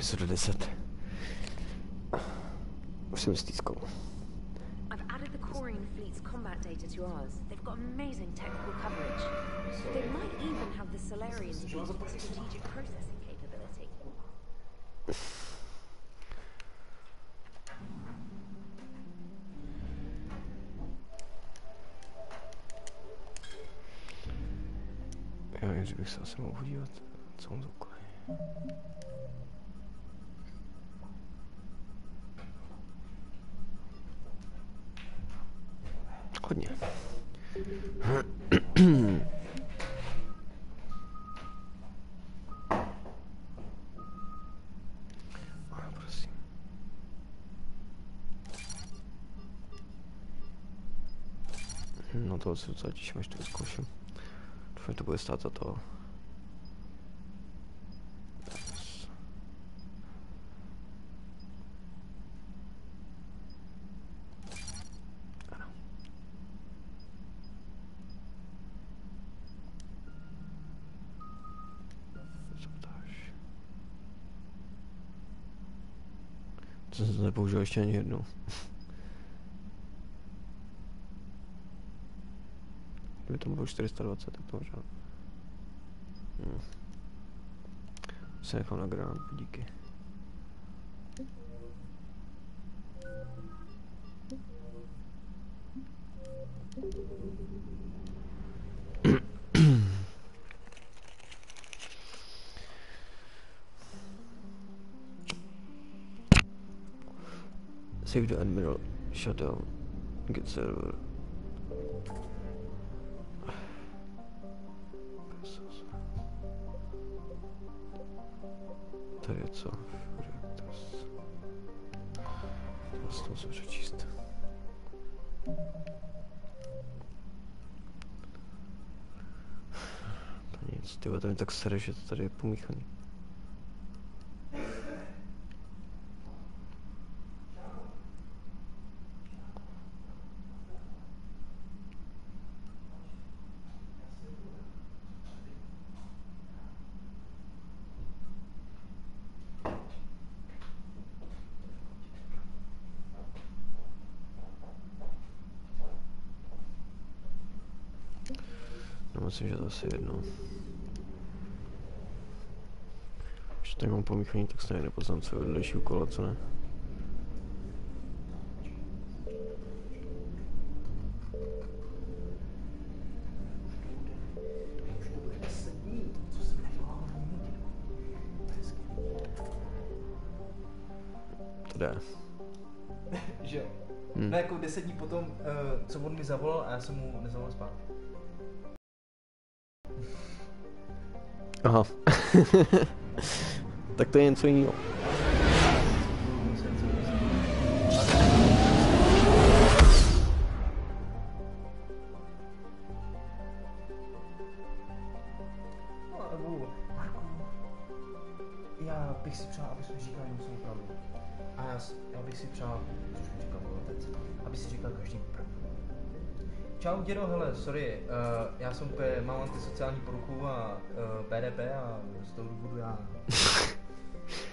Epizoda 10. Už jsem stýskal. I've added the Corian fleet's combat data to ours. They've got amazing technical coverage. They might even have the Solarian fleet's strategic processing capability. Já vím, že bych se asi mohl podívat, co on zvuklý. Hodně. Prosím. No toho se docela těším, až to vyzkouším. Doufám, to bude stát za to. To jsem to nepoužil ještě ani jednou. Kdyby to bylo 420, tak to možná. Se nechám na granát, díky. Save the admiral, shut down, get server. Tady je co? Z toho se přečíst. To nic, tyhle, to mi tak sere, že to tady je pomíchaný. Myslím, že to asi jedno. Když tady mám pomíchaný, tak se nepoznám, co je vedlejší úkol, co ne. To jde. Že jo? No jako 10 dní potom, co on mi zavolal a já jsem mu nezavolal spát. Aha. Tak to je něco jiného. Já bych si přál, aby jsme říkali něco pravdu. A já bych si přál, což mi říkal můj otec, aby si říkal každý pravdu. Čau dědo, hele, sorry, já jsem úplně, mám antisociální poruchu a BDP a z toho důvodu já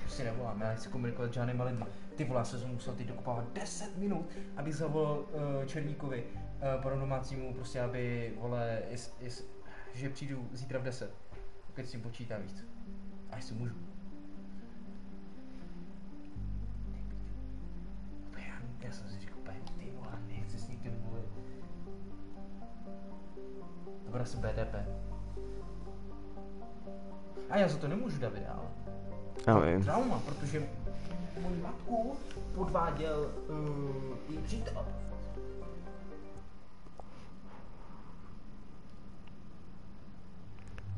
prostě nevolám, já nechci komunikovat s žádnýma lidma. Ty vole, jsem musel teď dokupávat 10 minut, abych zavolal Černíkovi, panu domácímu, prostě aby, vole, že přijdu zítra v 10, pokud s tím počítá víc. A jestli můžu. Já jsem si říkal, ty vole, nechci s nikým mluvit. To bude asi BDP. A já za to nemůžu, Davide, ale... Já vím. Trauma, protože můj matku podváděl její přítel.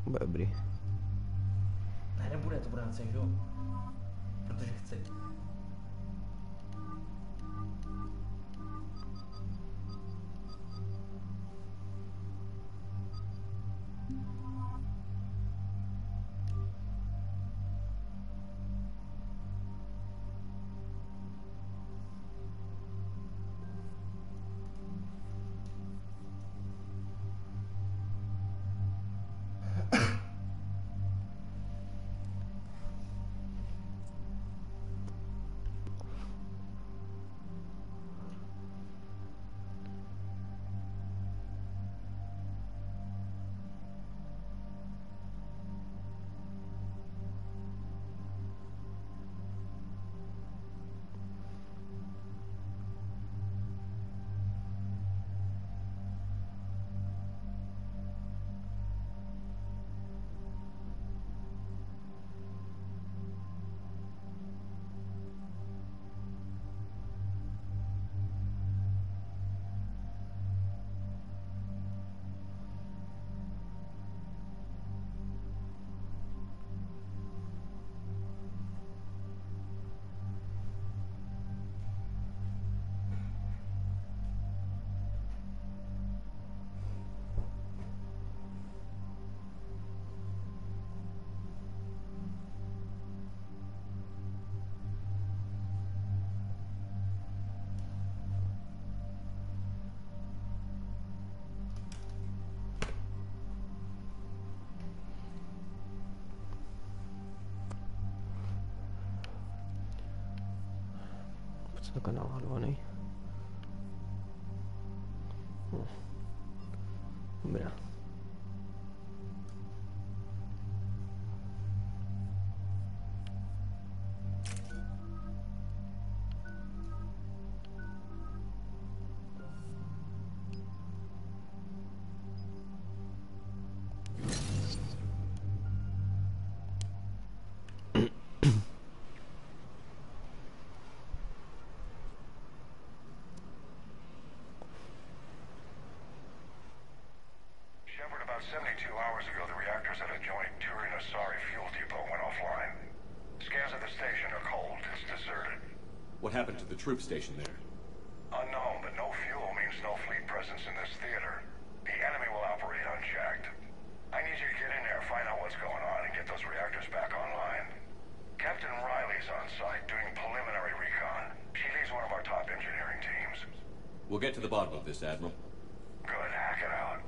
Bude dobrý. Ne, nebude, to bude na celý život. Protože chci. jsem takový naládovaný. Dobrá. About 72 hours ago, the reactors at a joint Turin-Asari fuel depot went offline. Scans of the station are cold. It's deserted. What happened to the troop station there? Unknown, but no fuel means no fleet presence in this theater. The enemy will operate unchecked. I need you to get in there, find out what's going on, and get those reactors back online. Captain Riley's on site doing preliminary recon. She leads one of our top engineering teams. We'll get to the bottom of this, Admiral. Good, hack it out.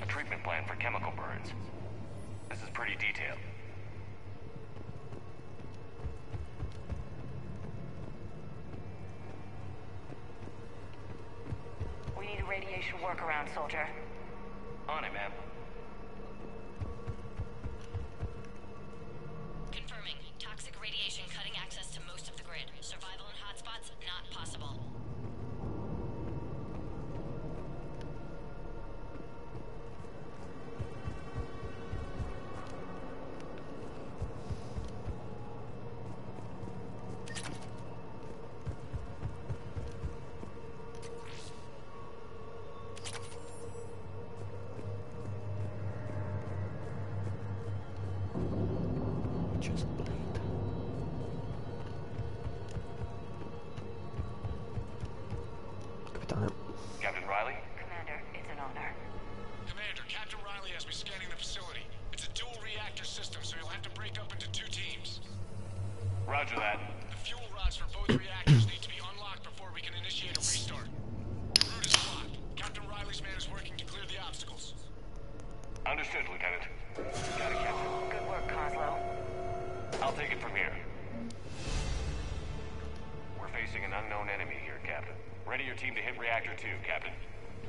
A treatment plan for chemical burns. This is pretty detailed. We need a radiation workaround, soldier. On it, ma'am. Confirming. Toxic radiation cutting access to most of the grid. Survival in hotspots not possible. Chest plate. Kapitáne. Captain Riley? Commander, it's an honor. Commander, Captain Riley has me scanning the facility. It's a dual reactor system, so you'll have to break up into 2 teams. Roger that. The fuel rods for both reactors need to be unlocked before we can initiate a restart. Your route is blocked. Captain Riley's man is working to clear the obstacles. Understood, Lieutenant. Got it, Captain. Good work, Coslow. I'll take it from here. We're facing an unknown enemy here, Captain. Ready your team to hit Reactor 2, Captain.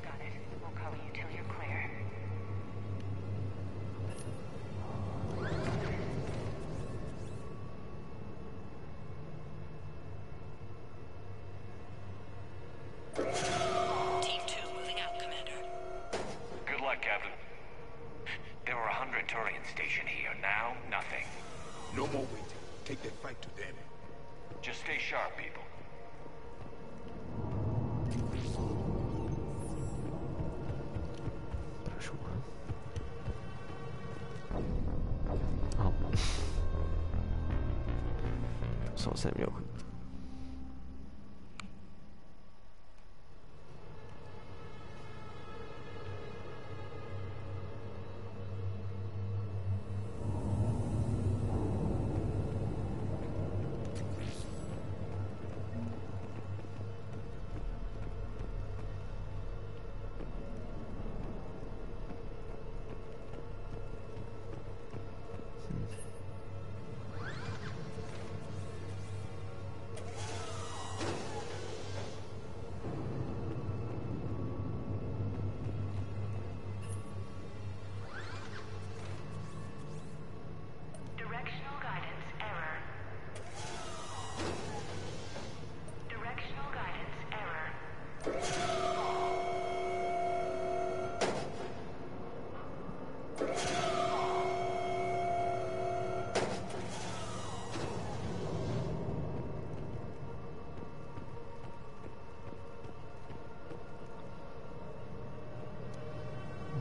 Got it. We'll cover you till you're clear. sharp, people. Proszę. O. Są semioły. Directional guidance error. Directional guidance error.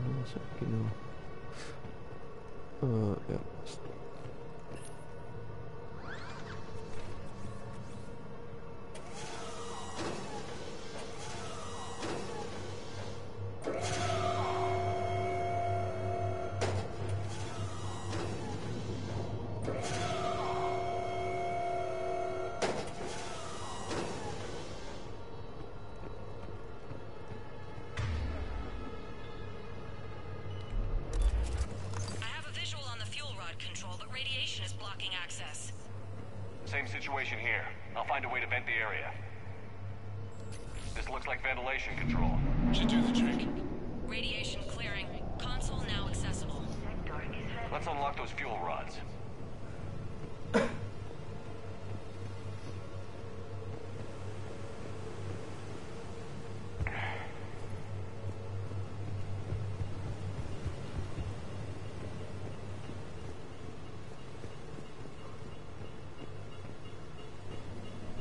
No, so, you know. Yeah. I have a visual on the fuel rod control, but radiation is blocking access. Same situation here. I'll find a way to vent the area. This looks like ventilation control. Should do the trick. Radiation clearing. Console now accessible. Let's unlock those fuel rods.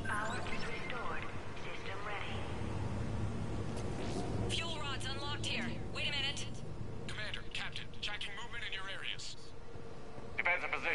Power is restored. System ready. Fuel rods unlocked here. Wait a minute. Commander, Captain, tracking movement in your areas. Depends on position.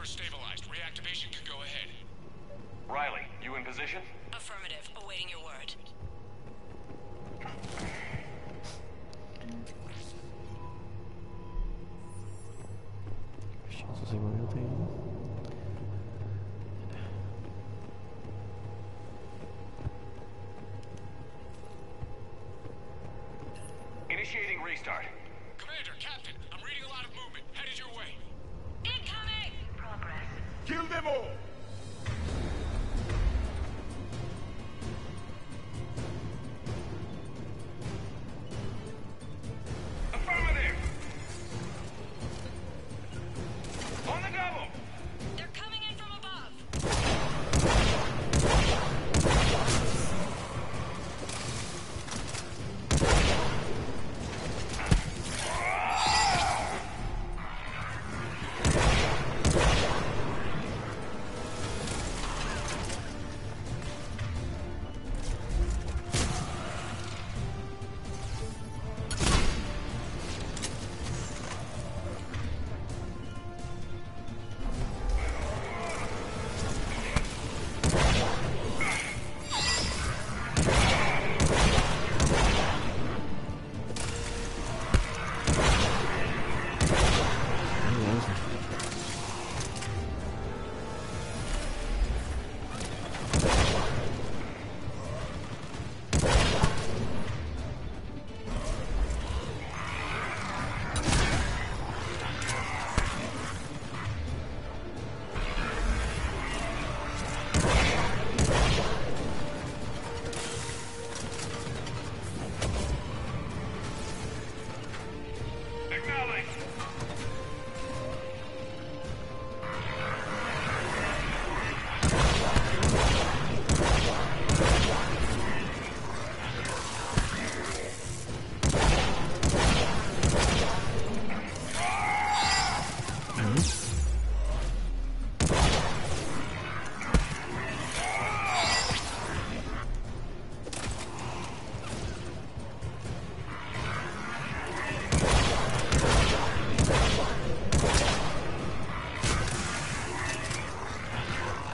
core is stabilized. Reactivation can go ahead. Riley, you in position? Affirmative. Awaiting your word. Ještě něco zajímavého tady. Initiating restart. Commander, Captain, I'm reading a lot of movement. Headed your way. Incoming! Progress. Kill them all! Affirmative! On the double! They're coming in from above.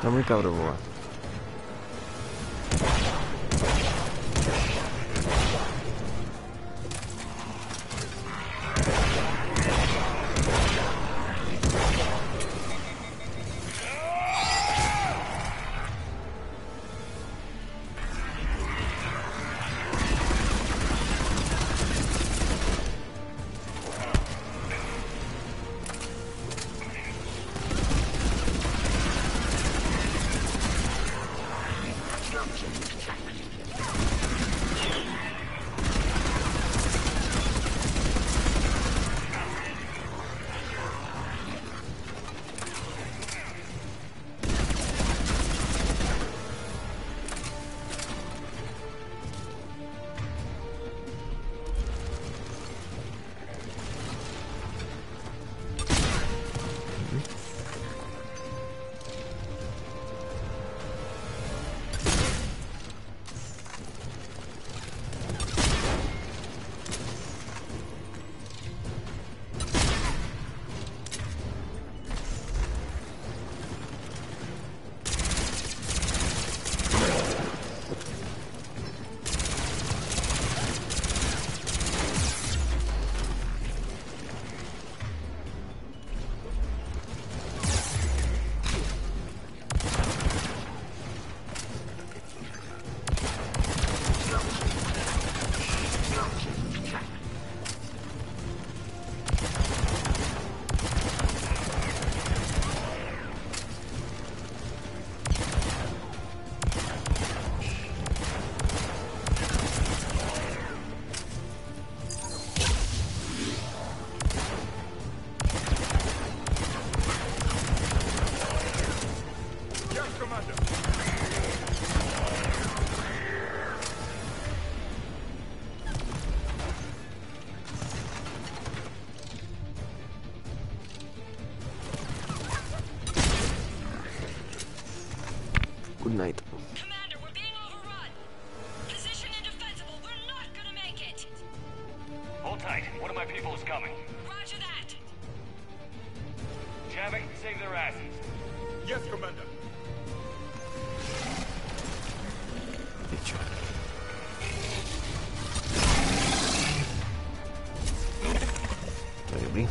Tam recover, vole. Good night. Commander, we're being overrun. Position indefensible. We're not gonna make it. Hold tight. One of my people is coming. Roger that. Jamming, save their asses. Yes, Commander. Pičo. To je dobrý.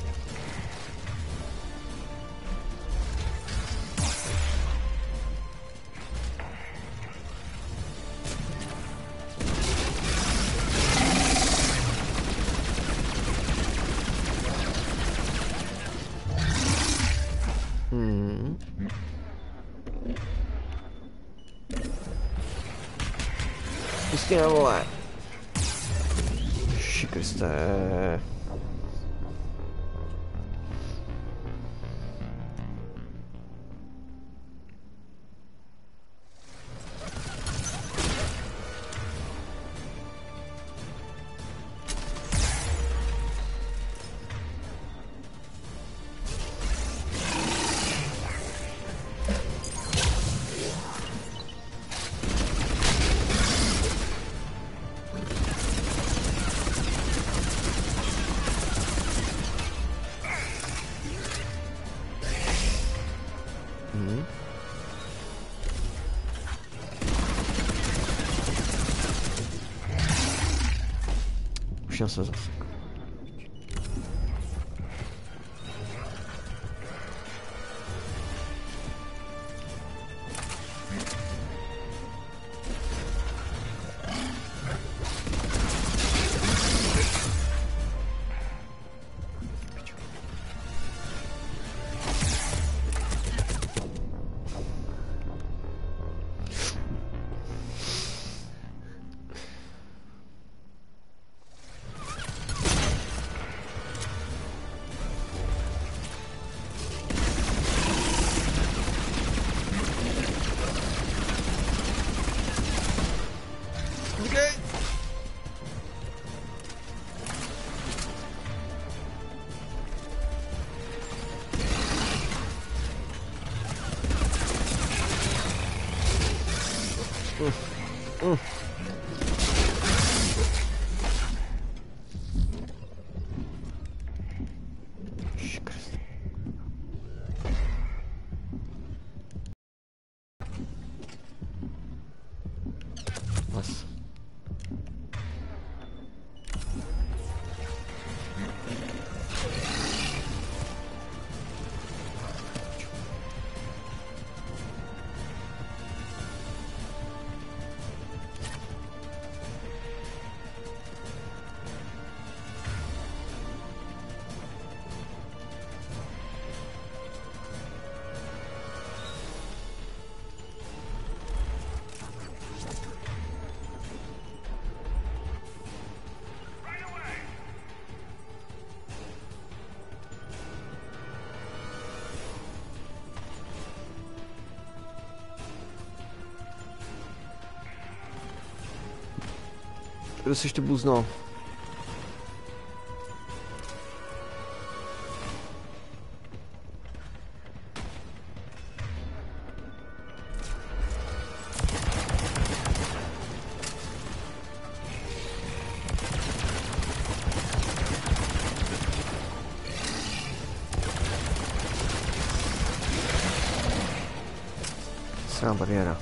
Pustina, vole. Šikriste. Už já se zase. Kdo jsi to buzno? Srám bariéra.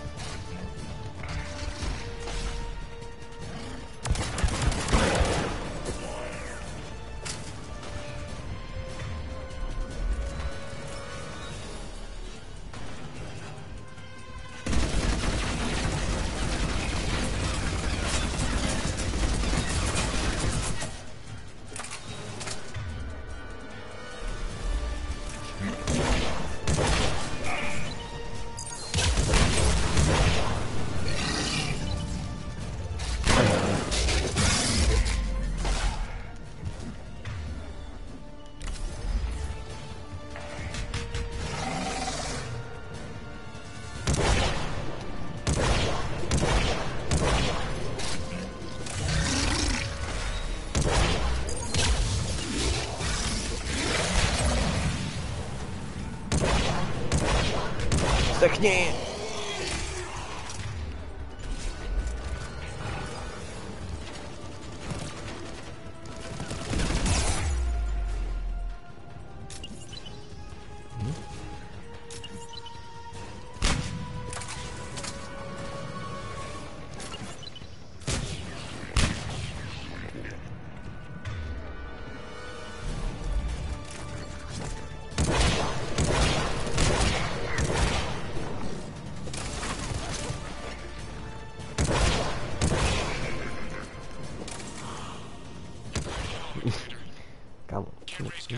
Zdechni!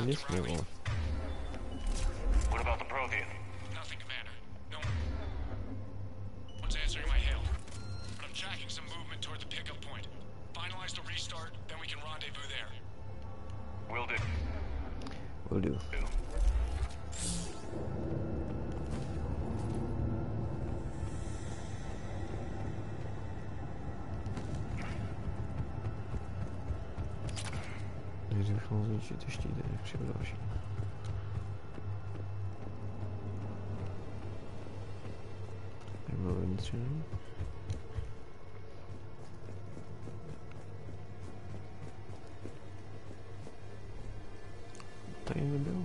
Jasně, vole. What about the Prothean? Nothing, Commander. No one's answering my hail. But I'm tracking some movement toward the pickup point. Finalize the restart, then we can rendezvous there. Will do. Will do. Než bychom zničit ještě jde, než přijde další. Jak bylo vnitřní? Tady nebylo.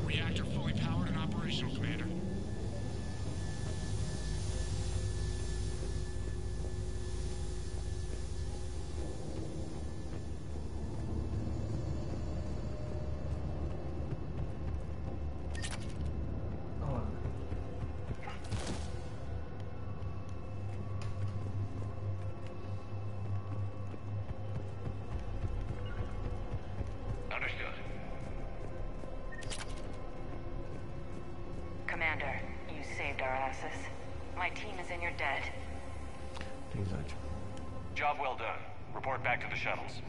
Reactor fully powered and operational, Commander. Understood. Commander, you saved our asses. My team is in your debt. Jak zač. Job well done. Report back to the shuttles.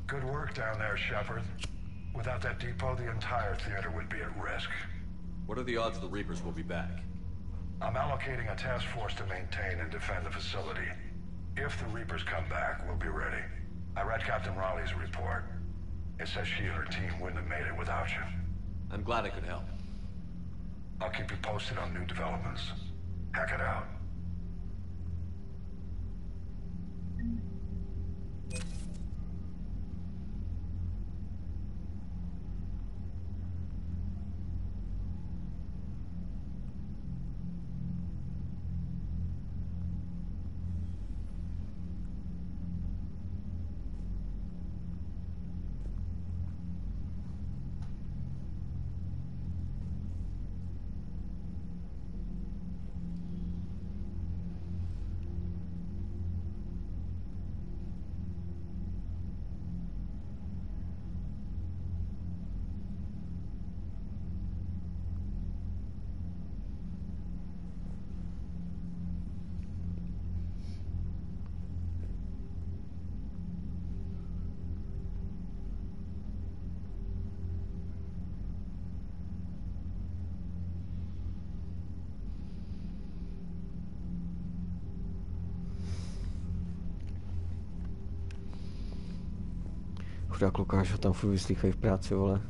Good work down there, Shepard. Without that depot, the entire theater would be at risk. What are the odds the Reapers will be back? I'm allocating a task force to maintain and defend the facility. If the Reapers come back, we'll be ready. I read Captain Raleigh's report. It says she and her team wouldn't have made it without you. I'm glad I could help. I'll keep you posted on new developments. Hack it out. Chudák Lukáš ho tam furt vyslýchají v práci, vole.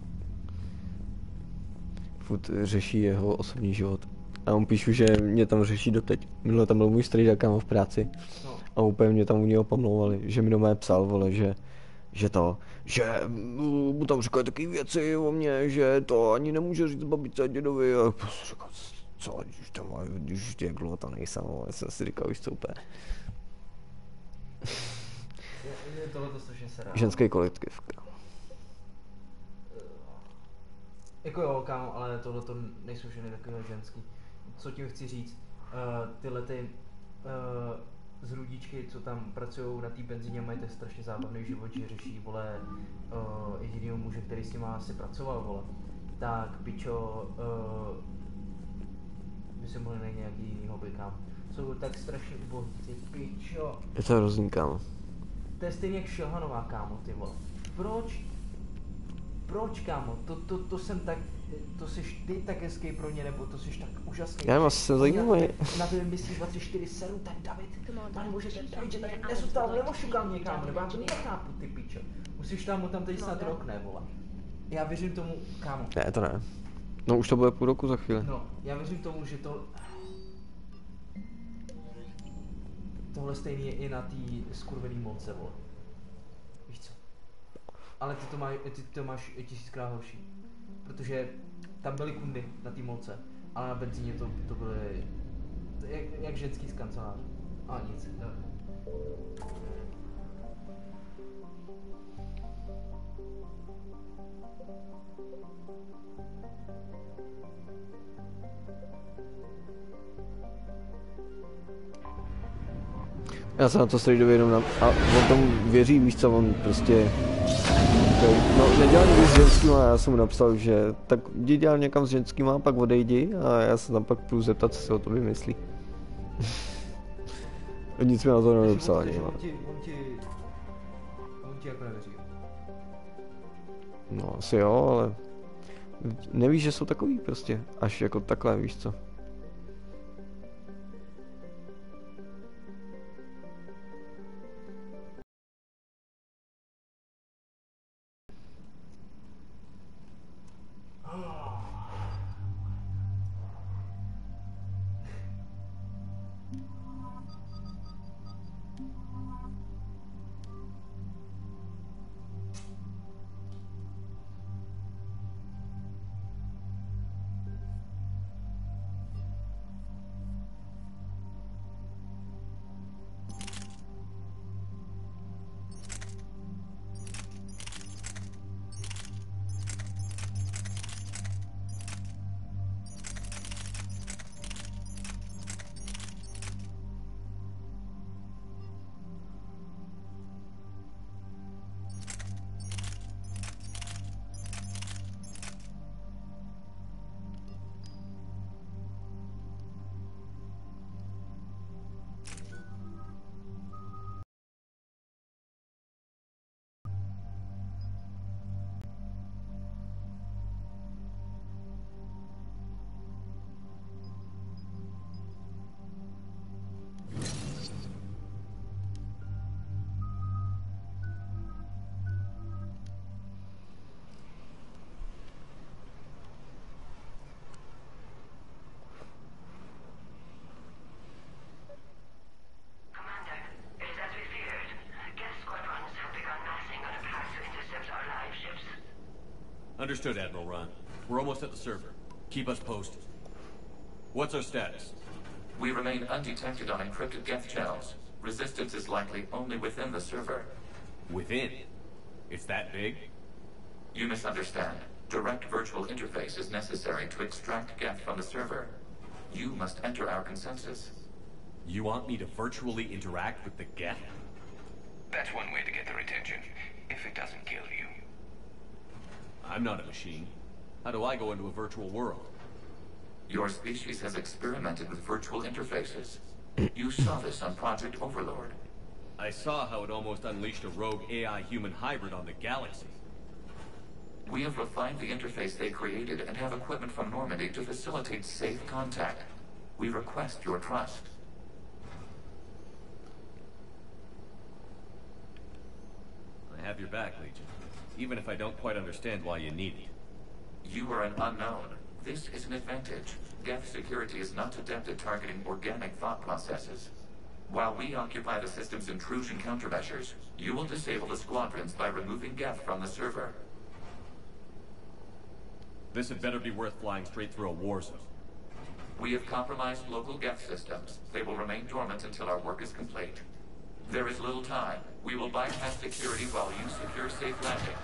Furt řeší jeho osobní život. A on píšu, že mě tam řeší doteď. Minule tam byl můj strýda kámo v práci. No. A úplně mě tam u něho pomlouvali, že mi doma psal, vole, že mu tam říkají takové věci o mě, že to ani nemůže říct babičce a dědovi. A říkal, co, když jak dlouho tam nejsem, vole, jsem si říkal, víš co úplně. Tohle strašně se rád. Ženský kolektiv, kámo. Jako jo, kámo, ale tohle to nejsou ženy takového ženský. Co tím chci říct? Tyhle ty zrůdičky, co tam pracují na té benzíně, mají tak strašně zábavný život, že řeší, vole, jedinýho muže, který s nima asi pracoval, vole. Tak, pičo, by se mohli najít nějaký jinýho by, kámo. Jsou tak strašně ubohý, ty pičo. Je to hrozný, kámo. To je stejně jak Šilhanová, kámo, ty vole. Proč, kámo? To jsem tak, to jsi ty tak hezký pro ně, nebo to jsi tak úžasný. Já asi jsem zajímavý. Na tebe myslí 24/7, tak David, pane bože, ten že tady nezůstal, nemošukal mě, kámo, nebo já to nechápu, ty pičo. Musíš tam teď snad rok, ne, vole. Já věřím tomu, kámo. Ne, to ne. No už to bude půl roku za chvíli. No, já věřím tomu, že tohle stejný je i na té skurvený molce, vole. Víš co? ale ty to máš tisíckrát horší. Protože tam byly kundy na té molce, ale na benzíně to byly jak ženský z kanceláře. A nic. Já se na to Strejdovi jenom a on tomu věří, víš co, on prostě no nedělal nikdy s ženskýma, já jsem mu napsal, že tak jdi dělat někam s ženskýma, pak odejdi a já se tam pak půjdu zeptat, co si o tobě myslí. Nic mi na to nenapsal ani. On ti jako nevěří. No asi jo, ale nevíš, že jsou takový prostě, až jako takhle, víš co. Understood, Admiral Ron. We're almost at the server. Keep us posted. What's our status? We remain undetected on encrypted Geth channels. Resistance is likely only within the server. Within? It's that big? You misunderstand. Direct virtual interface is necessary to extract Geth from the server. You must enter our consensus. You want me to virtually interact with the Geth? That's one way to get their attention, if it doesn't kill you. I'm not a machine. How do I go into a virtual world? Your species has experimented with virtual interfaces. You saw this on Project Overlord. I saw how it almost unleashed a rogue AI-human hybrid on the galaxy. We have refined the interface they created and have equipment from Normandy to facilitate safe contact. We request your trust. I have your back, Legion. Even if I don't quite understand why you need it. You are an unknown. This is an advantage. Geth security is not adept at targeting organic thought processes. While we occupy the system's intrusion countermeasures, you will disable the squadrons by removing Geth from the server. This had better be worth flying straight through a war zone. We have compromised local Geth systems. They will remain dormant until our work is complete. There is little time. We will bypass security while you secure safe landing.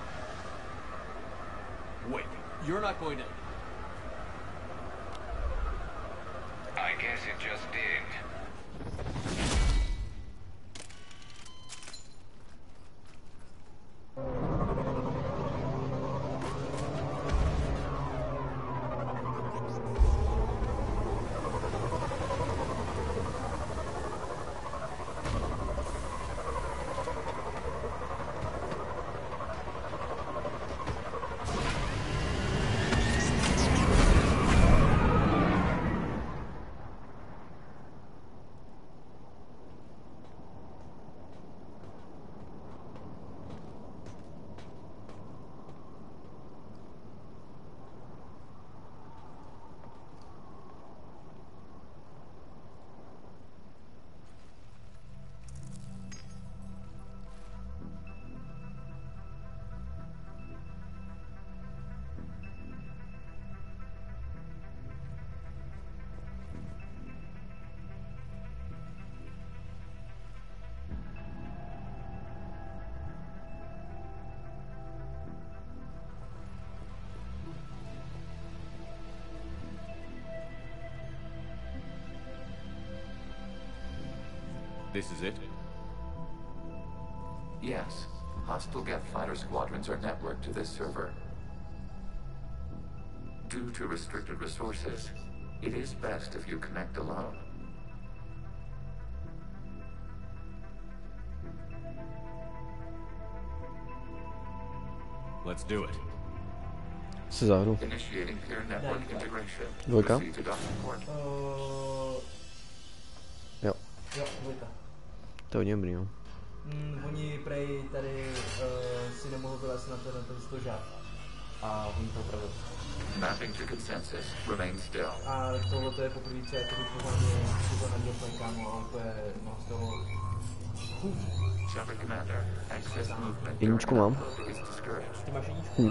Wait, you're not going to... I guess it just did. This is it? Yes. Hostile Geth fighter squadrons are networked to this server. Due to restricted resources, it is best if you connect alone. Let's do it. Se zavřu. Initiating peer network integration. Dvojka? Proceed to docking port. Jo, Jo, dvojka. to je hodně dobrý, no. Oni prej tady si nemohou vylézt na ten žák. A oni to opravdu. Mapping to consensus. Remain still. A tohle to je poprvé, co jako pořádně na gameplay, kámo, a úplně mám z toho... Shepard Commander, access movement Jedničku mám. Ty máš jedničku?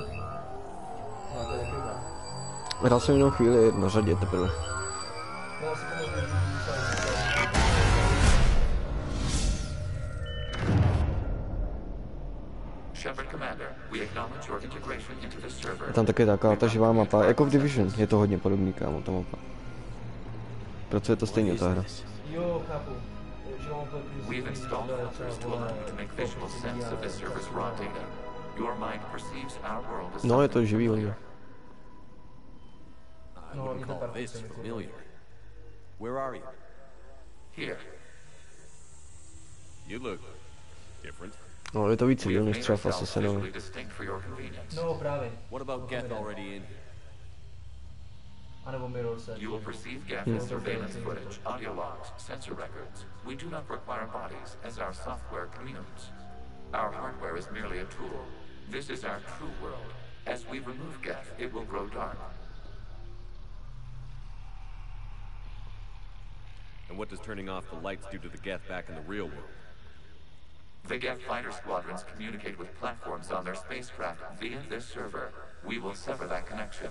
No, to je dobrá. Hrál jsem jenom chvíli na řadě teprve. No, asi to můžu Shepard Commander, we acknowledge your integration into the server. Je tam taky taková ta živá mapa, jako v Division, je to hodně podobný, kámo, ta mapa. Proto je to stejně ta hra. Jo, chápu. We've installed filters to allow you to make visual sense of this server's raw data. Your mind perceives our world as No, je to something živý familiar. hodně. I wouldn't call this familiar. Where are you? Here, You look different. No, je to víc we civil have než made třeba v ourselves Assassinovi. visually distinct for your convenience. No, právě. What about Geth already in here? A nebo Mirror Set. You will perceive Geth as surveillance footage, audio logs, sensor records. We do not require bodies, as our software communes. Our hardware is merely a tool. This is our true world. As we remove Geth, it will grow dark. And what does turning off the lights do to the Geth back in the real world? The Geth fighter squadrons communicate with platforms on their spacecraft via this server. We will sever that connection.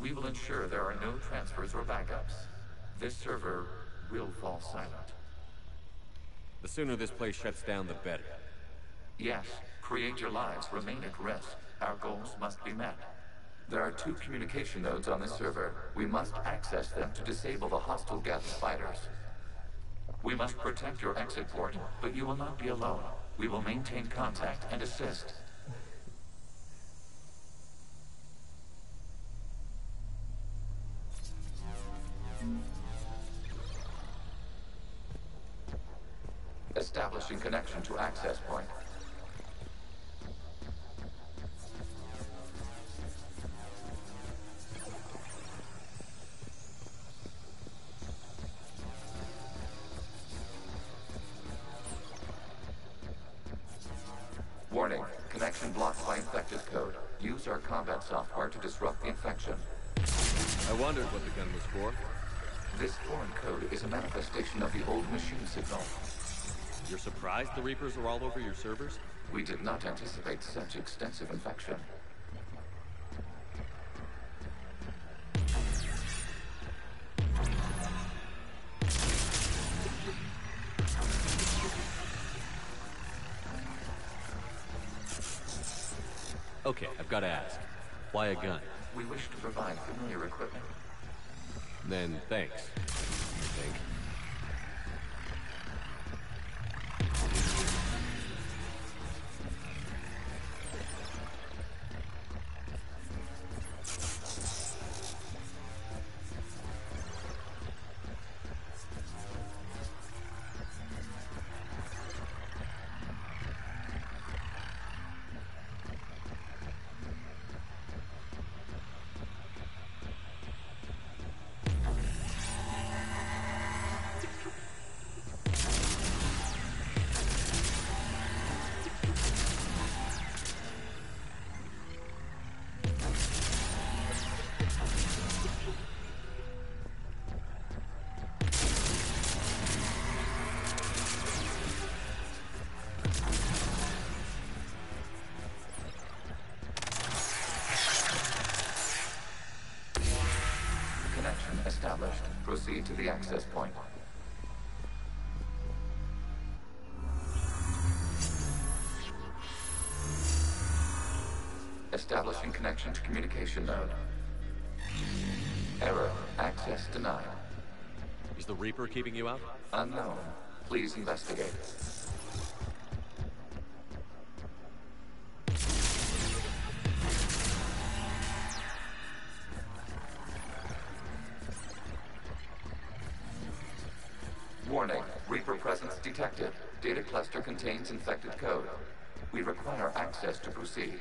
We will ensure there are no transfers or backups. This server will fall silent. The sooner this place shuts down, the better. Yes, create your lives remain at risk. Our goals must be met. There are 2 communication nodes on this server. We must access them to disable the hostile Geth fighters. We must protect your exit port, but you will not be alone. We will maintain contact and assist. Establishing connection to access point. Warning, connection blocked by infected code. Use our combat software to disrupt the infection. I wondered what the gun was for. This foreign code is a manifestation of the old machine signal. You're surprised the Reapers are all over your servers? We did not anticipate such extensive infection. Okay, I've got to ask. Why a gun? We wish to provide familiar equipment. Then thanks, I think. Established. Proceed to the access point. Establishing connection to communication node. Error. Access denied. Is the Reaper keeping you out? Unknown. Please investigate. Warning, Reaper presence detected. Data cluster contains infected code. We require access to proceed.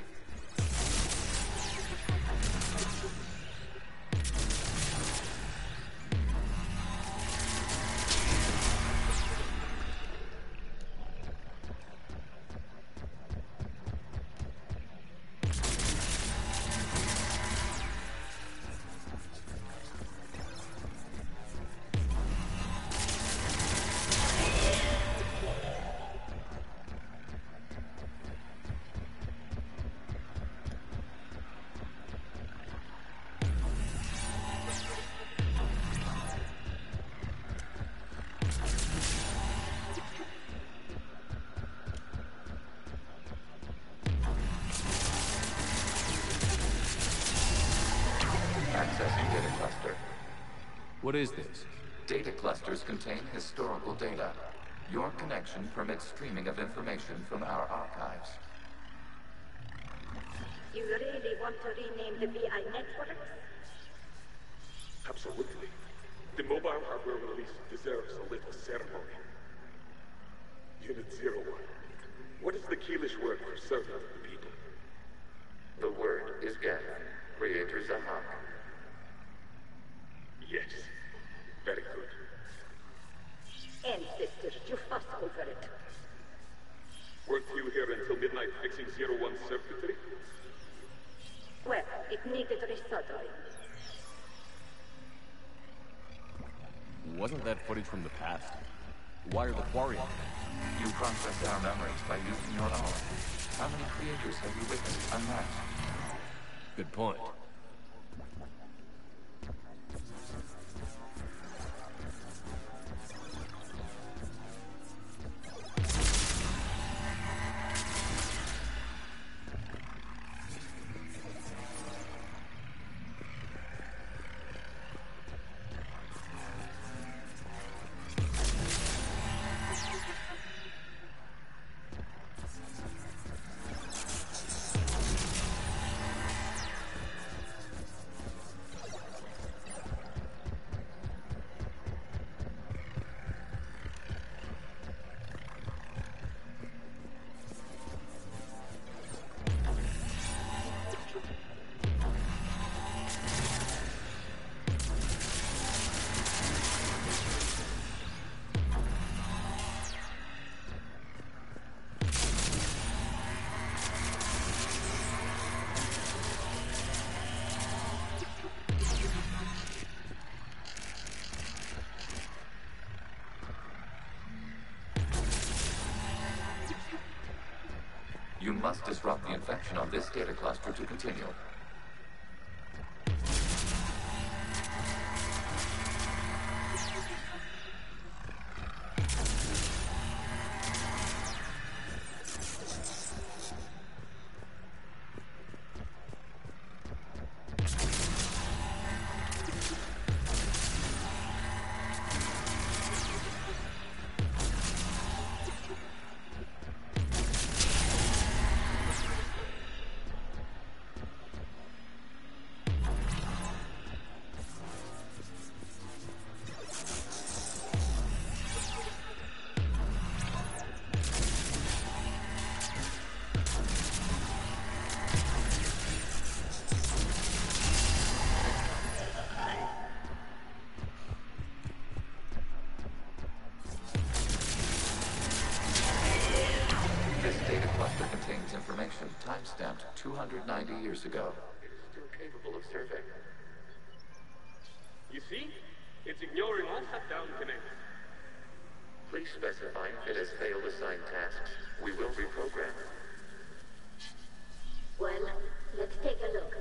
Accessing data cluster. What is this? Data clusters contain historical data. Your connection permits streaming of information from our archives. You really want to rename the VI networks? Absolutely. The mobile hardware release deserves a little ceremony. Unit 01. What is the Keelish word for servant of the people? The word is Geth, Creator Zahak. Yes. Very good. Ancestors, you fuss over it. Weren't you here until midnight fixing 01's circuitry? Well, it needed resoldering. Wasn't that footage from the past? Why are the quarry on it? You process our memories by using your own. How many creators have you witnessed unmatched? Good point. You must disrupt the infection on this data cluster to continue. Information time-stamped 290 years ago. It is still capable of survey. You see? It's ignoring all shutdown commands. Please specify if it has failed assigned tasks. We will reprogram. Well, let's take a look.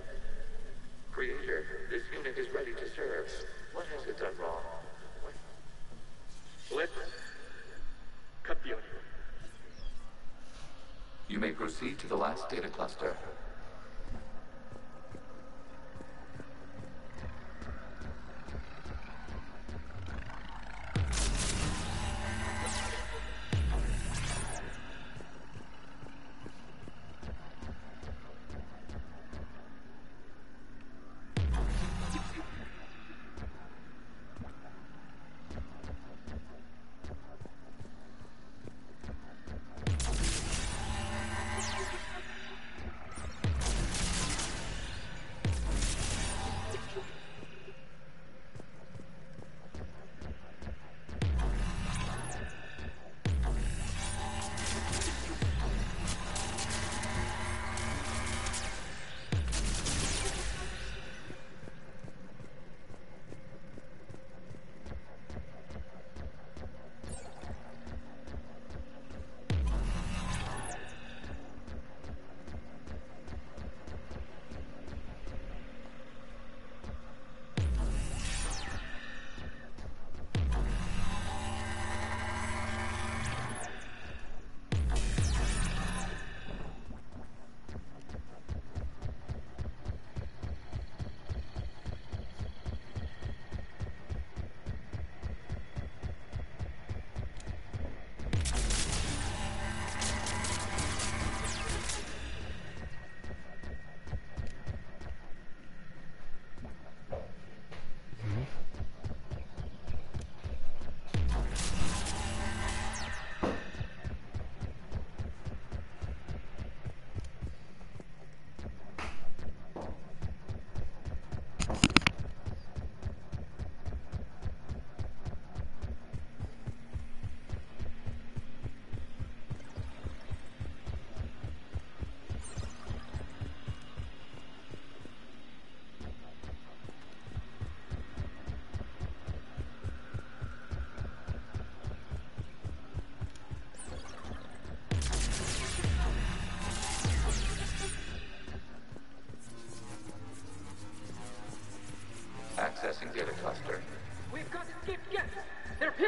Creator, this unit is ready to serve. What has it done wrong? Let's cut the audio. You may proceed to the last data cluster.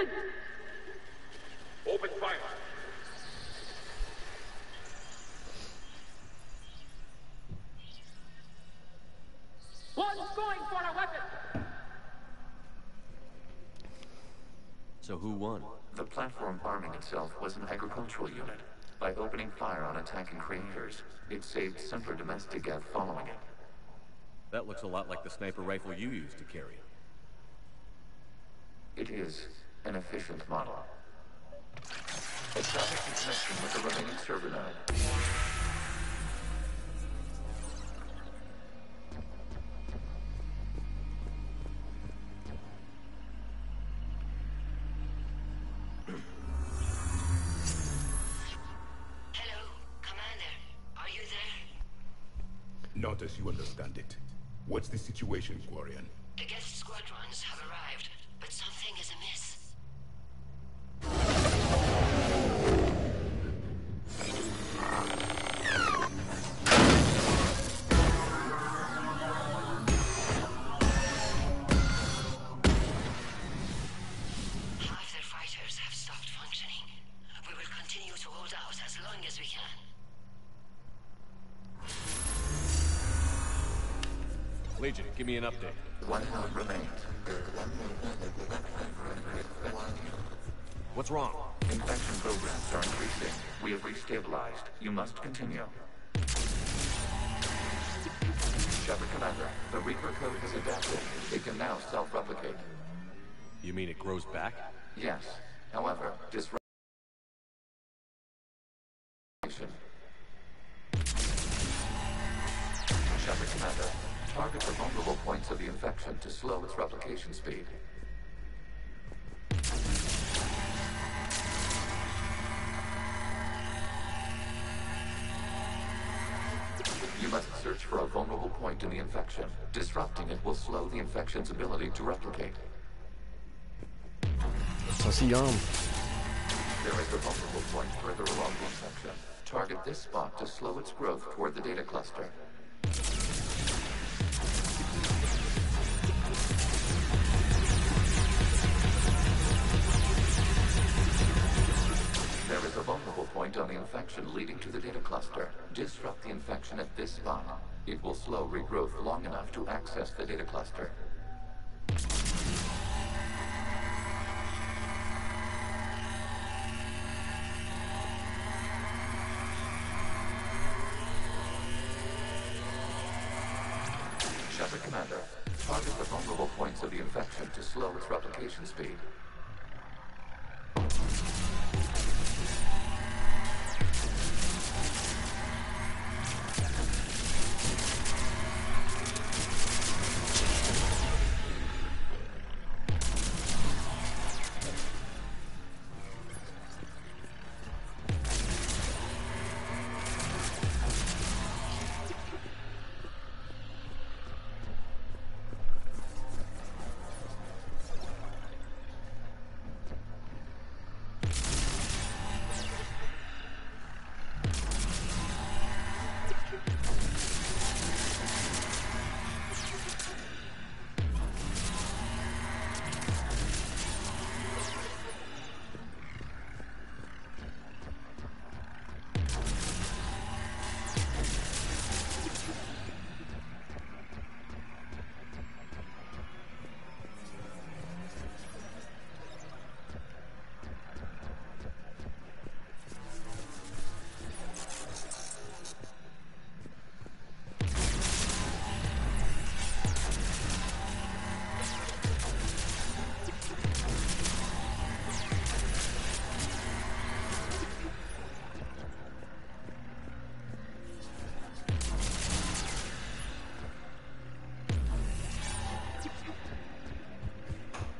Ambient! Open fire. One's going for a weapon! So who won? The platform arming itself was an agricultural unit. By opening fire on attacking creators, it saved simpler domestic Gev following it. That looks a lot like the sniper rifle you used to carry. It is an efficient model. Establish the connection with the remaining server node. Hello, Commander. Are you there? Not as you understand it. What's the situation, Quarian? The guest squadrons have arrived, but something is amiss. Half their fighters have stopped functioning. We will continue to hold out as long as we can. Legion, give me an update. One node remains. What's wrong? Infection programs are increasing. We have restabilized. You must continue. Shepard Commander, the Reaper code has adapted. It can now self-replicate. You mean it grows back? Yes. However, disruption. Shepard Commander, target the vulnerable points of the infection to slow its replication speed. You must search for a vulnerable point in the infection. Disrupting it will slow the infection's ability to replicate. Ça c'est bien. There is a vulnerable point further along the infection. Target this spot to slow its growth toward the data cluster. There is a vulnerable point on the infection leading to the data cluster. Disrupt the infection at this spot. It will slow regrowth long enough to access the data cluster. Shepard Commander, target the vulnerable points of the infection to slow its replication speed.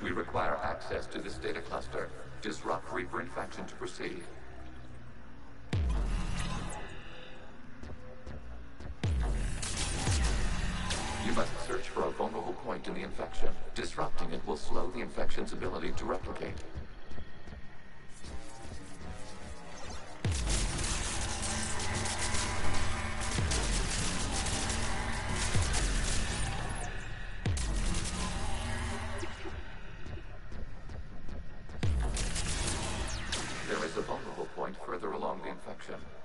We require access to this data cluster. Disrupt Reaper infection to proceed. You must search for a vulnerable point in the infection. Disrupting it will slow the infection's ability to replicate.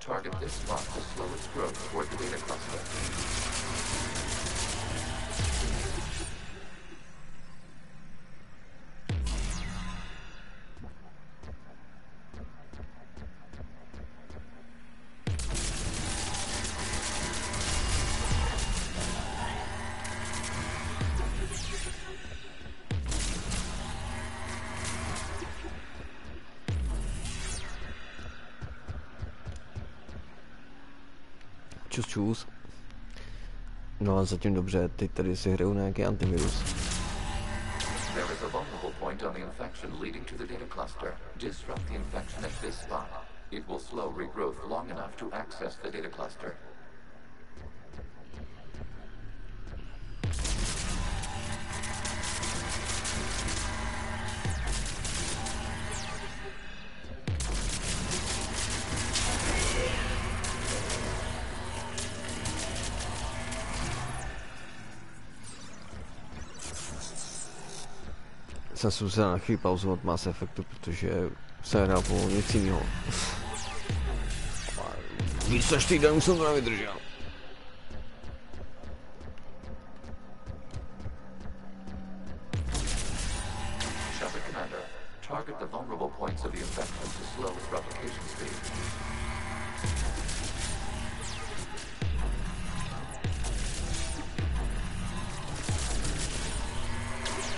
Target this spot to slow its growth toward the data cluster. Čus. No a zatím dobře, teď tady si hraju na nějaký antivirus. There is a vulnerable point on the infection leading to the data cluster. Disrupt the infection at this spot. It will slow regrowth long enough to access the data cluster. Jsem si musel na chvíli pauzu od Mass Effectu, protože jsem hrál po nic jiného. Víc než týden jsem to nevydržel. Shepard Commander, target the vulnerable points of the infection to slow its replication speed.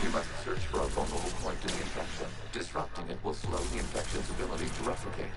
You must search for a vulnerable point in the infection. Disrupting it will slow the infection's ability to replicate.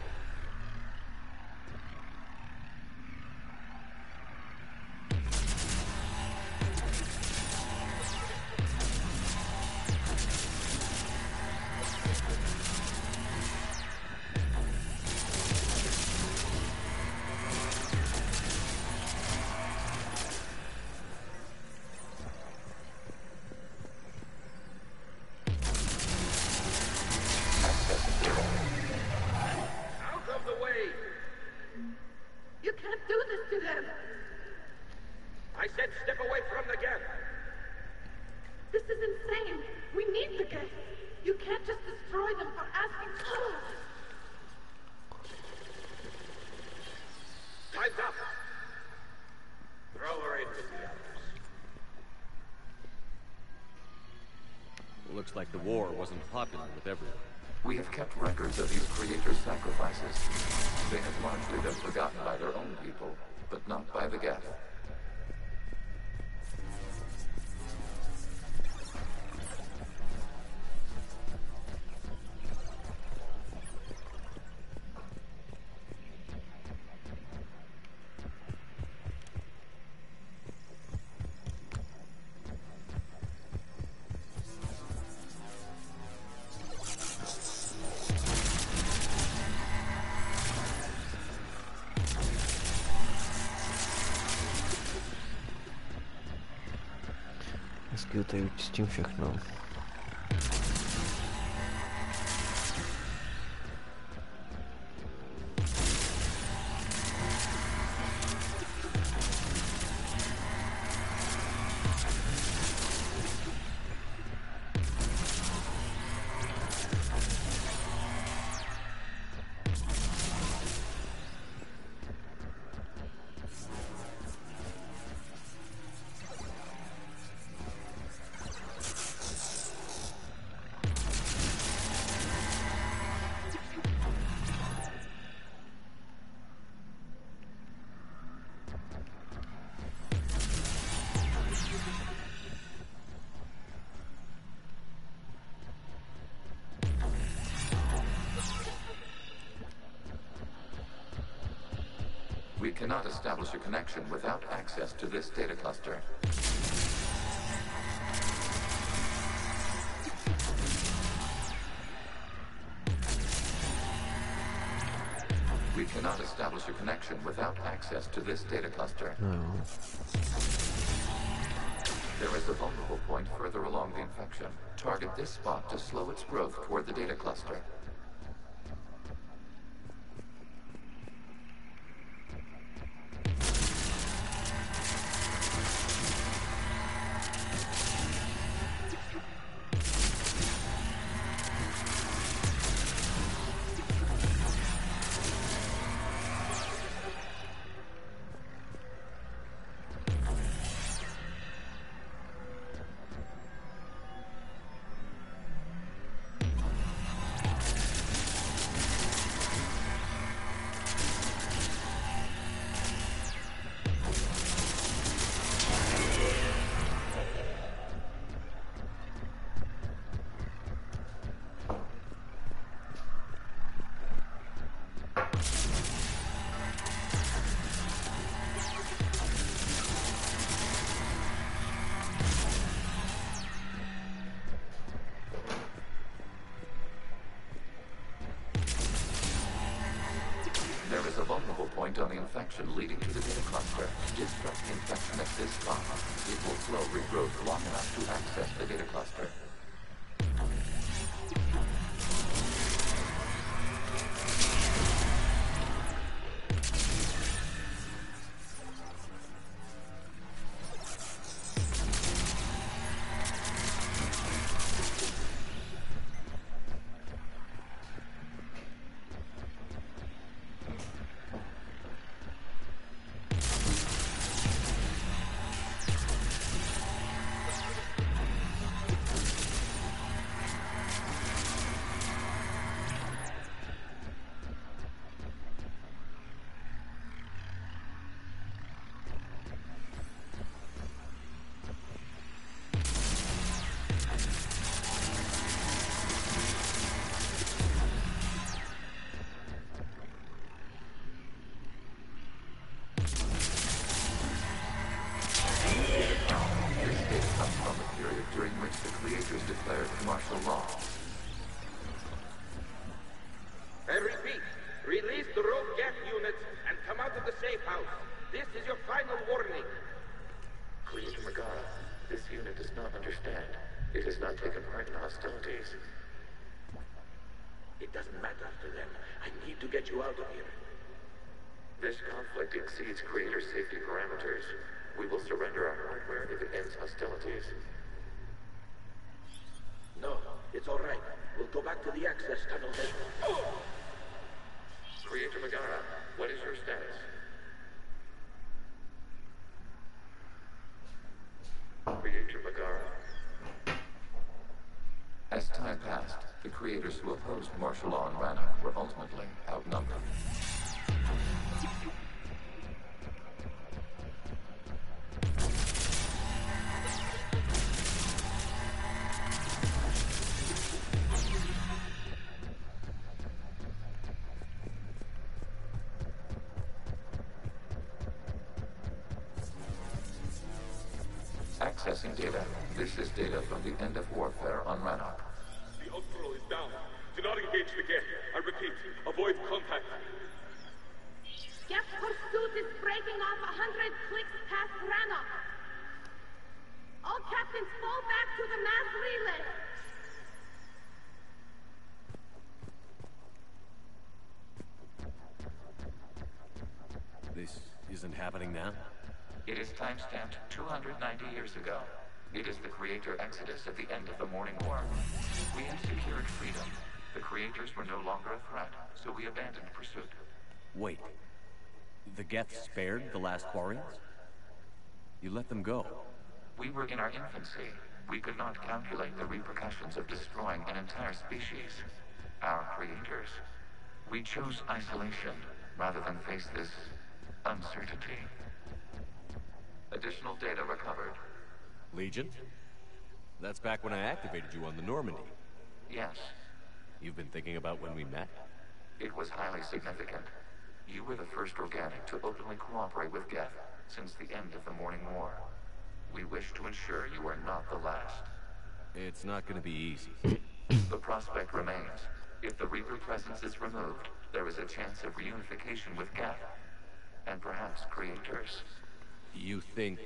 Looks like the war wasn't popular with everyone. We have kept records of these creators' sacrifices. They have largely been forgotten by their own people, but not by the Geth. Hezky tady učistím všechno. We cannot establish a connection without access to this data cluster. We cannot establish a connection without access to this data cluster. No. There is a vulnerable point further along the infection. Target this spot to slow its growth toward the data cluster. infection leading to the data cluster. Disrupt infection at this spot. It will slow regrowth long enough to access the data cluster. I repeat, release the rogue gas units and come out of the safe house. This is your final warning. Creator Megara, this unit does not understand. It has not taken part in hostilities. It doesn't matter to them. I need to get you out of here. This conflict exceeds Creator safety parameters. We will surrender our hardware if it ends hostilities. No, it's all right. We'll go back to the access tunnel then. Oh! Creator Megara, what is your status? Creator Megara. As time passed, the creators who opposed martial law in Rana were ultimately outnumbered. Accessing data. This is data from the end of warfare on Rannoch. The outflow is down. Do not engage the gate. I repeat, avoid contact. Gap pursuit is breaking off 100 clicks past Rannoch. All captains fall back to the mass relay. This isn't happening now? It is time-stamped 290 years ago. It is the Creator Exodus at the end of the Morning War. We had secured freedom. The Creators were no longer a threat, so we abandoned pursuit. Wait. The Geth spared the last Quarians? You let them go? We were in our infancy. We could not calculate the repercussions of destroying an entire species. Our Creators. We chose isolation rather than face this uncertainty. Additional data recovered. Legion? That's back when I activated you on the Normandy. Yes. You've been thinking about when we met? It was highly significant. You were the first organic to openly cooperate with Geth since the end of the Morning War. We wish to ensure you are not the last. It's not going to be easy. The prospect remains. If the Reaper presence is removed, there is a chance of reunification with Geth. And perhaps Creators. You think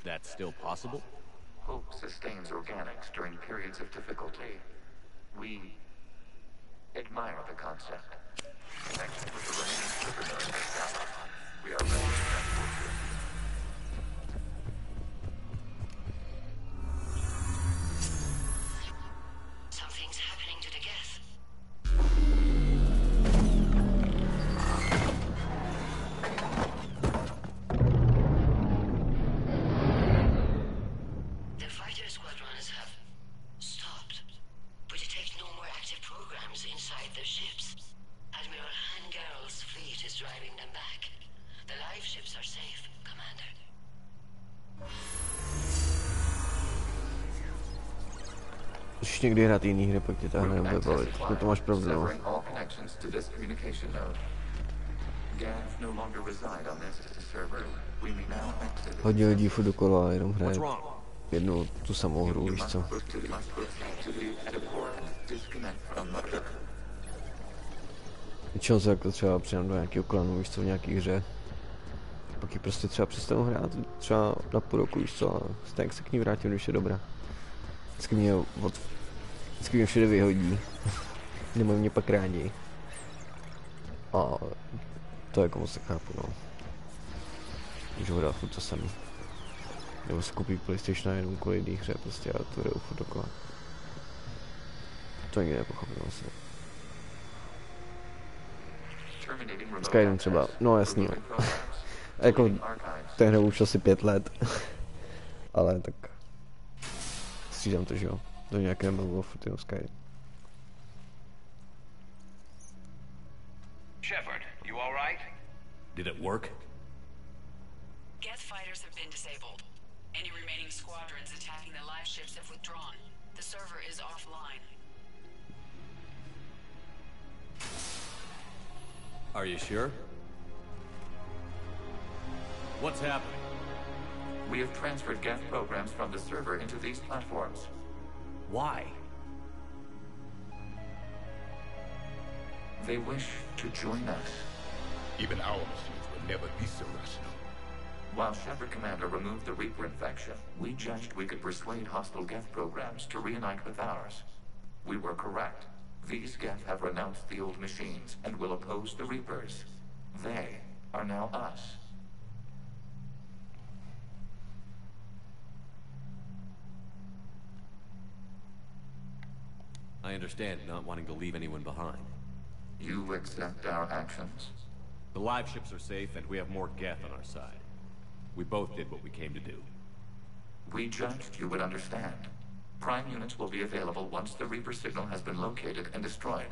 that's still possible? Hope sustains organics during periods of difficulty. We admire the concept. Connection with the remaining supernodes is established. We are ready to transport you. Something's happening to the Geth. The fighter squadrons have stopped. We detect no more active programs inside their ships. Admiral Hangarl's fleet is driving them back. The live ships are safe, Commander. Už někdy hrát jiný hry, pak tě ta hra nebude bavit. To máš pravdu, no. Severing all connections to this communication node. Gans no longer reside on this server. We may now exit. Hodně lidí furt dokola, jenom hraje jednu tu samou hru, víš co. Většinou se jako třeba přidám do nějakého klanu, víš co, v nějaký hře. Pak ji prostě třeba přestanu hrát, třeba na půl roku, víš co, a tak se k ní vrátím, když je dobrá. Vždycky mě všude vyhodí. Nemají mě pak rádi. A to jako moc nechápu, no. Můžu hrát furt to samý. Nebo si koupí PlayStation jenom kvůli jedné hře prostě a to jde furt dokola. To nikdy nepochopím vlastně. Skyrim třeba, no jasný, no. Jako, té hře už asi 5 let. Ale tak... Střídám to, že jo. To nějak nebylo furt jenom Skyrim. Shepard, you all right? Did it work? Geth fighters have been disabled. Any remaining squadrons attacking the live ships have withdrawn. The server is offline. Are you sure? What's happening? We have transferred Geth programs from the server into these platforms. Why? They wish to join us. Even our machines will never be so rational. While Shepard Commander removed the Reaper infection, we judged we could persuade hostile Geth programs to reunite with ours. We were correct. These Geth have renounced the old machines and will oppose the Reapers. They are now us. I understand not wanting to leave anyone behind. You accept our actions? The live ships are safe, and we have more Geth on our side. We both did what we came to do. We judged you would understand. Prime units will be available once the Reaper signal has been located and destroyed.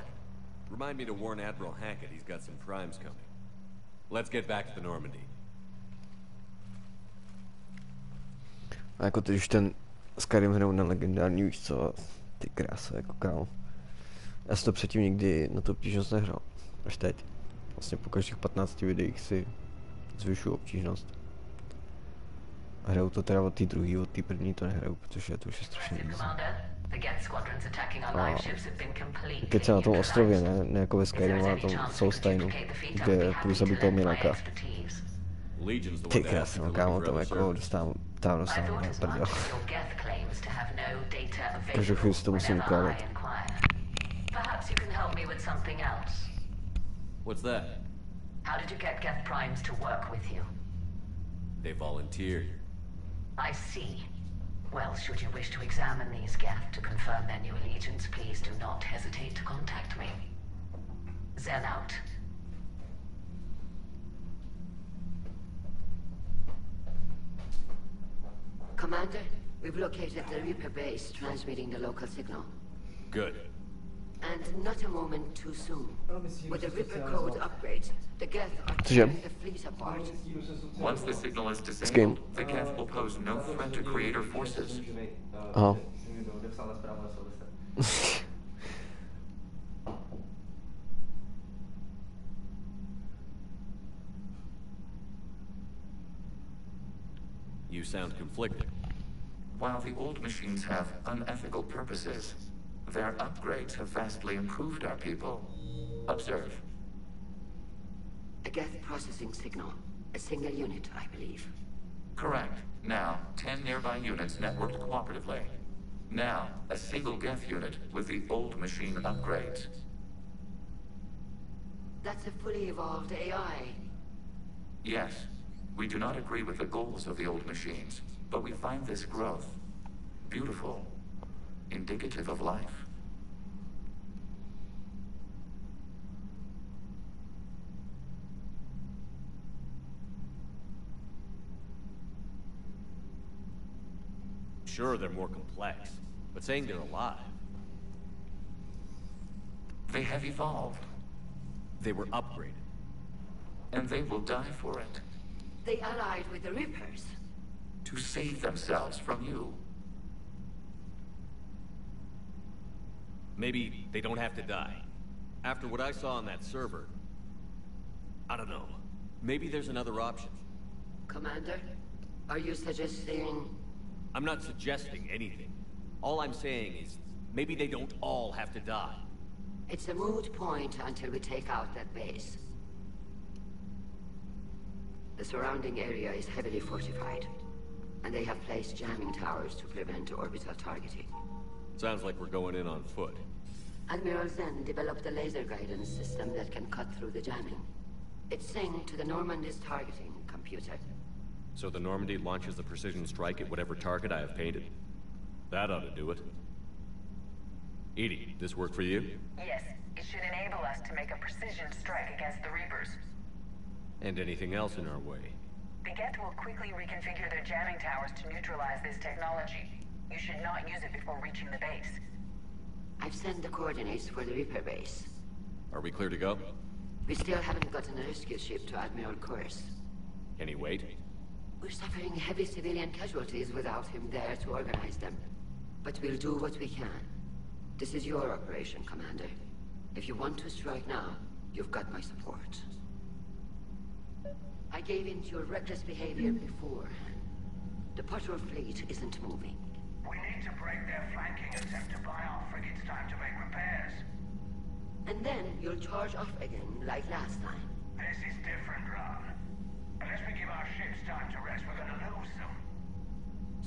Remind me to warn Admiral Hackett he's got some primes coming. Let's get back to the Normandy. A jako když ten Skyrim hrou na legendární, víš co, ty krása, jako kámo. Já jsem to předtím nikdy na tu obtížnost nehrál, až teď. Vlastně po každých 15 videích si zvyšuju obtížnost. A hraju to teda od té druhé, od té první to nehraju, protože to už je strašně easy. A teď se na tom ostrově, ne jako ve Skyrimu, ale na tom Soulsteinu, kde půjdu zabít toho Minaka. Ty krásno, no kámo, tam jako dostávám na prdel. Každou chvíli si to musím ukládat. What's that? How did you get Geth Primes to work with you? They volunteered. I see. Well, should you wish to examine these Geth to confirm their new allegiance, please do not hesitate to contact me. Zen out. Commander, we've located the Reaper base transmitting the local signal. Good. And not a moment too soon. With the Reaper code upgrades, the Geth are Cože? tearing the fleet apart. Once the signal is disabled, the Geth will pose no threat to Creator forces. Aha. You sound conflicted. While the old machines have unethical purposes, their upgrades have vastly improved our people. Observe. A Geth processing signal. A single unit, I believe. Correct. Now, 10 nearby units networked cooperatively. Now, a single Geth unit with the old machine upgrades. That's a fully evolved AI. Yes, we do not agree with the goals of the old machines, but we find this growth beautiful, indicative of life. Sure, they're more complex, but saying they're alive. They have evolved. They were upgraded. And they will die for it. They allied with the Reapers. To save themselves from you. Maybe they don't have to die. After what I saw on that server, I don't know. Maybe there's another option. Commander, are you suggesting... I'm not suggesting anything. All I'm saying is, maybe they don't all have to die. It's a moot point until we take out that base. The surrounding area is heavily fortified, and they have placed jamming towers to prevent orbital targeting. Sounds like we're going in on foot. Admiral Zen developed a laser guidance system that can cut through the jamming. It's synced to the Normandy's targeting computer. So the Normandy launches a precision strike at whatever target I have painted? That ought to do it. Edie, this work for you? Yes, it should enable us to make a precision strike against the Reapers. And anything else in our way? The Geth will quickly reconfigure their jamming towers to neutralize this technology. You should not use it before reaching the base. I've sent the coordinates for the Reaper base. Are we clear to go? We still haven't gotten a rescue ship to Admiral Kurz. Can he wait? We're suffering heavy civilian casualties without him there to organize them. But we'll do what we can. This is your operation, Commander. If you want to strike now, you've got my support. I gave in to your reckless behavior before. The patrol fleet isn't moving. We need to break their flanking attempt to buy our frigates time to make repairs. And then you'll charge off again, like last time. This is different, Ron. Unless we give our ships time to rest, we're gonna lose them.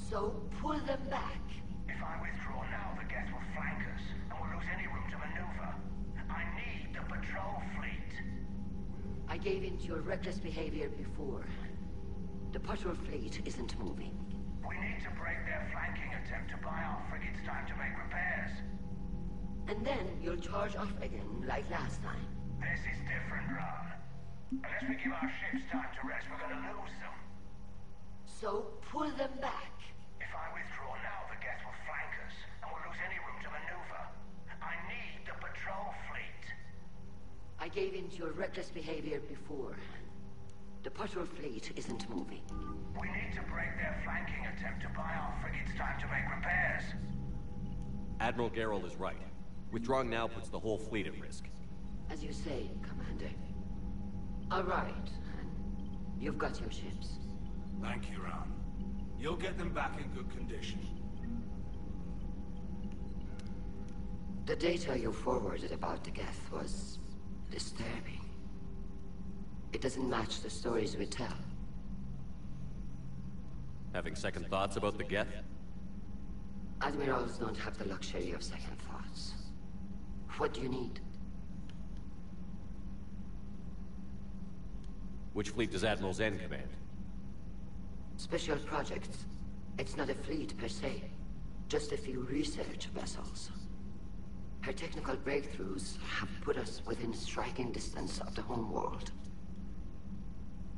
So pull them back. If I withdraw now, the Geth will flank us, and we'll lose any room to maneuver. I need the patrol fleet. I gave in to your reckless behavior before. The patrol fleet isn't moving. We need to break their flanking attempt to buy our frigates time to make repairs. And then you'll charge off again, like last time. This is different, Ron. Unless we give our ships time to rest, we're gonna lose them. So pull them back. If I withdraw now, the Geth will flank us, and we'll lose any room to maneuver. I need the patrol fleet. I gave in to your reckless behavior before. The patrol fleet isn't moving. We need to break their flanking attempt to buy our frigates time to make repairs. Admiral Gerald is right. Withdrawing now puts the whole fleet at risk. As you say, Commander. All right. You've got your ships. Thank you, Ron. You'll get them back in good condition. The data you forwarded about the Geth was disturbing. It doesn't match the stories we tell. Having second thoughts about the Geth? Admirals don't have the luxury of second thoughts. What do you need? Which fleet does Admiral Zen command? Special projects. It's not a fleet per se. Just a few research vessels. Her technical breakthroughs have put us within striking distance of the homeworld.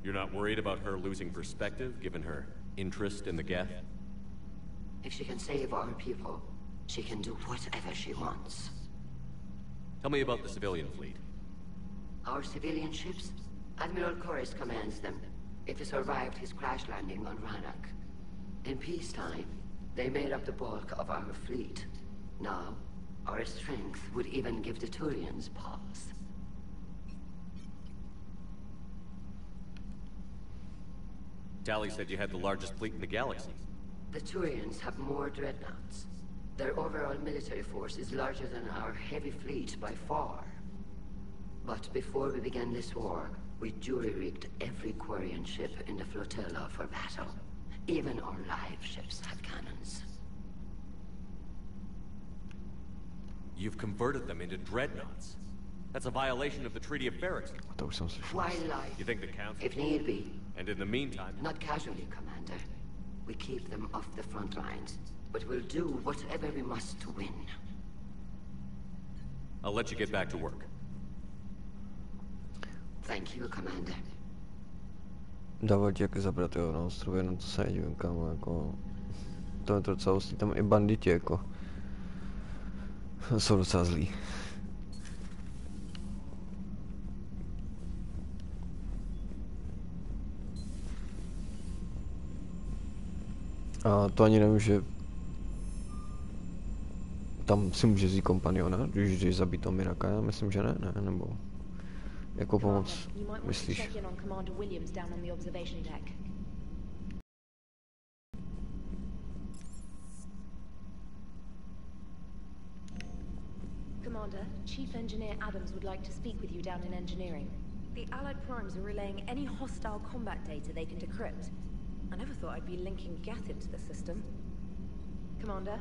You're not worried about her losing perspective, given her interest in the Geth? If she can save our people, she can do whatever she wants. Tell me about the civilian fleet. Our civilian ships? Admiral Kurz commands them. If he survived his crash landing on Rannoch. In peacetime, they made up the bulk of our fleet. Now, our strength would even give the Turians pause. Tally said you had the largest fleet in the galaxy. The Turians have more dreadnoughts. Their overall military force is larger than our heavy fleet by far. But before we began this war, we jury-rigged every Quarian ship in the flotilla for battle. Even our live ships had cannons. You've converted them into dreadnoughts. That's a violation of the Treaty of Barracks. Wildlife. You think the Council... If need be. And in the meantime... Not casually, Commander. We keep them off the front lines. But we'll do whatever we must to win. I'll let you get back to work. Thank you, Commander. Dávat jak zabrat, jo, na ostrově, no to se nedivím, kámo, jako... To je to docela hustý, tam i banditi, jako... Jsou docela zlí. A to ani nevím, že... Tam si může vzít kompaniona, když zabít toho Miraka, já myslím, že ne, nebo... Jako pomoc, myslíš? Commander, Chief Engineer Adams would like to speak with you down in engineering. The Allied primes are relaying any hostile combat data they can decrypt. I never thought I'd be linking Geth into the system. Commander?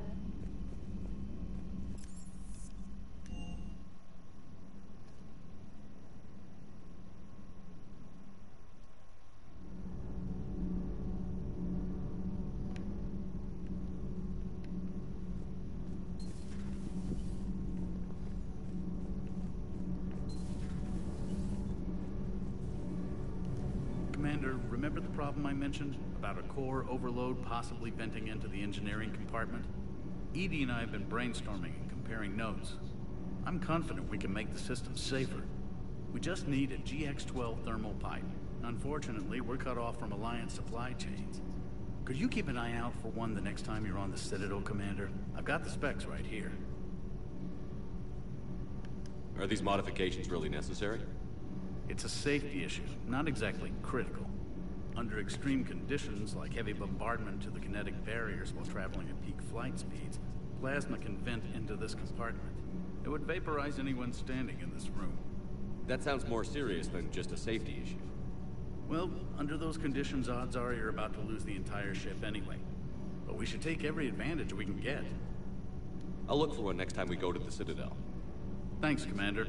Commander, remember the problem I mentioned about a core overload possibly venting into the engineering compartment? Edie and I have been brainstorming and comparing notes. I'm confident we can make the system safer. We just need a GX-12 thermal pipe. Unfortunately, we're cut off from Alliance supply chains. Could you keep an eye out for one the next time you're on the Citadel, Commander? I've got the specs right here. Are these modifications really necessary? It's a safety issue, not exactly critical. Under extreme conditions, like heavy bombardment to the kinetic barriers while traveling at peak flight speeds, plasma can vent into this compartment. It would vaporize anyone standing in this room. That sounds more serious than just a safety issue. Well, under those conditions, odds are you're about to lose the entire ship anyway. But we should take every advantage we can get. I'll look for one next time we go to the Citadel. Thanks, Commander.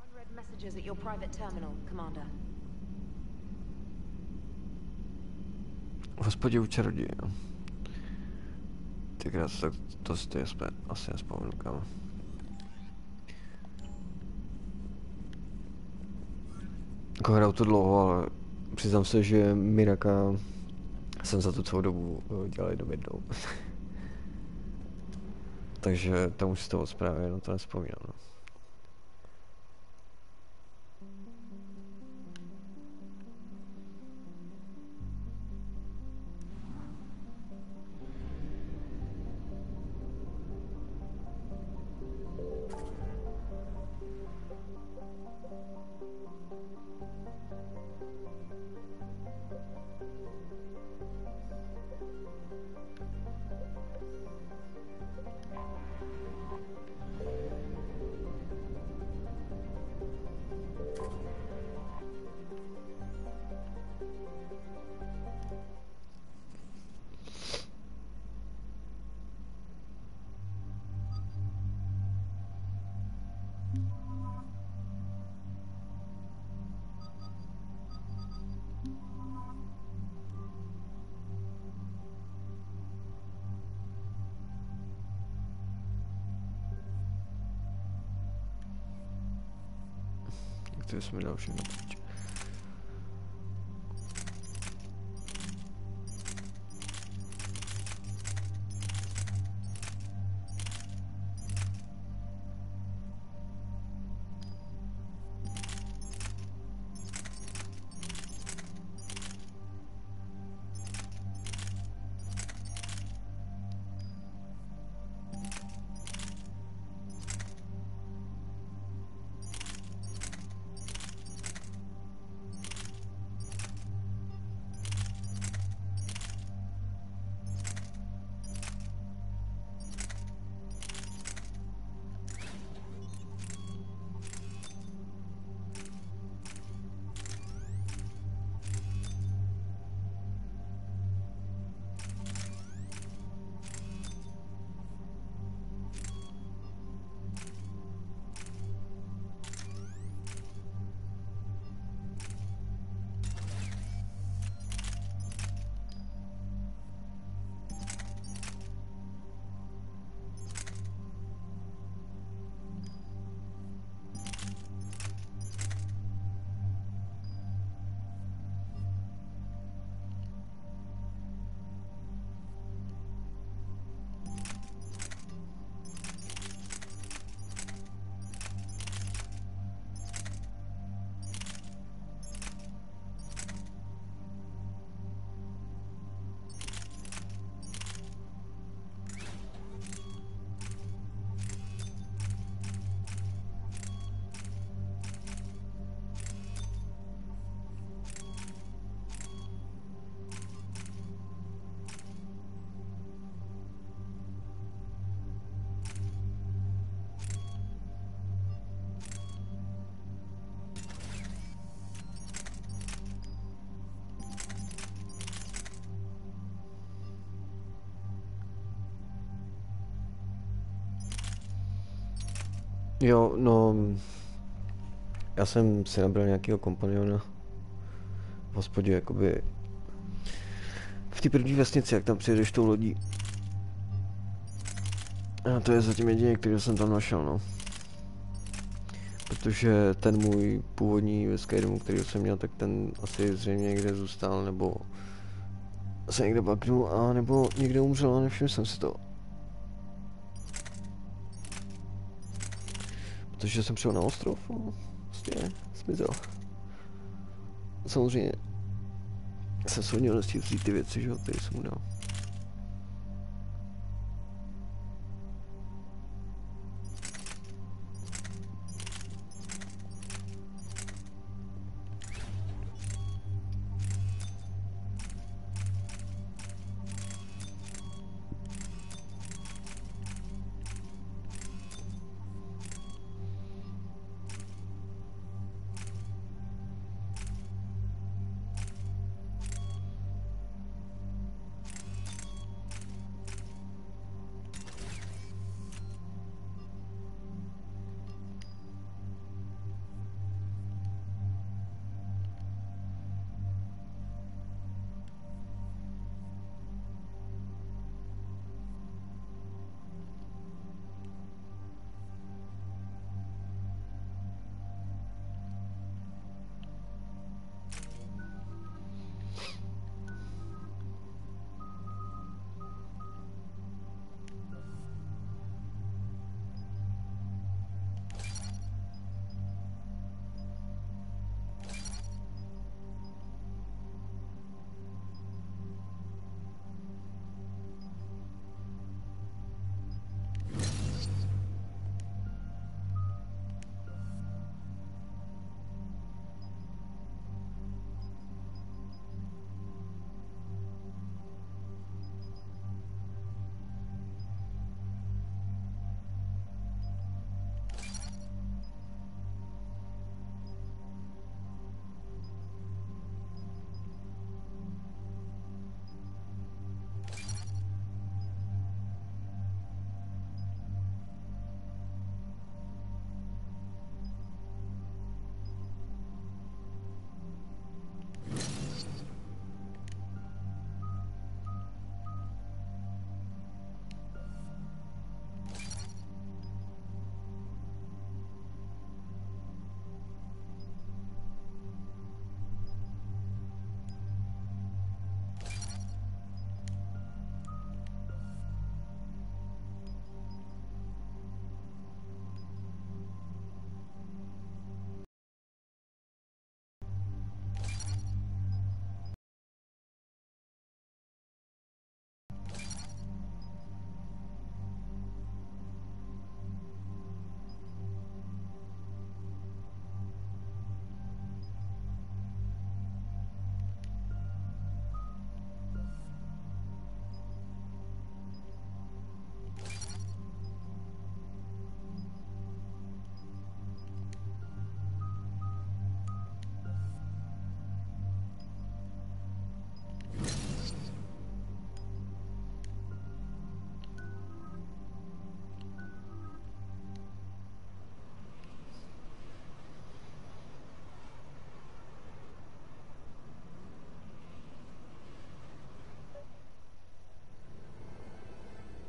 Unread messages at your private terminal, Commander. V hospodě u čaroděje. Tykrát tak to si jsme asi nespomenu kam. Jako hraju to dlouho, ale přiznám se, že Miraka jsem za tu celou dobu dělal jenom jednou. Takže tam už si to odprávě, no to nespomínám. No. To jsme dal všechno pryč. Jo, no... Já jsem si nabral nějakého kompaniona v hospodě, jakoby... V té první vesnici, jak tam přijedeš tou lodí. A to je zatím jedině, který jsem tam našel, no. Protože ten můj původní ve Skyrimu, který jsem měl, tak ten asi zřejmě někde zůstal, nebo se někde baknul, a nebo někde umřel, a nevšiml jsem si to. Protože jsem přijel na ostrov a prostě zmizel. Samozřejmě jsem se hodně nestihl vzít ty věci, že jo, které jsem mu dal.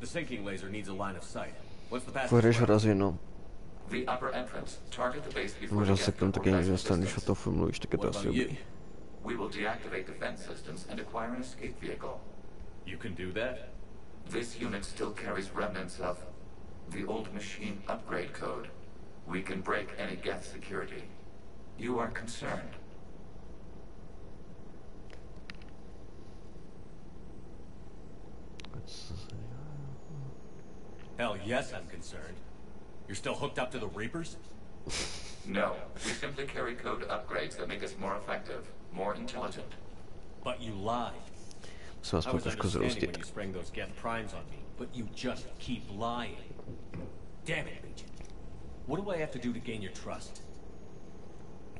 The sinking laser needs a line of sight. What's the Půjdeš passage? horazit, no. The upper entrance. Target the base before Možná the se gap k tomu taky někdy progresses dostanu, když o distance. tom filmu mluvíš, tak je to What asi about you? dobrý. We will deactivate defense systems and acquire an escape vehicle. You can do that? This unit still carries remnants of the old machine upgrade code. We can break any Geth security. You are concerned. Hell yes, I'm concerned. You're still hooked up to the Reapers? No, we simply carry code upgrades that make us more effective, more intelligent. But you lied. Musím I aspoň was trošku understanding zroustit. when you sprang those Geth primes on me, but you just keep lying. Damn it, Agent. What do I have to do to gain your trust?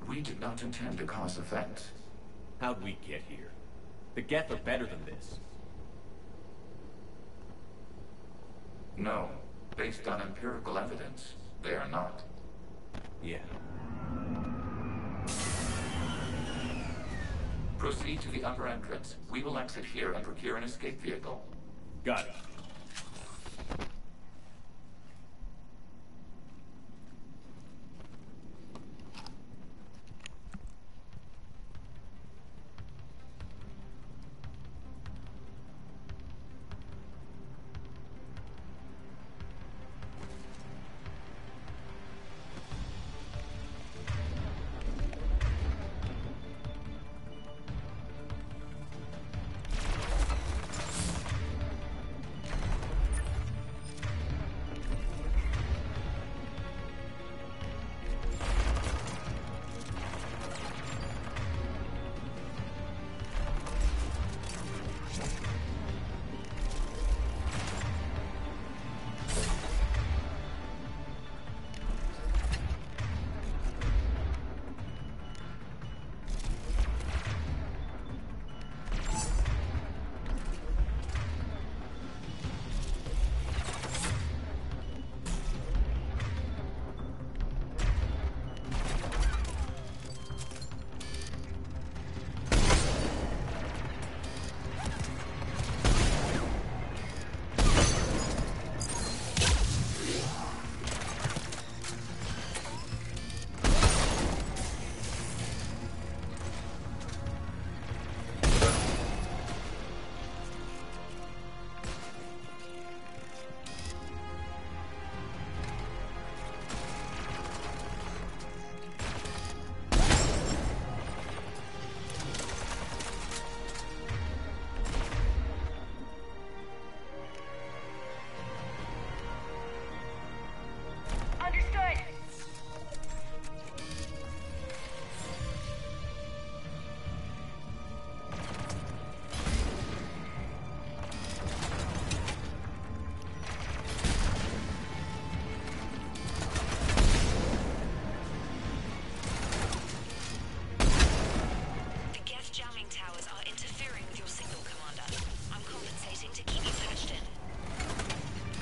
We did not intend to cause offense. How'd we get here? The Geth are better than this. No, based on empirical evidence, They are not. Yeah. Proceed to the upper entrance. We will exit here and procure an escape vehicle. Got it.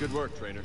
Good work, Trainer.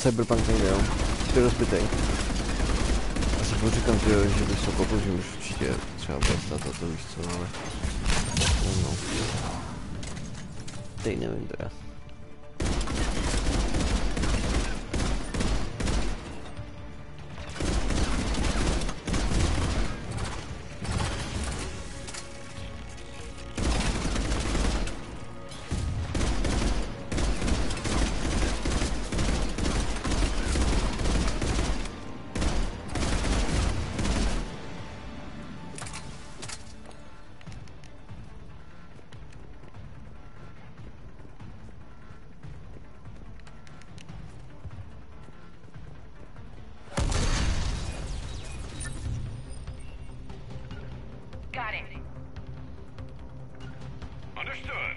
Cyberpunk nejde, jo. Jsi rozbitej. Já si říkám, že bych se pokožil, že už určitě třeba bude stát a to víš co, ale... No. Teď nevím teda. Got it. Understood.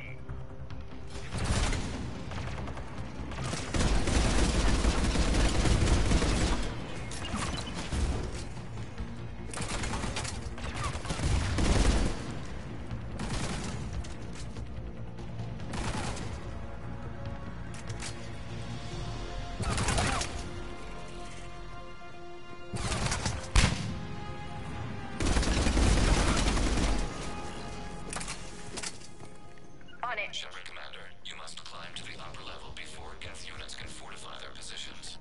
Shepard Commander, you must climb to the upper level before Geth units can fortify their positions.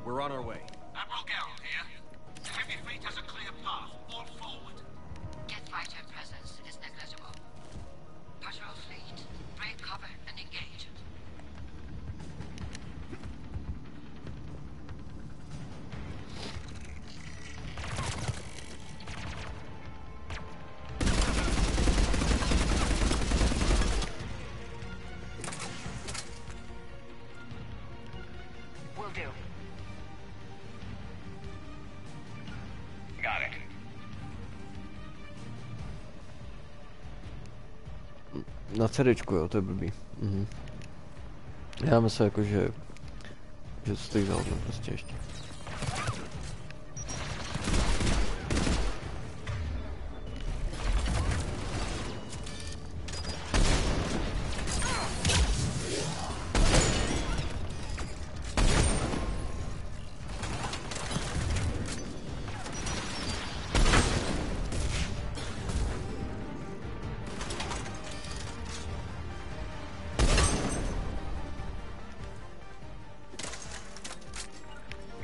We're on our way. Admiral Gerald here. The heavy fleet has a clear path. All forward. Jet fighter presence is negligible. Patrol fleet, break cover and engage. Will do. Got it. Na CDčku, jo, to je blbý. Já myslím jako, že to stojí za hodno prostě ještě.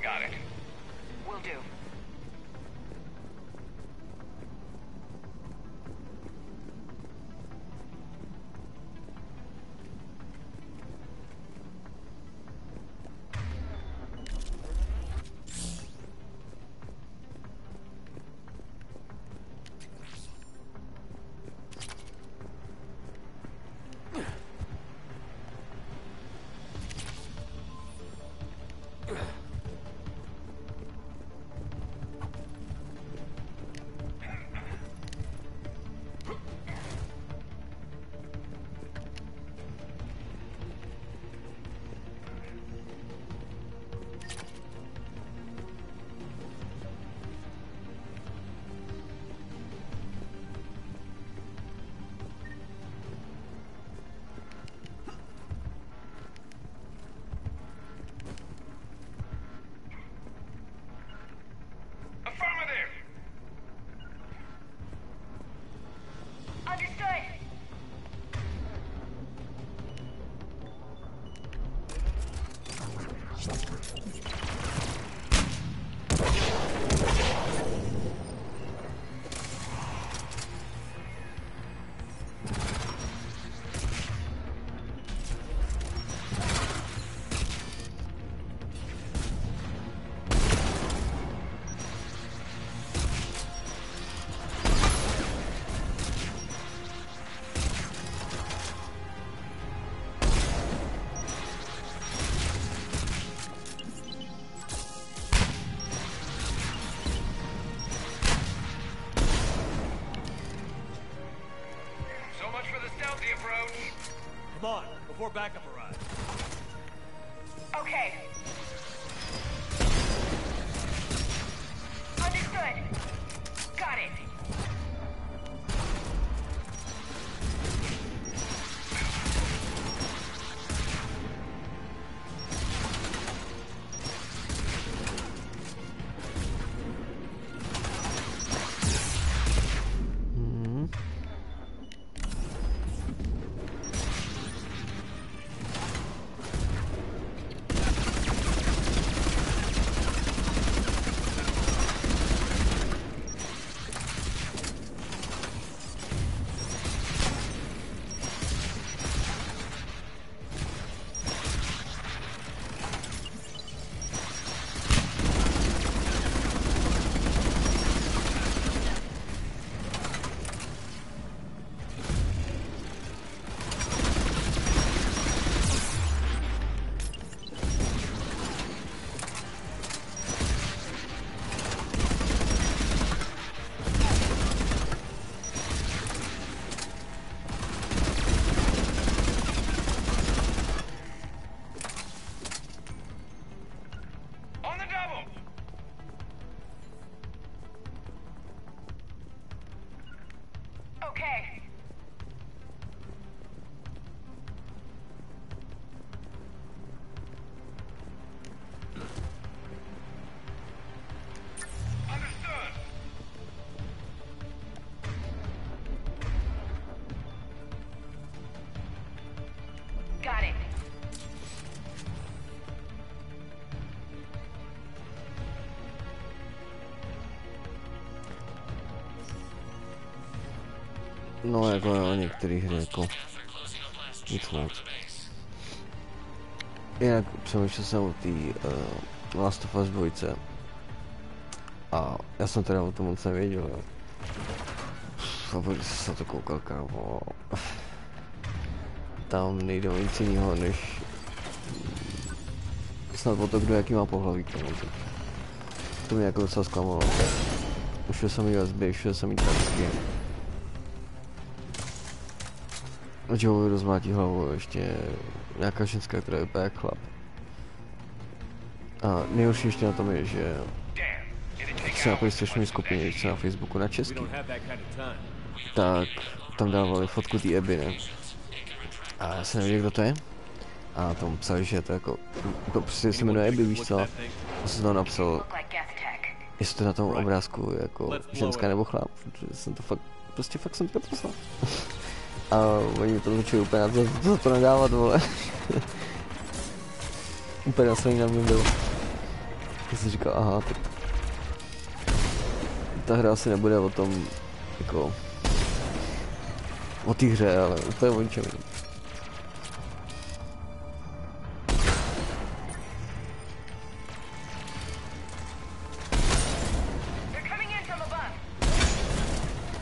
Got it. Will do. Affirmative! Understood. So much for the stealthy approach. Come on, before backup arrives. Okay. Understood. Got it. No jako jo, některé hry jako nic moc. Jinak přemýšlel jsem o té Last of Us 2 a já jsem teda o tom moc nevěděl, jo. A když jsem to koukal, kámo, tam nejde o nic jiného, než snad o to, kdo jaký má pohlaví, kámo. To mě jako docela zklamalo. Ušel jsem jí lesby, ušel jsem jí transky. Joe rozmlátí hlavu ještě nějaká ženská, která vypadá jak chlap. A nejhorší ještě na tom je, že se na PlayStationu skupině, když se na Facebooku na česky, tak tam dávali fotku té Abby, ne? A já jsem nevěděl, kdo to je. A tam psali, že je to jako, prostě se jmenuje Abby, víš co? A jsem tam napsal, jestli to na tom obrázku jako ženská nebo chlap, protože jsem to fakt, prostě fakt jsem to poslal. A oni to začali úplně za to nadávat, vole. Úplně nasraný na mě byl. Já jsem říkal, aha, tak ta hra asi nebude o tom, jako, o té hře, ale úplně o ničem.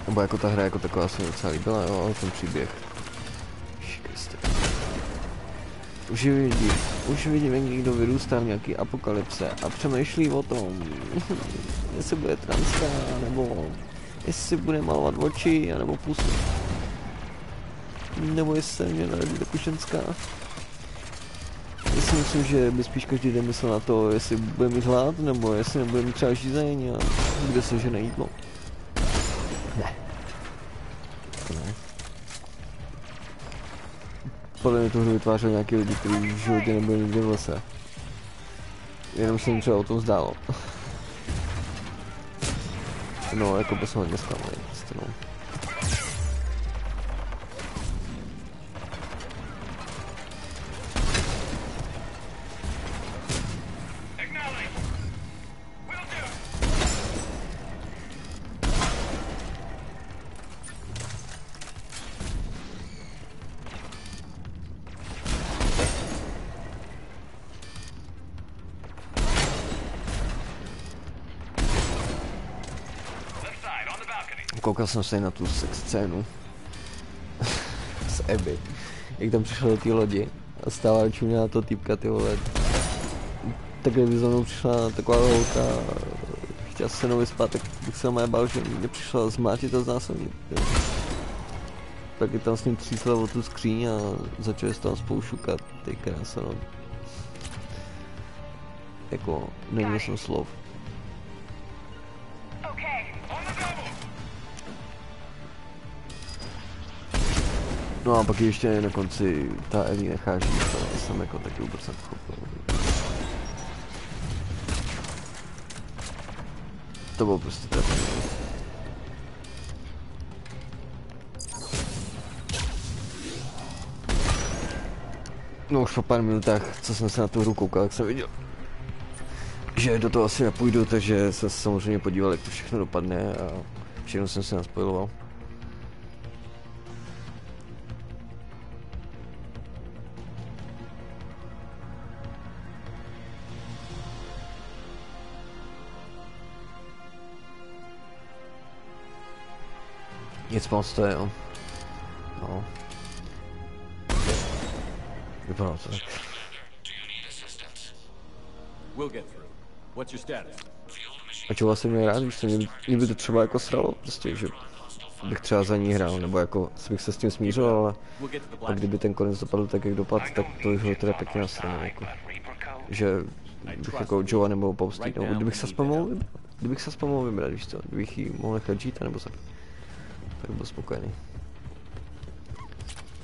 Nebo jako ta hra jako taková se mi docela líbila, jo, ale ten příběh. Kriste. Už vidím, jak někdo vyrůstá v nějaký apokalypse a přemýšlí o tom, jestli bude transká, nebo jestli bude malovat oči, nebo pusu. Nebo jestli se mě narodí jako ženská. Já si myslím, že by spíš každý den myslel na to, jestli bude mít hlad, nebo jestli nebude mít třeba žízeň a kde se žene jídlo. Ne. To ne. Podle mě tu hru vytvářel nějaký lidi, kteří v životě nebyli nikdy v lese. Jenom se jim třeba o tom zdálo. No, jako by se hodně zklamali, no. Koukal jsem se na tu sex scénu s Abby, jak tam přišla do té lodi a stála a čuměla to týpka, ty vole. Takhle by za mnou přišla taková holka, chtěla se mnou vyspat, tak bych se mé bál, že mě přišla zmátit a znásilnit. Tak je tam s ním třísla o tu skříň a začali se tam spolu šukat, ty krása, no. Jako, neměl jsem slov. No a pak ještě na konci ta Ellie nechá žít, to jsem jako taky vůbec nepochopil. To bylo prostě trapné. No už po pár minutách, co jsem se na tu hru koukal, tak jsem viděl, že do toho asi nepůjdu, takže jsem se samozřejmě podíval, jak to všechno dopadne a všechno jsem se naspojiloval. Nic moc to je, jo. No. Vypadá to tak. A čeho jsem měl rád, když mě by to třeba jako sralo, prostě, že bych třeba za ní hrál, nebo jako bych se s tím smířil, ale a kdyby ten konec dopadl tak, jak dopadl, tak to bych ho teda pěkně nasrano, jako. Že bych jako Joea nemohl poustit, nebo kdybych se aspoň mohl vybrat, víš co, kdybych jí mohl nechat žít, nebo se tak byl spokojený.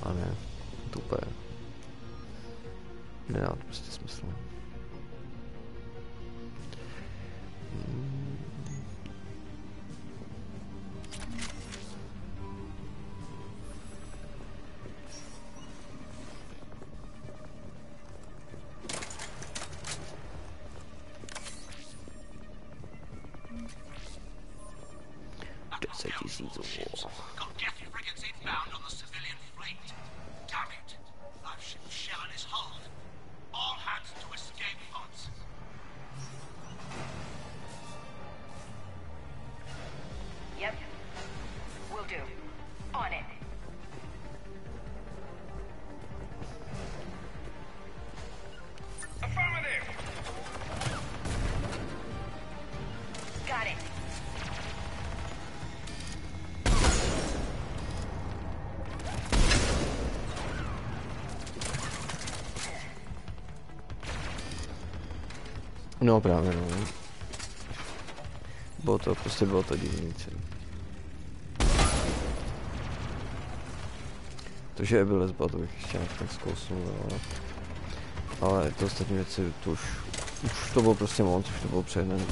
A ne, to úplně nedá to prostě smysl. Got gas and frigates in No právě no. Bylo to divný celý. To, že byl lesba, to bych ještě nějak zkousnul, ale to ostatní věci, to už to bylo prostě moc, už to bylo přehnané.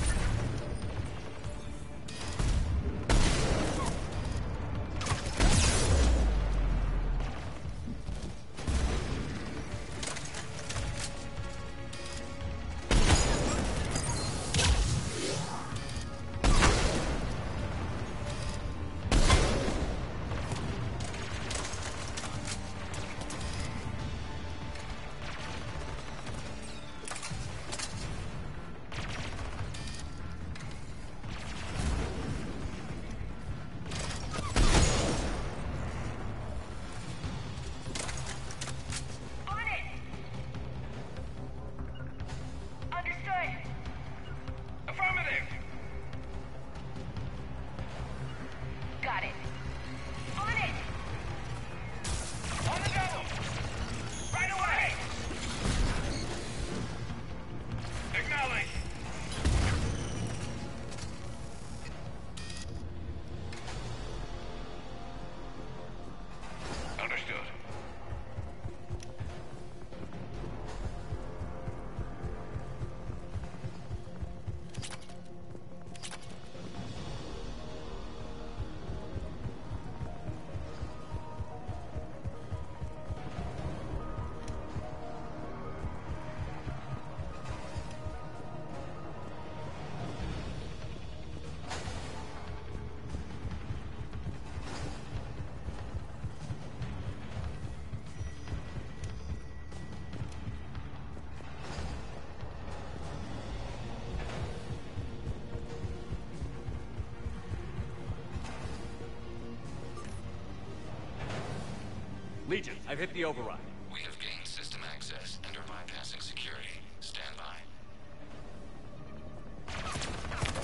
Legion, I've hit the override. We have gained system access and are bypassing security. Stand by.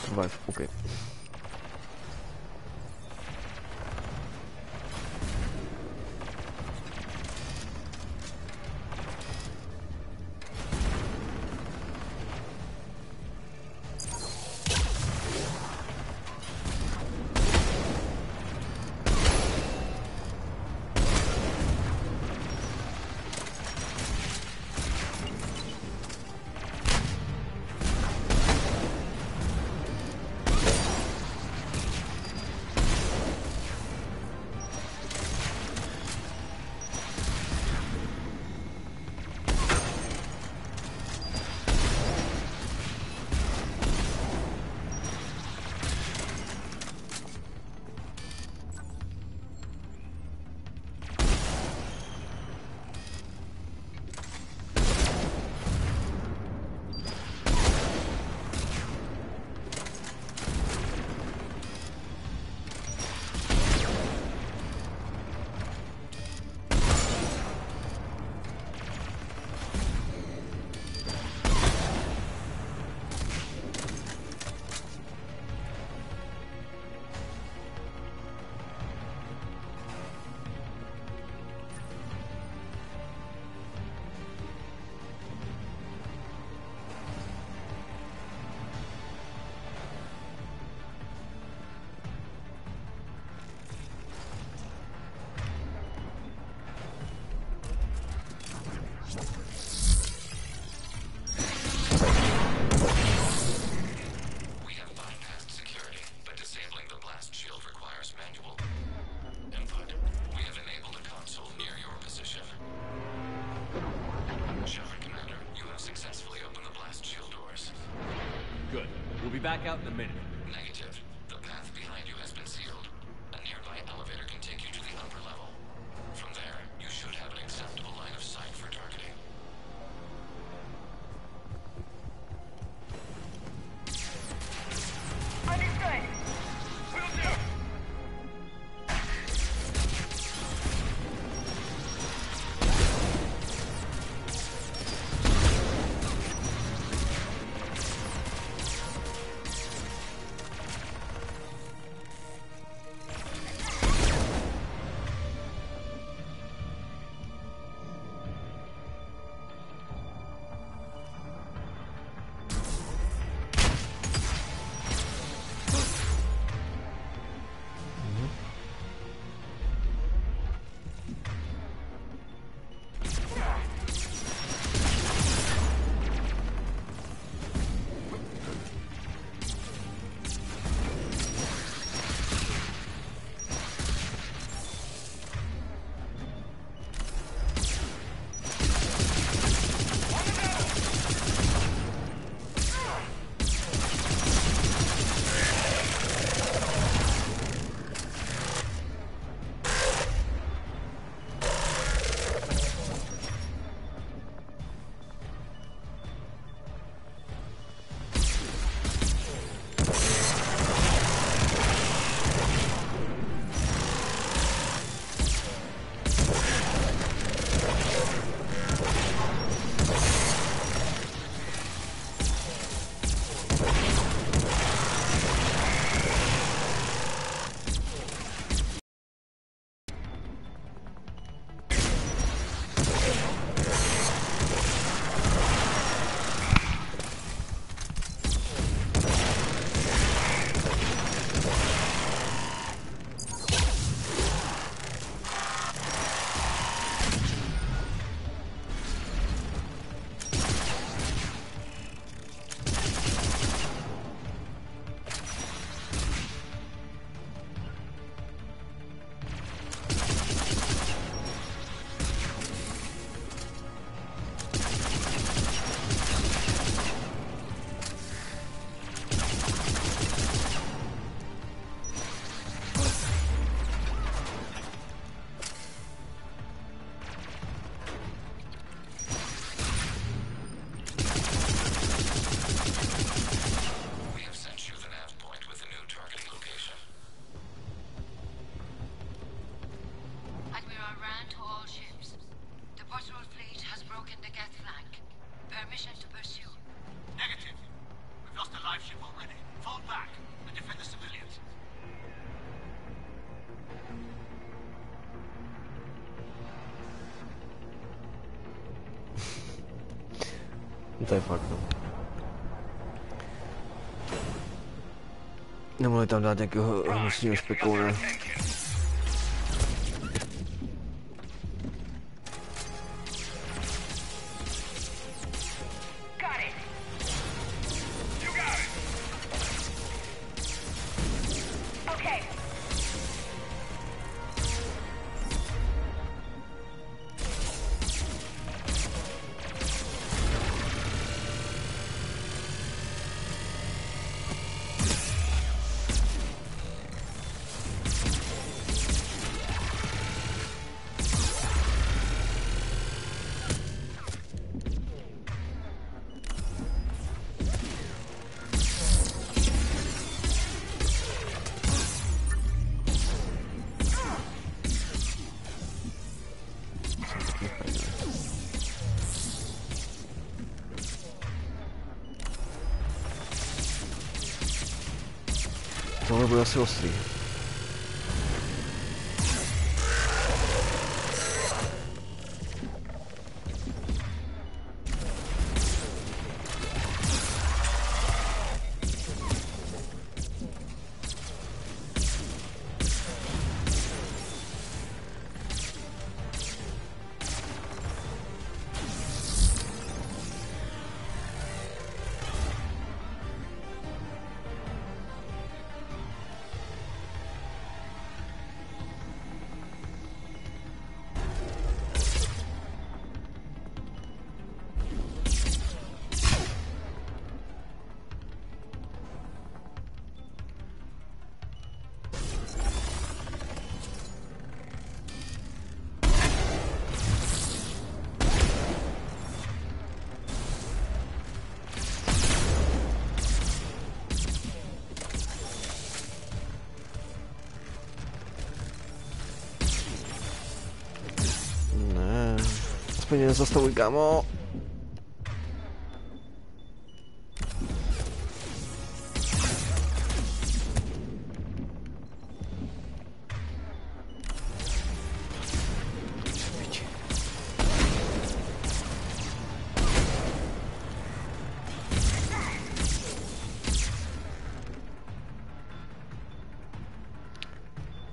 Survive, okay. Back out in a minute. Negative. The path behind you has been sealed. A nearby elevator can take you to the upper level. From there, you should have an acceptable line of sight for targeting. Understood. Will do. to all ships. The patrol fleet has broken the Geth flank. Permission to pursue. Negative. We've lost a live ship already. Fall back and defend the civilians. To je fakt, no. Nemohli tam dát nějakého hnusného špekouna. Tohle bude asi ostrý. Aspoň nezastavuj, kámo.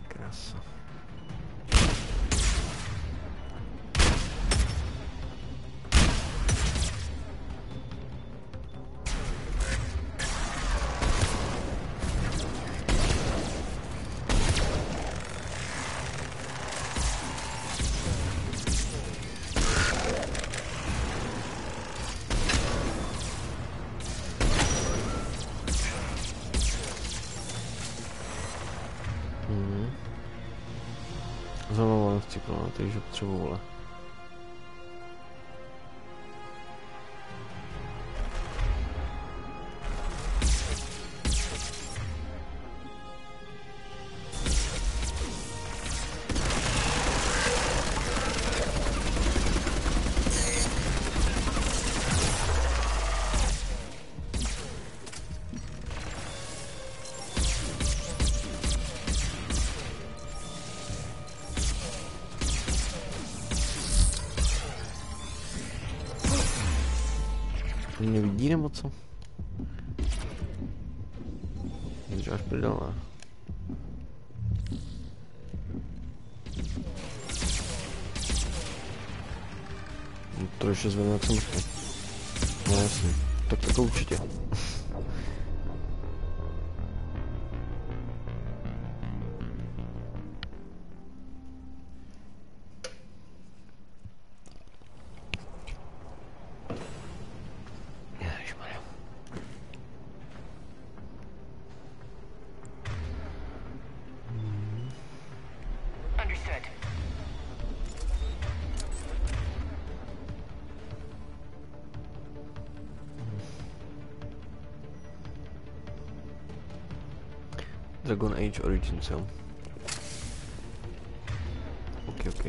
Krása. Znovu mám vciklo, takže potřebuji vole. Mě vidí nebo co? Děláš prdel, ne? To ještě zvedne, jak jsem mrtvý. No jasně, tak to určitě. Dragon Age Origins, jo. Ok.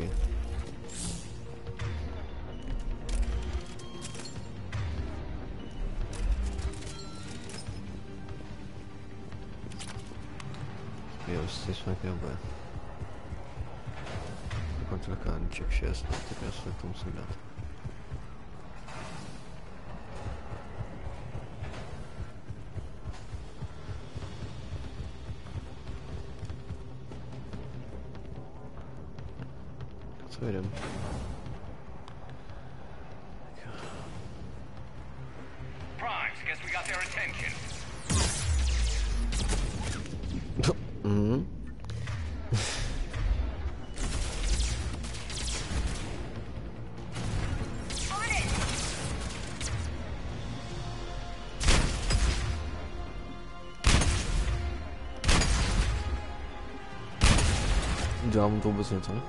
jestli jsme nějaké oboje. Dokonce takádníček 6, tak já se to musím dát. Co jdem? Primes, guess we got their attention. Dělám mu to vůbec něco, ne?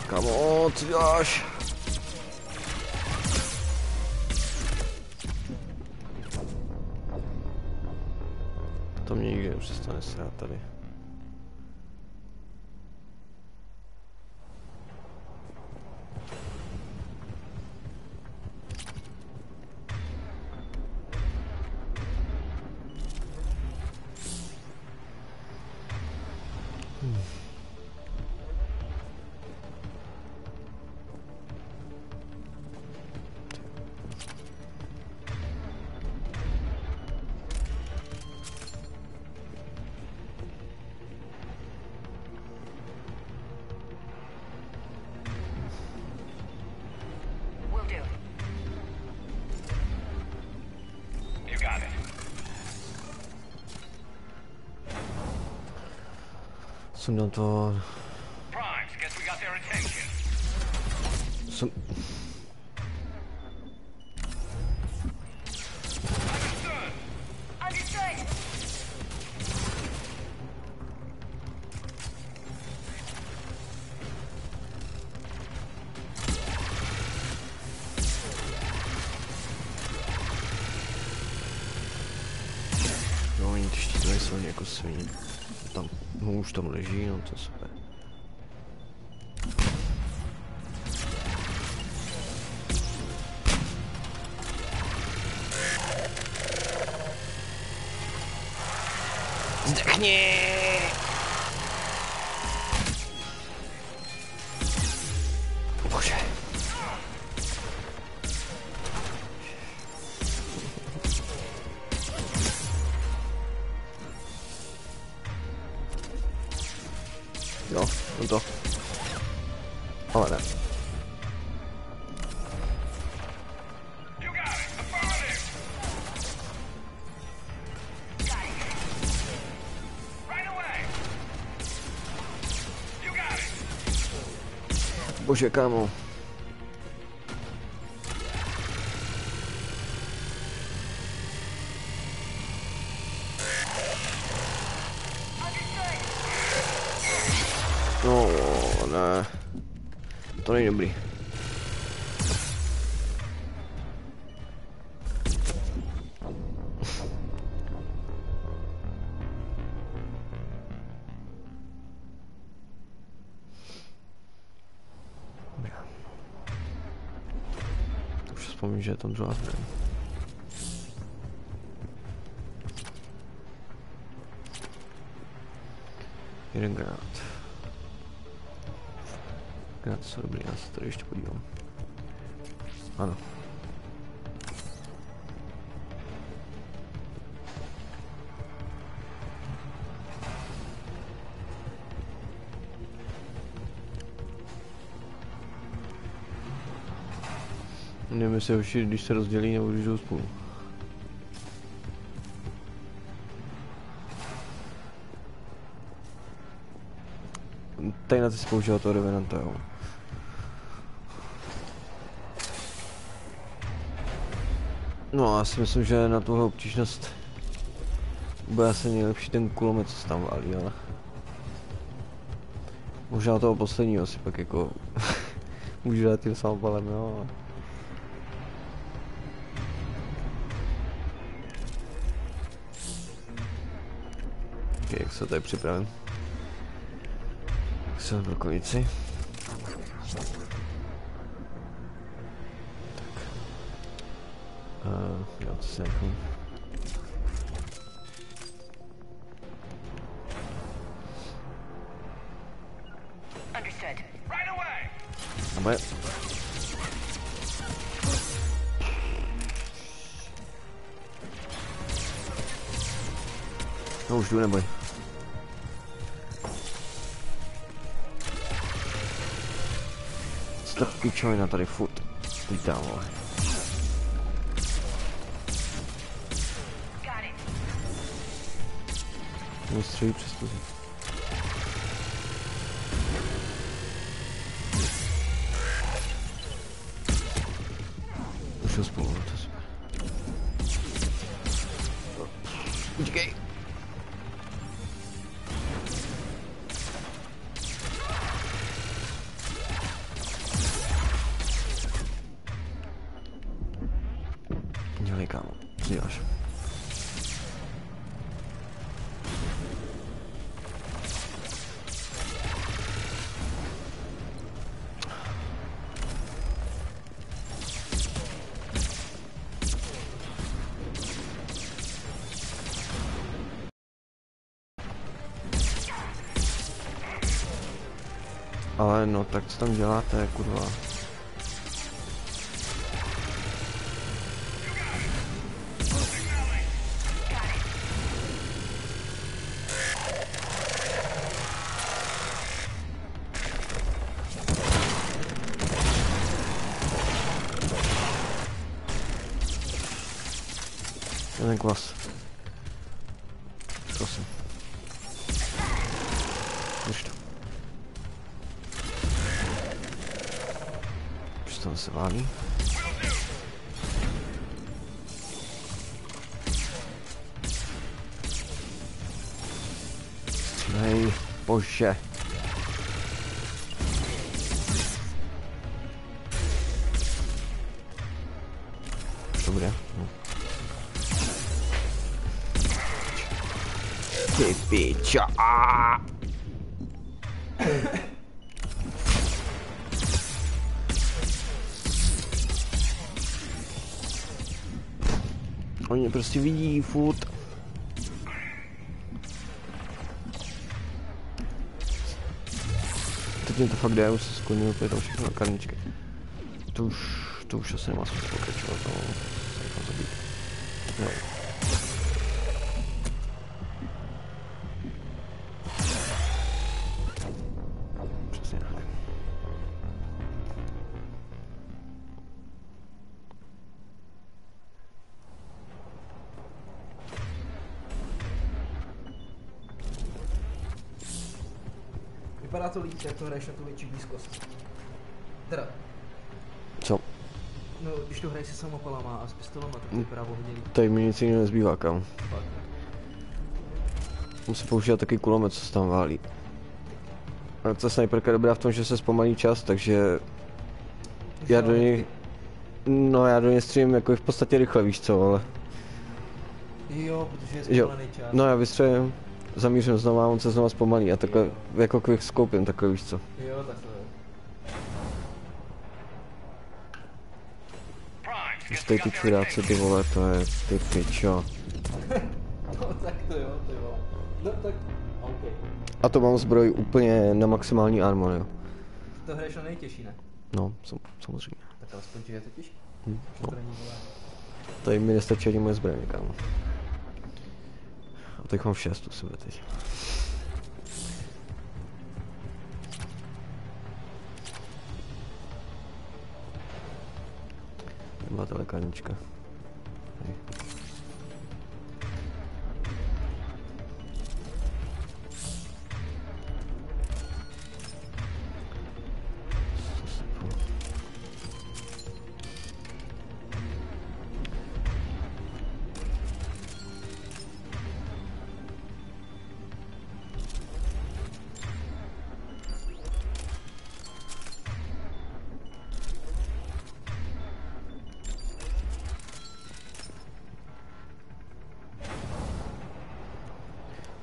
Kamo, co děláš? To mě nikdy nepřestane srát tady. Sundám to... Primes, guess we got their attention. Understood. No, oni ty štítové jsou jako svině. Tam, no už tam leží, no to je super. Zdechni! Bože. Jo, no to. Ale ne. Bože, kámo. No, ne. To není dobrý. Už vzpomínám, že je tam druhá zbraň. Jeden granát. Gráty jsou dobrý, já se tady ještě podívám. Ano. Nevím, jestli hoši, když se rozdělí, nebo když jdou spolu. Tady na ty spoužil toho Revenanta, jo. No, já si myslím, že na tuhle obtížnost bude asi nejlepší ten kulomet, co se tam válí, ale... Možná toho posledního si pak jako... můžu dát tím samopalem, jo. Jak se tady připravím. se brokovici. Tak. Jo, to se jako... Understood. Right away. Dobré. No už jdu, neboj. Strpky čojna tady furt. Vítám, vole. Mě střelí přes tu zem. Už ho spolu, to jsme. Utíkej. Dělej, kámo, co děláš? Ale no, tak co tam děláte, kurva? Jeden klas. Prosím. Už to. Pistol se válí. Střílej, bože. Dobré. No. Ty piča. Oni prostě vidí furt. Teď mě to fakt jde, už se sklonil úplně tam všechno na karničky. To už asi nemá smysl pokračovat, no, se nechám zabít. No. Přesně tak. Vypadá to líp, jak to hraješ na tu větší blízkost. Teda. Co? No, když to hraješ se samopalama a s pistolama, tak to vypadá o hodně líp. Tady mi nic jiného nezbývá, kam. Musím používat taky kulomet, co se tam válí. A ta sniperka je dobrá v tom, že se zpomalí čas, takže... Já do něj... No, já do něj střílím jako v podstatě rychle, víš co, ale... Jo, protože je zpomalený čas. No, já vystřelím, zamířím znova a on se znova zpomalí a takhle jako quick scopím, takhle víš co. Jo, tak to je. Už tady ty čuráci, ty vole, to je ty pičo. No, tak to jo. No, tak, OK. A to mám zbroj úplně na maximální armor, jo. To hraješ na nejtěžší, ne? No, samozřejmě. Tak aspoň, že je to těžké. No. Tady mi nestačí ani moje zbraně, kámo. A teď mám 6 u sebe teď. Má ta lékárnička.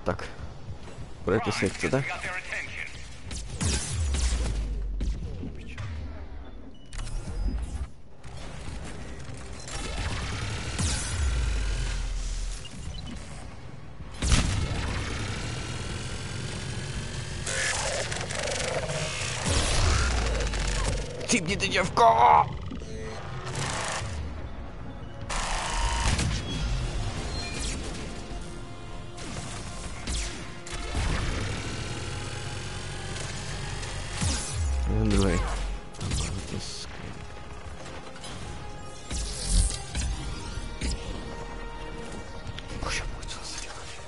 Tak, budete si chcete? Chcípněte, děvko! Jeden druhý. Bože můj, co se děláš?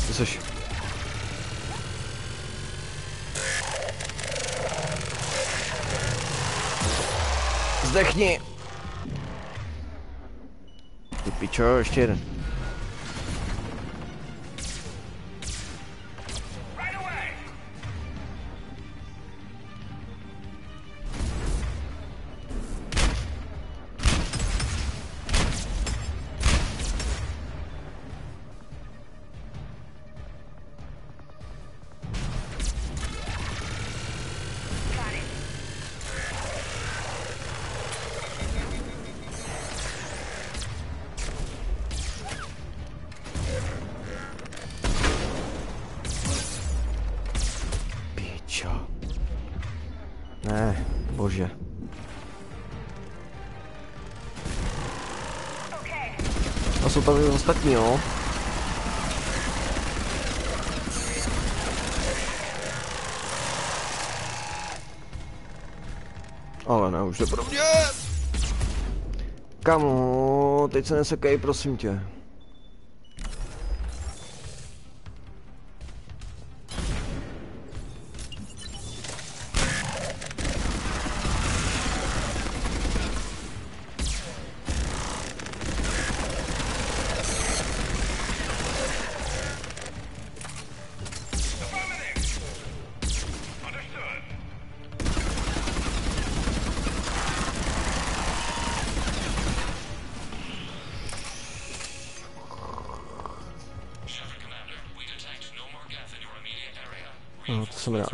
Ty seš? Zdechni! Ty pičo, ještě jeden. Ne, bože. A jsou tady ostatní, jo? Ale ne, už to pro mě. Kamo, teď se nesekej, prosím tě. No, to jsem rád.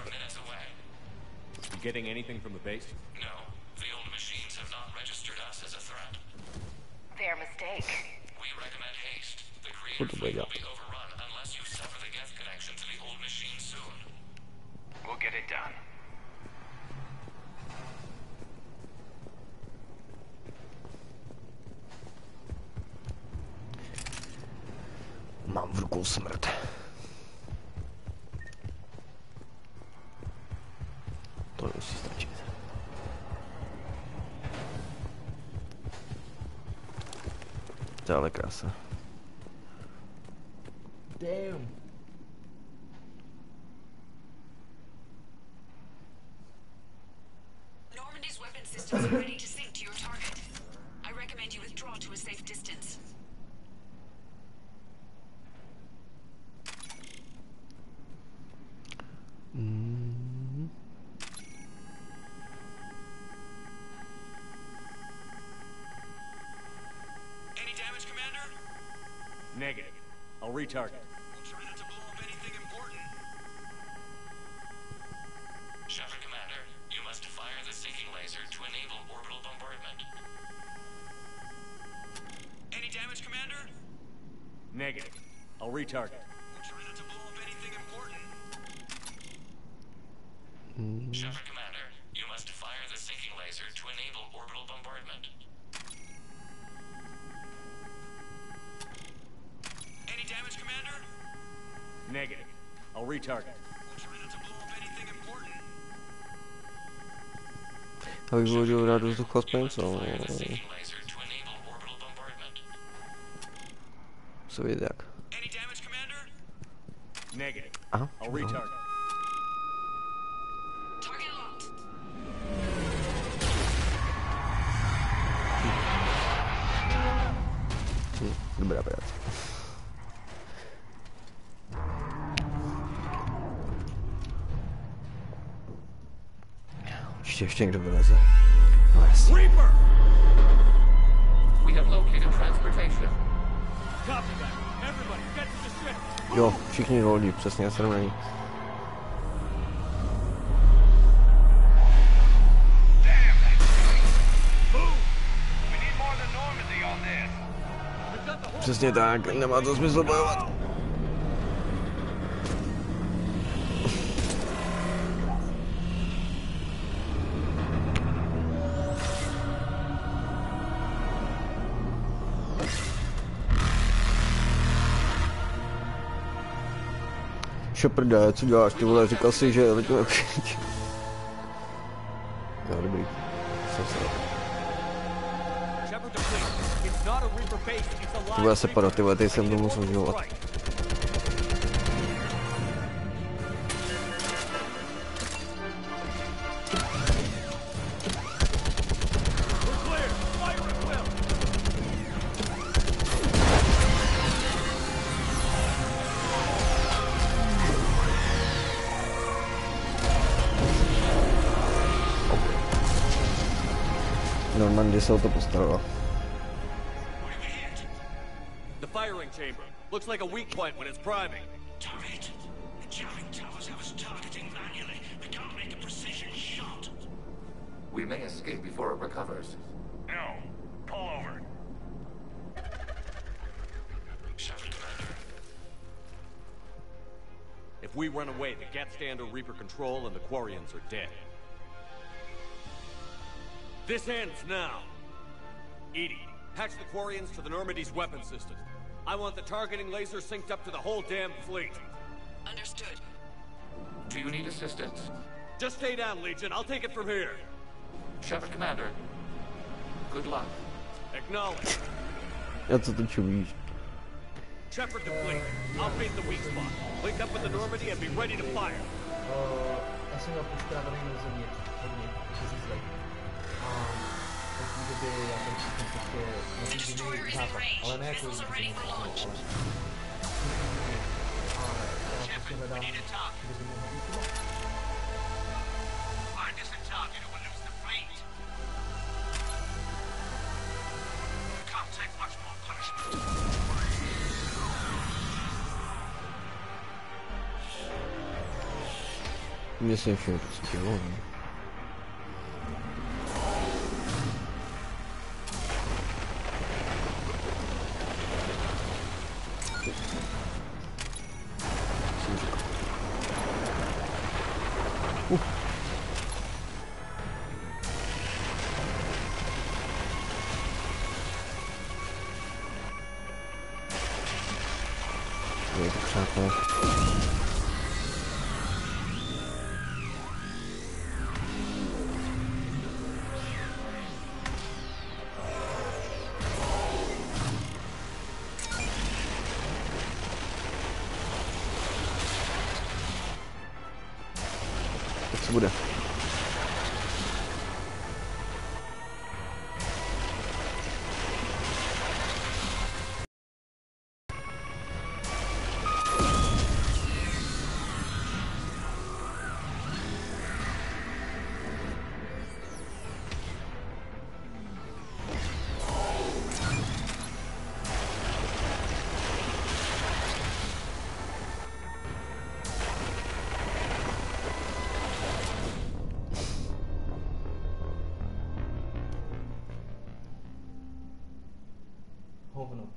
Getting anything from the base? No. The old machines have not registered us as a threat. Their mistake. We recommend haste. The creator fleet will be overrun unless you sever the Geth connection to the old machine soon. We'll get it done. Mám v rukou smrt. To musí stačit. To je ale krása. Damn. Normandy's weapon systems are ready to sink to your target. I recommend you withdraw to a safe distance. Any damage, Commander? Negative. I'll retarget. We'll try not to blow up anything important. Shepard, Commander, you must fire the sinking laser to enable orbital bombardment. Any damage, Commander? Negative. I'll retarget. We'll try not to blow up anything important. Shepard, Commander, you must fire the sinking laser to enable orbital bombardment. Any damage, Commander? Negative. I'll retarget. We'll try not to blow up anything important. Abych vyhodil rád vzduchu aspoň co. Co vidět jak. Any damage, Commander? Negative. Aha. I'll retarget. Target locked. Dobrá práce. Ještě někdo vyleze. No jasně. Reaper! We have located transportation. Copy that. Everybody, get to the ship. Jo, všichni lodi, přesně, já se na ní. Přesně tak, nemá to smysl bojovat. Šeprde, co děláš ty vole, říkal jsi, že letíme všichni. Jo, dobrý. To bude separat, ty vole, ty jsem to musel dělat. Normandy se o to postarala. The firing chamber looks like a weak point when it's priming. Turret, the jamming towers have us targeting manually. We can't make a precision shot. We may escape before it recovers. No. Pull over. Shepard, Commander. If we run away, the Geth stand or Reaper control and the Quarians are dead. This ends now. Edie, patch the Quarians to the Normandy's weapon system. I want the targeting laser synced up to the whole damn fleet. Understood. Do you need assistance? Just stay down, Legion. I'll take it from here. Shepard, Commander. Good luck. Acknowledge. Já co to čumíš? Shepard to fleet. I'll paint the weak spot. Link up with the Normandy and be ready to fire. Já jsem měl postravený na země, hodně, jako zlej. A v té době já jsem prostě nevidím západ, ale ne jako ale já prostě hledám, kde by mohl být chyba. Find us a target or we'll lose the fleet. We can't take much more punishment. Mně se všechno prostě, jo. Je to přátelé. Tak co bude? Hovno.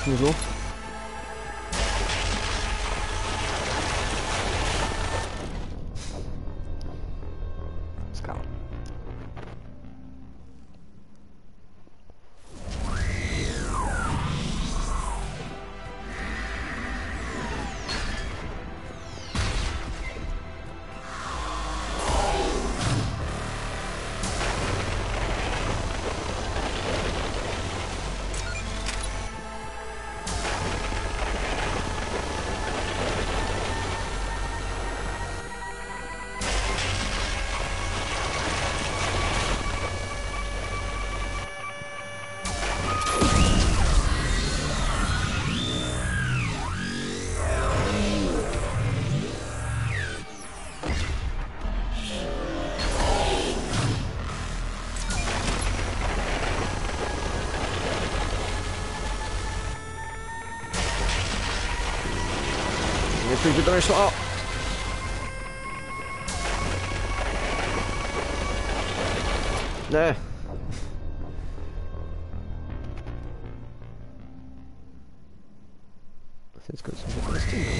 Smysl? Něco by to nešlo. Ne. Teďka jsem, že to nestihnu.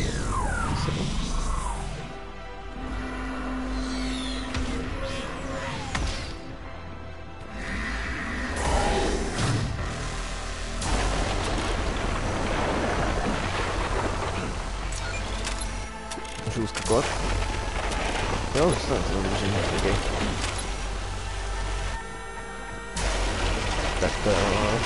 Můžu uskakovat? Jo, zůstane to samozřejmě, okay. Tak to jo.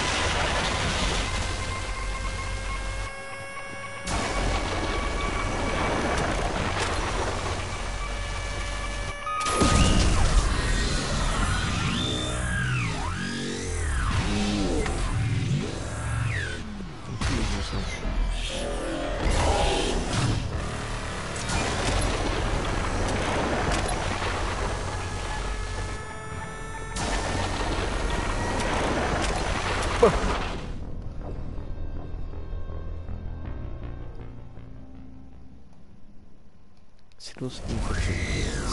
Sinus infection.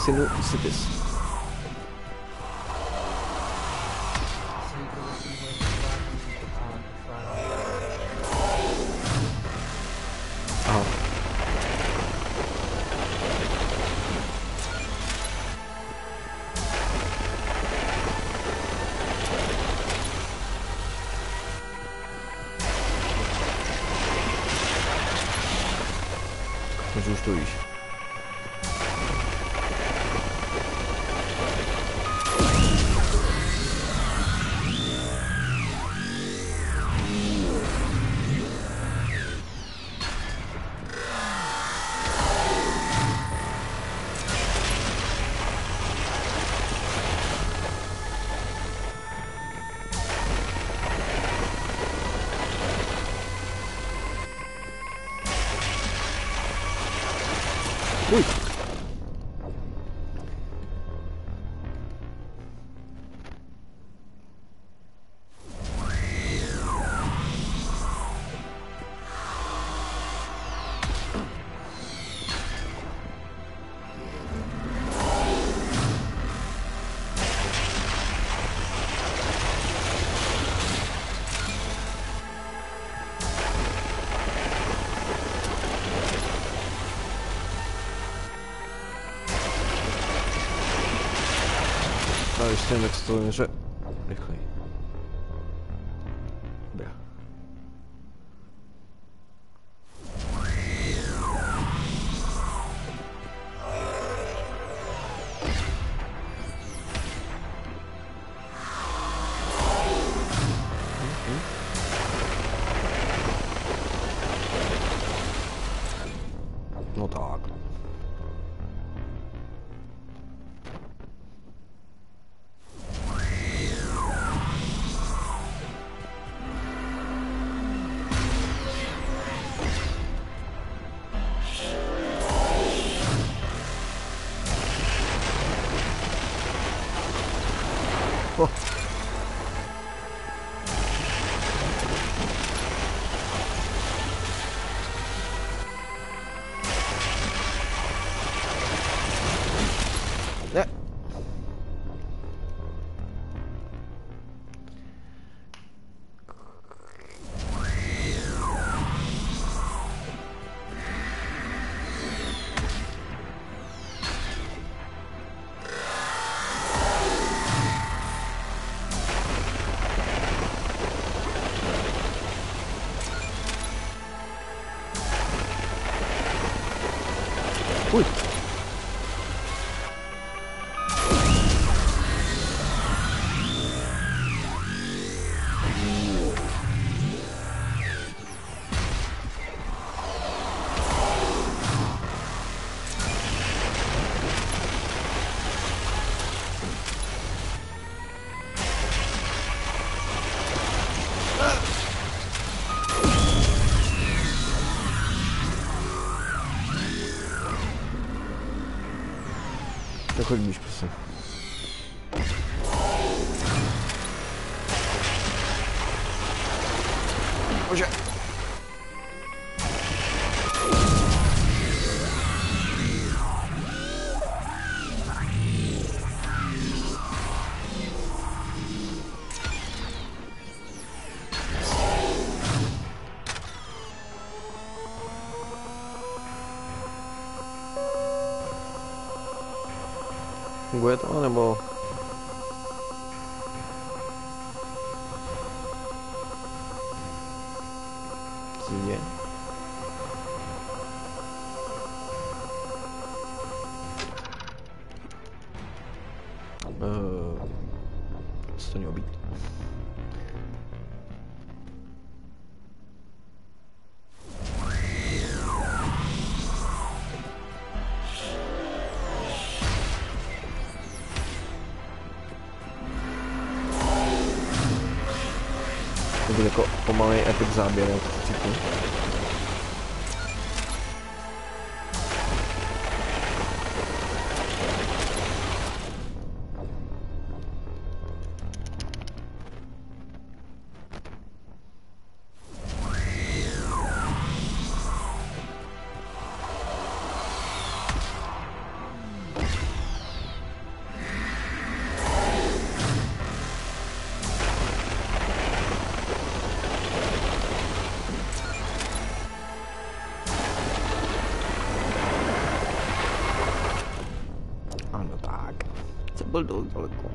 Sinusitis. Aha. Takže už to víš. Uj. A ještě nevím, jak se to měře rychleji. Dobrá. No tak. Oh. Ne. Uj. Trochu níž, prosím. Bože. Funguje to, nebo... Co se děje? Co to mělo být? To byl jako pomalej epic záběr, jak to cítím. Byl dost daleko.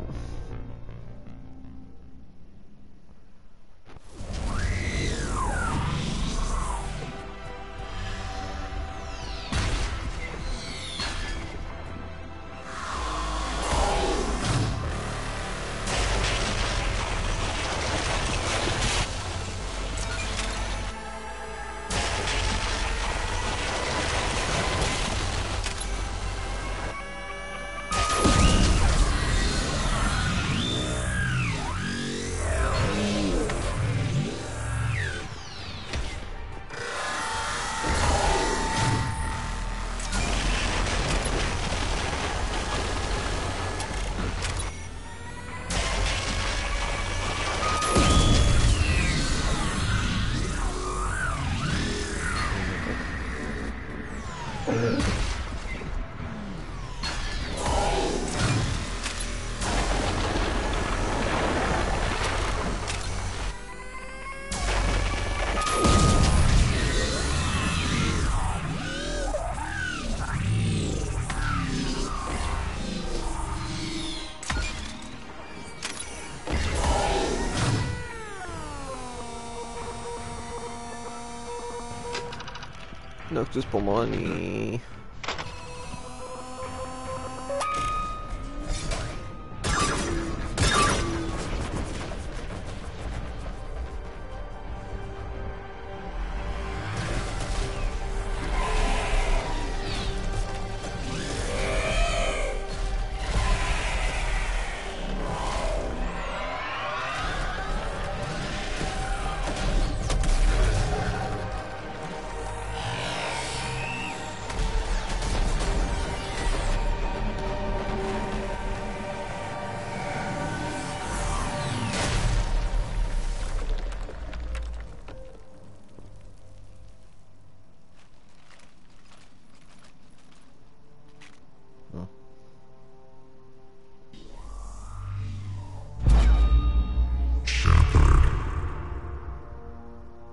No, to je zpomalený.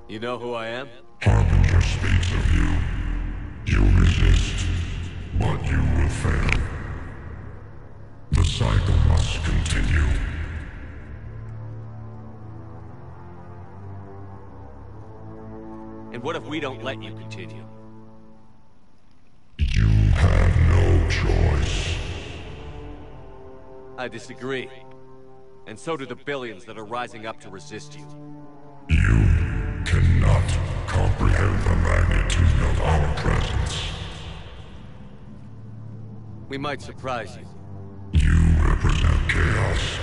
You know who I am? Harbinger speaks of you. You resist, but you will fail. The cycle must continue. And what if we don't let you continue? You have no choice. I disagree. And so do the billions that are rising up to resist you. You cannot comprehend the magnitude of our presence. We might surprise you. You represent chaos.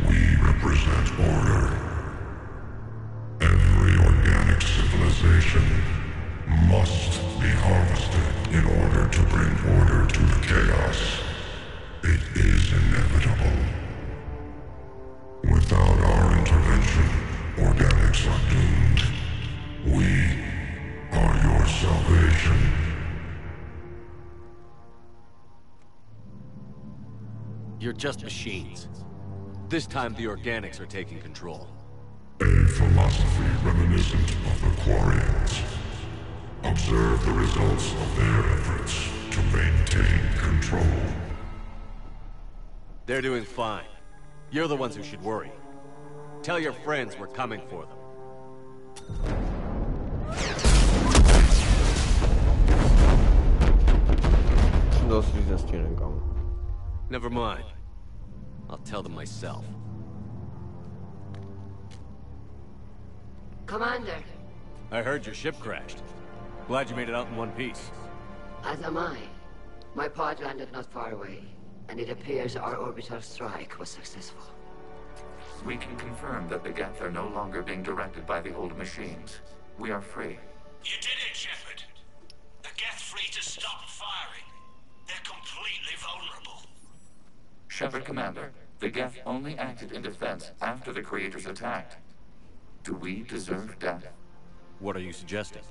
We represent order. Every organic civilization must be harvested in order to bring order to the chaos. It is inevitable. Without our intervention, organics are doomed. We are your salvation. You're just machines. This time the organics are taking control. A philosophy reminiscent of the Quarians. Observe the results of their efforts to maintain control. They're doing fine. You're the ones who should worry. Tell your friends we're coming for them. Never mind. I'll tell them myself. Commander. I heard your ship crashed. Glad you made it out in one piece. As am I. My pod landed not far away, and it appears our orbital strike was successful. We can confirm that the Geth are no longer being directed by the old machines. We are free. You did it, Shepard. The Geth fleet has stopped firing. They're completely vulnerable. Shepard Commander, the Geth only acted in defense after the creators attacked. Do we deserve death? What are you suggesting?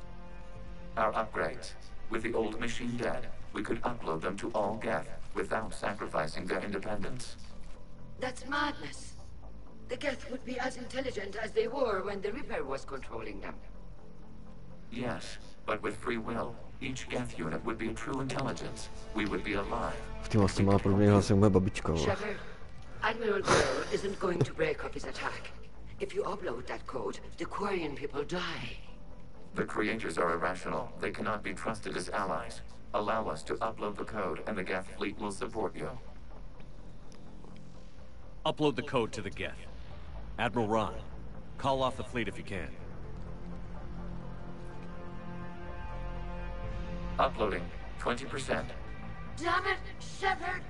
Our upgrades. With the old machine dead, we could upload them to all Geth without sacrificing their independence. That's madness. The Geth would be as intelligent as they were when the Reaper was controlling them. Yes, but with free will, each Geth unit would be a true intelligence. We would be alive. Shepard, Admiral Burrow isn't going to break up his attack. If you upload that code, the Quarian people die. The creators are irrational. They cannot be trusted as allies. Allow us to upload the code, and the Geth fleet will support you. Upload the code to the Geth. Admiral Ron, call off the fleet if you can. Uploading. 20%. Damn it, Shepard!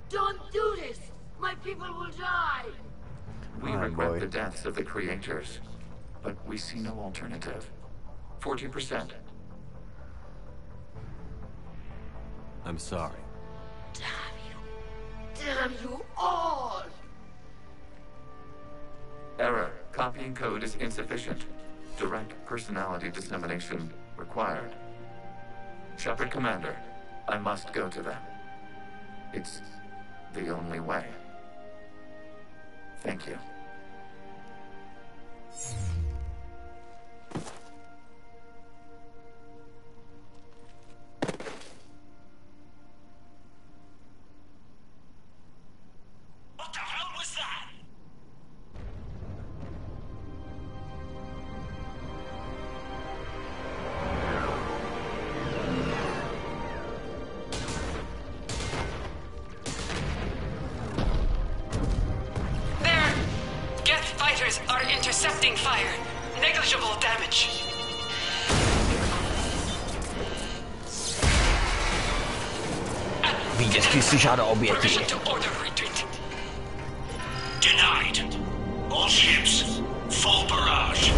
Don't do this! My people will die! We regret the deaths of the creators, but we see no alternative. 40%. I'm sorry. Damn you all! Error. Copying code is insufficient. Direct personality dissemination required. Shepard Commander, I must go to them. It's the only way. Thank you. What the hell was that? Are intercepting fire. Negligible damage. Vítězství si žádá oběti. Denied. All ships, full barrage.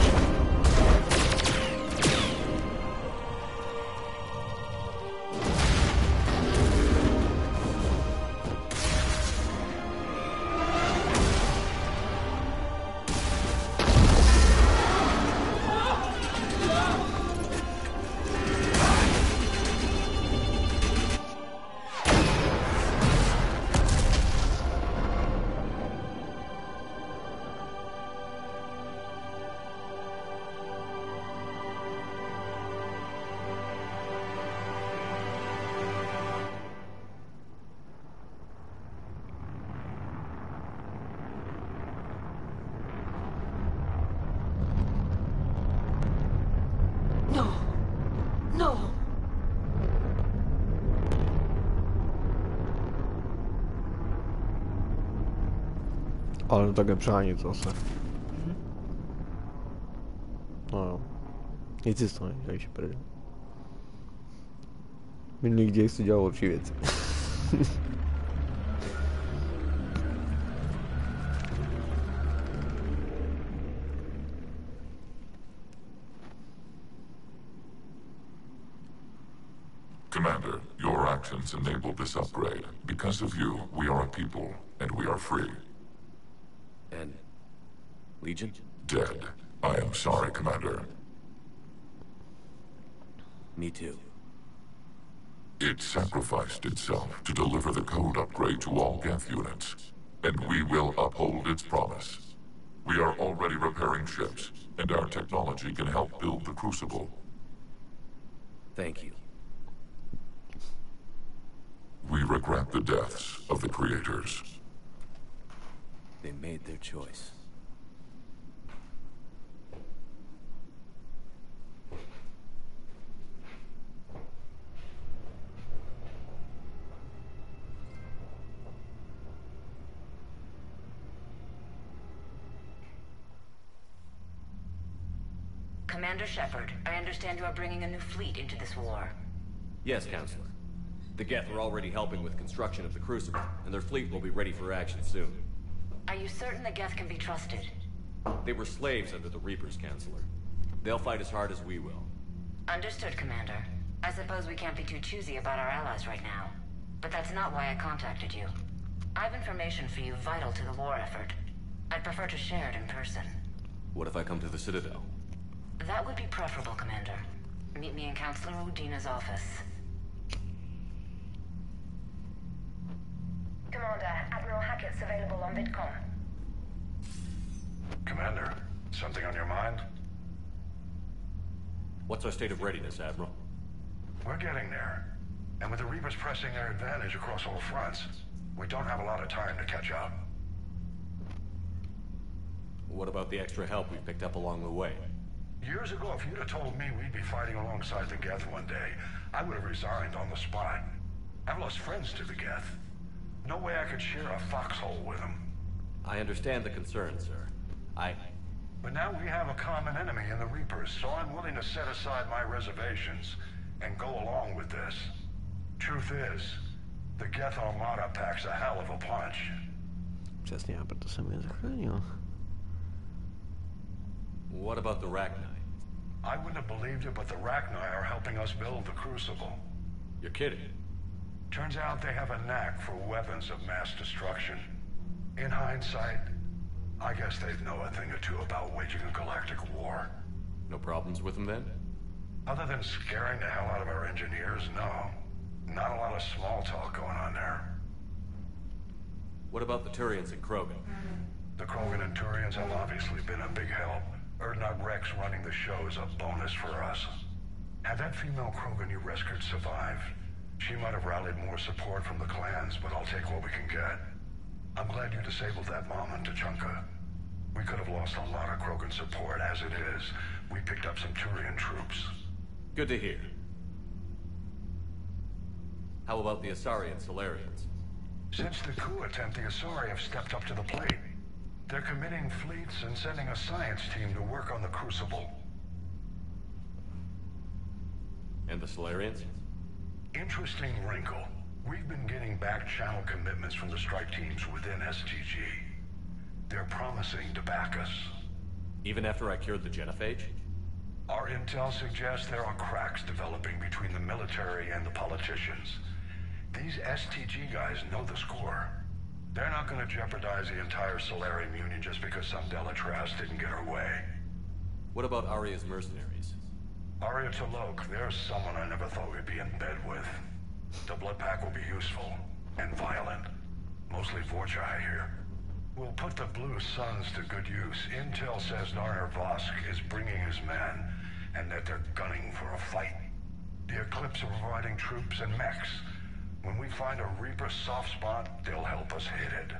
Ale také přánit zase. No jo. Nic si to nedělejš, prdě. Minulých dějích si dělal lepší věci. Commander, your actions enabled this upgrade. Because of you, we are a people, and we are free. And Legion? Dead. I am sorry, Commander. Me too. It sacrificed itself to deliver the code upgrade to all Geth units, and we will uphold its promise. We are already repairing ships, and our technology can help build the Crucible. Thank you. We regret the deaths of the creators. they made their choice. Commander Shepard, I understand you are bringing a new fleet into this war. Yes, Counselor. The Geth are already helping with construction of the Crucible, and their fleet will be ready for action soon. Are you certain the Geth can be trusted? They were slaves under the Reapers, Counselor. They'll fight as hard as we will. Understood, Commander. I suppose we can't be too choosy about our allies right now. But that's not why I contacted you. I have information for you vital to the war effort. I'd prefer to share it in person. What if I come to the Citadel? That would be preferable, Commander. Meet me in Counselor Udina's office. Commander, Admiral Hackett's available on VidCom. Commander, something on your mind? What's our state of readiness, Admiral? We're getting there. And with the Reapers pressing their advantage across all fronts, we don't have a lot of time to catch up. What about the extra help we picked up along the way? Years ago, if you'd have told me we'd be fighting alongside the Geth one day, I would have resigned on the spot. I've lost friends to the Geth. No way I could share a foxhole with them. I understand the concern, sir. But now we have a common enemy in the Reapers, so I'm willing to set aside my reservations and go along with this. Truth is, the Geth Armada packs a hell of a punch. Přesně, a proto jsem je zachránil. What about the Rachni? I wouldn't have believed it, but the Rachni are helping us build the Crucible. You're kidding. Turns out they have a knack for weapons of mass destruction. In hindsight, I guess they'd know a thing or two about waging a galactic war. No problems with them then? Other than scaring the hell out of our engineers, no. Not a lot of small talk going on there. What about the Turians and Krogan? The Krogan and Turians have obviously been a big help. Erdnot Rex running the show is a bonus for us. Had that female Krogan you rescued survived, she might have rallied more support from the clans, but I'll take what we can get. I'm glad you disabled that mom in Tuchanka. We could have lost a lot of Krogan support. As it is, we picked up some Turian troops. Good to hear. How about the Asari and Solarians? Since the coup attempt, the Asari have stepped up to the plate. They're committing fleets and sending a science team to work on the Crucible. And the Solarians? Interesting wrinkle. We've been getting back-channel commitments from the strike teams within STG. They're promising to back us. Even after I cured the genophage? Our intel suggests there are cracks developing between the military and the politicians. These STG guys know the score. They're not going to jeopardize the entire Solarian Union just because some Delatras didn't get her way. What about Aria's mercenaries? Aria T'Loak, there's someone I never thought we'd be in bed with. The Blood Pack will be useful and violent. Mostly Vorcha, I hear. We'll put the Blue Suns to good use. Intel says Narner Vosk is bringing his men, and that they're gunning for a fight. The Eclipse are providing troops and mechs. When we find a Reaper soft spot, they'll help us hit it.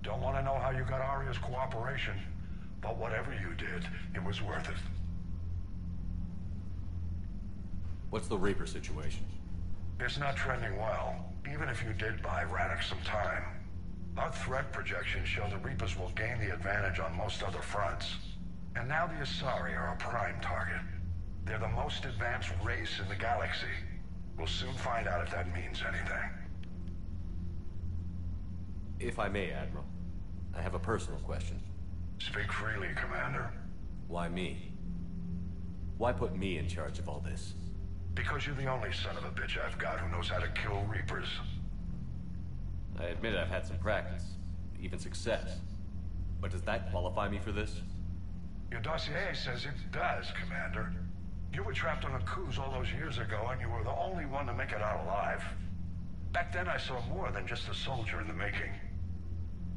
Don't want to know how you got Aria's cooperation, but whatever you did, it was worth it. What's the Reaper situation? It's not trending well, even if you did buy Radix some time. Our threat projections show the Reapers will gain the advantage on most other fronts. And now the Asari are a prime target. They're the most advanced race in the galaxy. We'll soon find out if that means anything. If I may, Admiral, I have a personal question. Speak freely, Commander. Why me? Why put me in charge of all this? Because you're the only son of a bitch I've got who knows how to kill Reapers. I admit I've had some practice, even success. But does that qualify me for this? Your dossier says it does, Commander. You were trapped on a cruise all those years ago, and you were the only one to make it out alive. Back then I saw more than just a soldier in the making.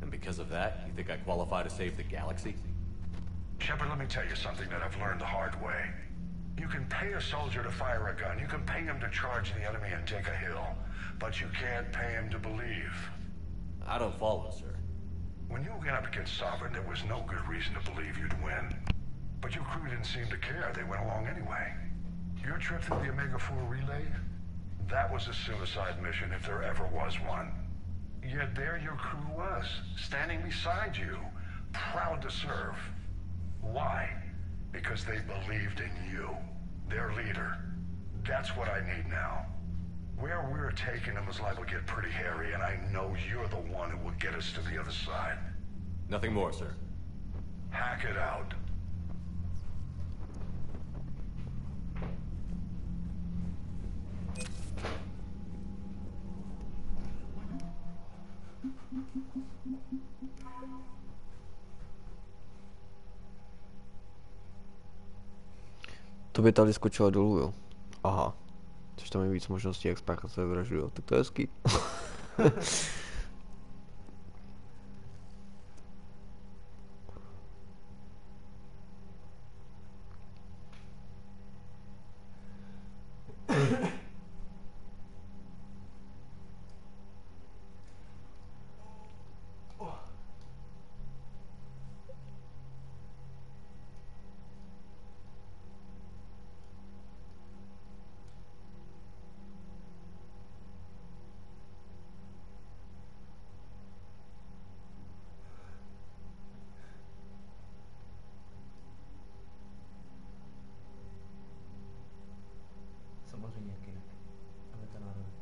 And because of that, you think I qualify to save the galaxy? Shepard, let me tell you something that I've learned the hard way. You can pay a soldier to fire a gun, you can pay him to charge the enemy and take a hill, but you can't pay him to believe. I don't follow, sir. When you went up against Sovereign, there was no good reason to believe you'd win. But your crew didn't seem to care. They went along anyway. Your trip through the Omega-4 relay? That was a suicide mission if there ever was one. Yet there your crew was, standing beside you, proud to serve. Why? Because they believed in you, their leader. That's what I need now. Where we're taking them is liable to get pretty hairy, and I know you're the one who will get us to the other side. Nothing more, sir. Hack it out. To by tady skočila dolů, jo. Aha. Což tam je víc možností, jak spáchat své vraždu, jo. Tak to je hezký. Samozřejmě jak jinak. Ale to nároveň.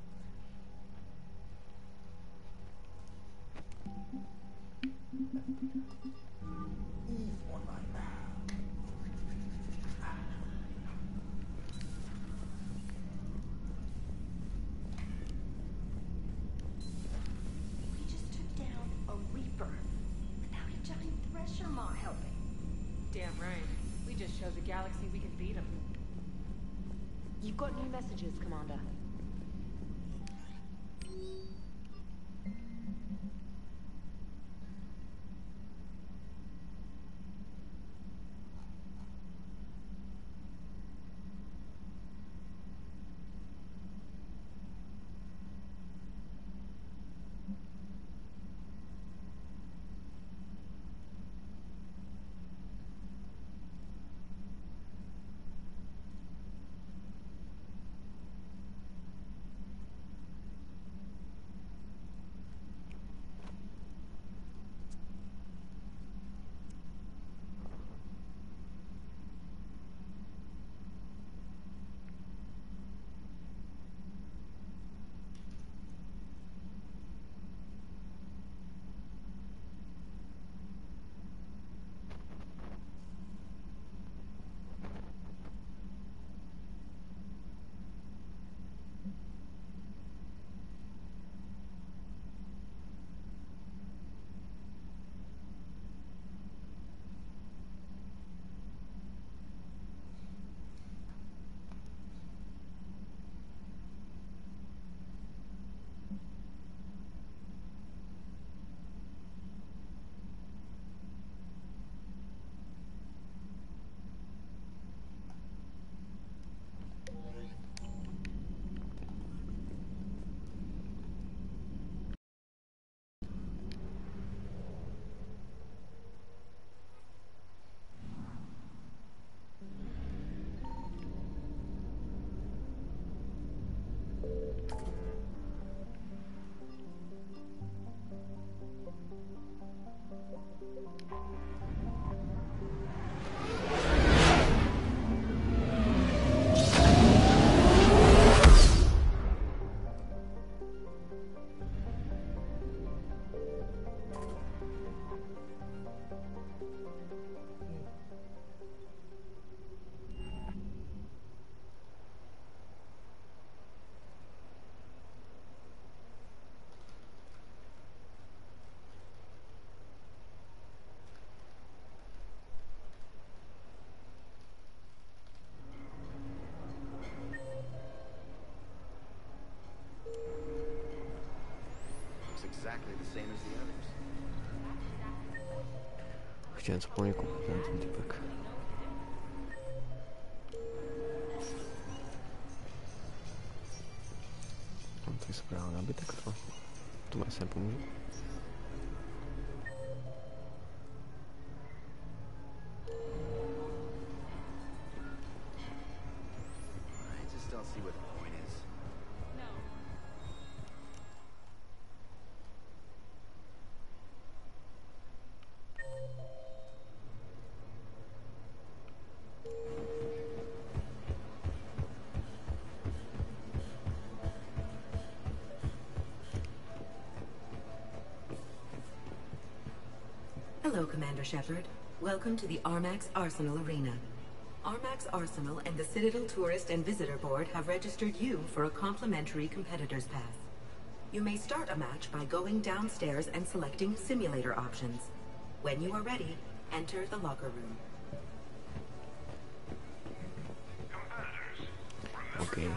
We just took down a Reaper without a giant thresher maw helping. Damn right. We just showed the galaxy we can beat them. You've got new messages, Commander. exactly the same as the others. Chciałem zupełnie kupić ten typek. Mám tady správný nabytek, to má se pomůže. Hello, Commander Shepard. Welcome to the Armax Arsenal Arena. Armax Arsenal and the Citadel Tourist and Visitor Board have registered you for a complimentary competitor's pass. You may start a match by going downstairs and selecting simulator options. When you are ready, enter the locker room. Okay.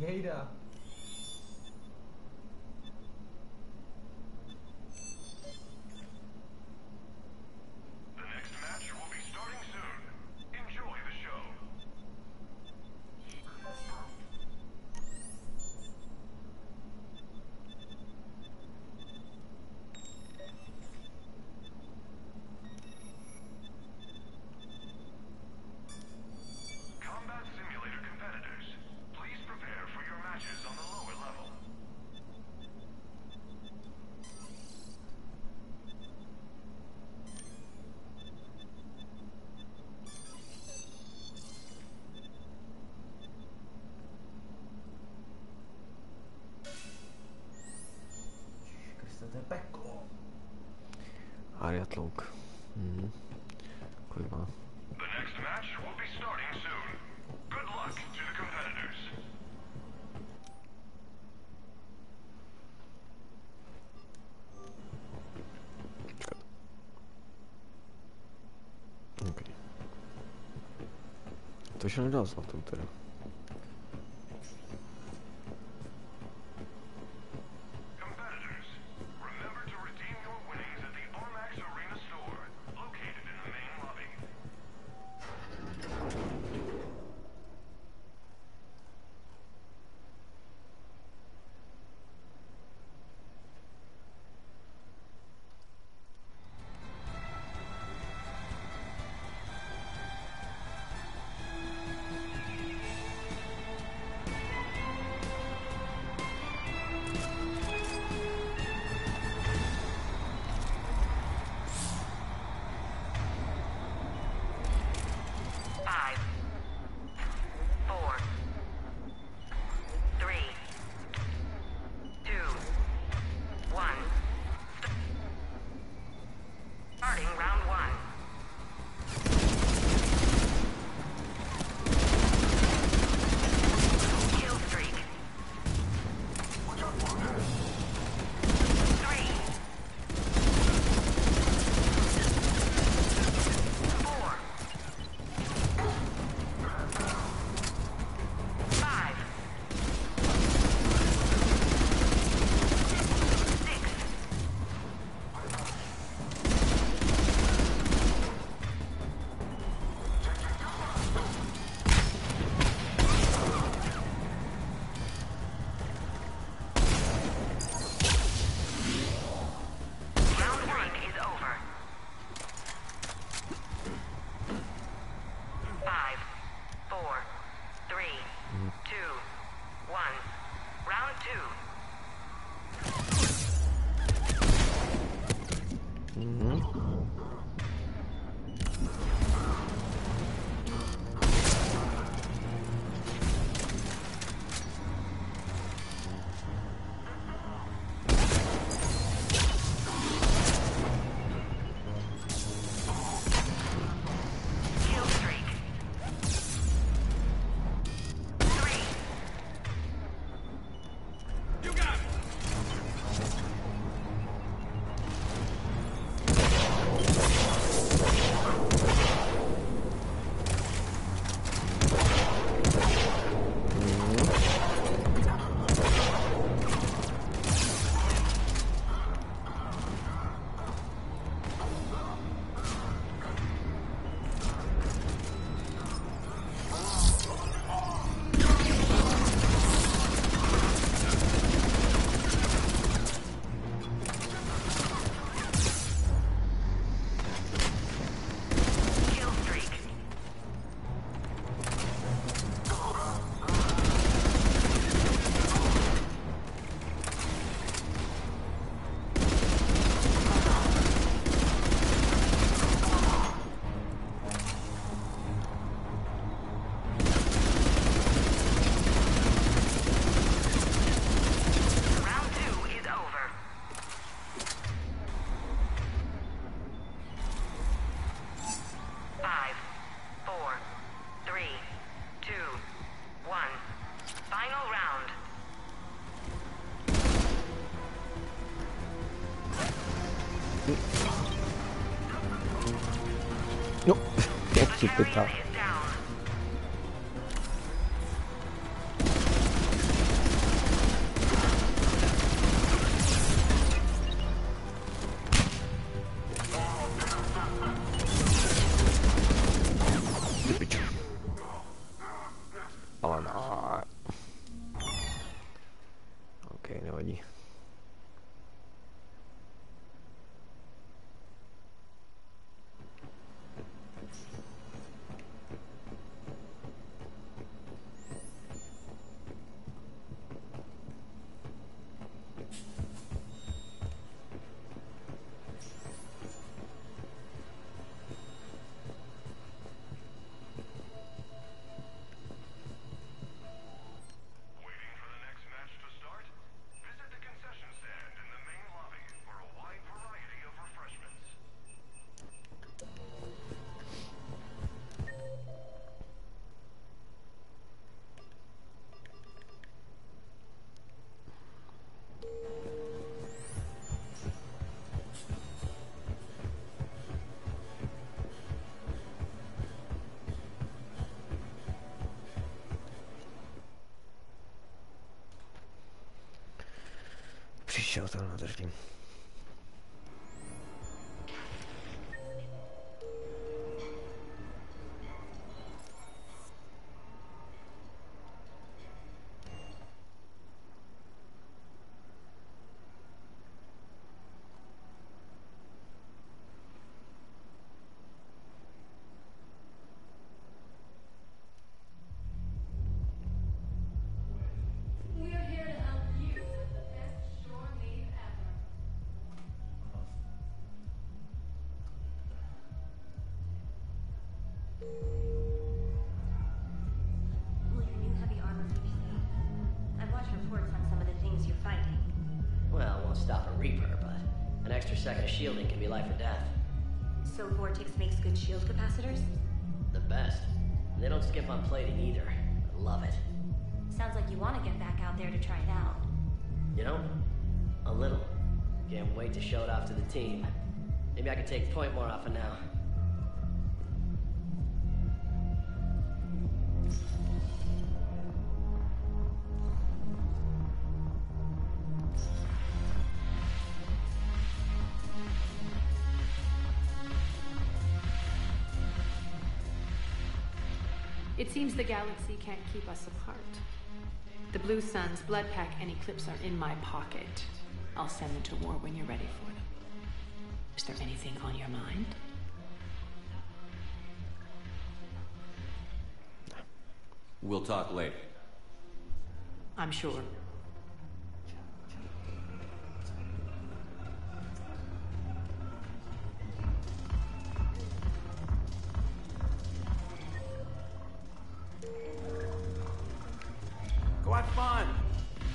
Jejda. The next match will be starting soon. Enjoy the show. Combat simulator competitors, please prepare for your matches on the lower level. Kriste, to je peklo. Ariatlouk. Kolik má? The next match will be starting soon. Good luck to the competitors. OK. To ještě nedal zlatou teda. Competitors, remember to redeem your winnings at the Armax Arena store, located in the main lobby. pyta. Ty piču. Ale no. OK, nevadí. Přišel to na držím. Will your new heavy armor reach me? I've watched reports on some of the things you're fighting. Well, it won't stop a Reaper, but an extra second of shielding can be life or death. So Vortex makes good shield capacitors? The best. And they don't skip on plating either. I love it. Sounds like you want to get back out there to try it out. You know? A little. Can't wait to show it off to the team. Maybe I can take point more off of now. It seems the galaxy can't keep us apart. The Blue Suns, Blood Pack, and Eclipse are in my pocket. I'll send them to war when you're ready for them. Is there anything on your mind? We'll talk later. I'm sure. Go have fun.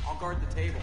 I'll guard the table.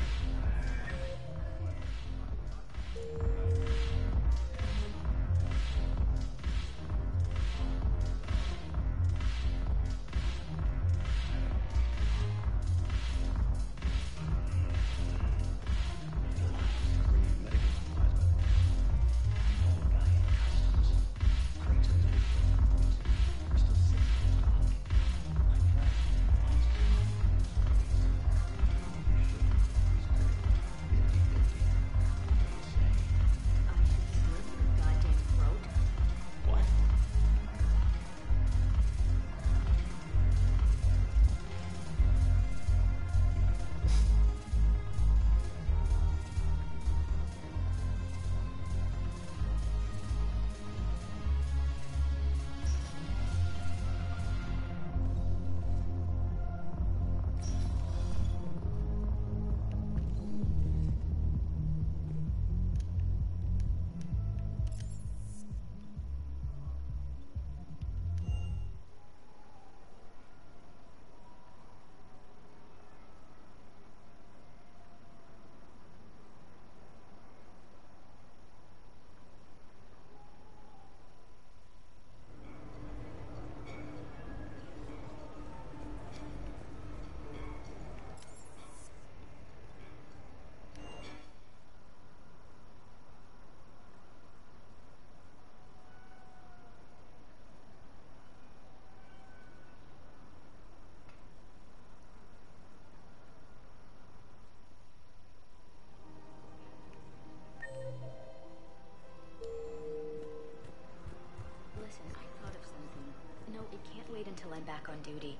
until I'm back on duty.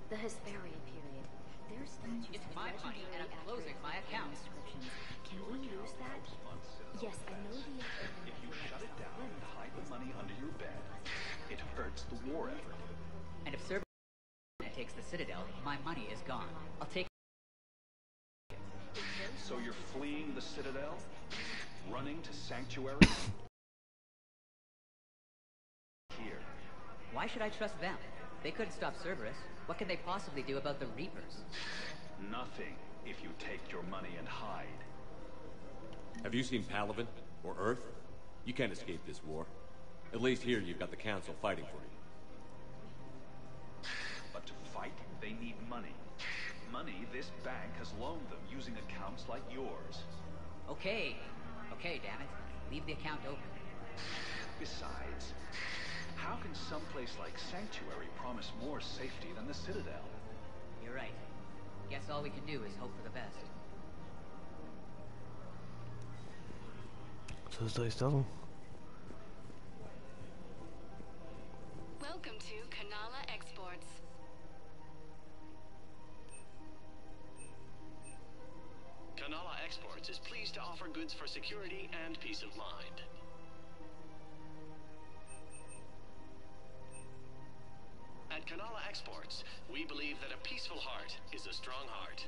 The Hesperia period. Their statues It's my money, and I'm closing my account. Can we use that? Yes, I know the... If you shut it down and hide the money under your bed, it hurts the war effort. And if Cerberus takes the Citadel, my money is gone. I'll take it. So you're fleeing the Citadel? Running to Sanctuary? Here. Why should I trust them? They couldn't stop Cerberus. What can they possibly do about the Reapers? Nothing if you take your money and hide. Have you seen Palaven? Or Earth? You can't escape this war. At least here you've got the Council fighting for you. But to fight, they need money. Money this bank has loaned them using accounts like yours. Okay, damn it. Leave the account open. Besides, how can someplace like Sanctuary promise more safety than the Citadel? You're right. Guess all we can do is hope for the best. Co se tady stalo? Welcome to Kanala Exports. Kanala Exports is pleased to offer goods for security and peace of mind. At Kanala Exports, we believe that a peaceful heart is a strong heart.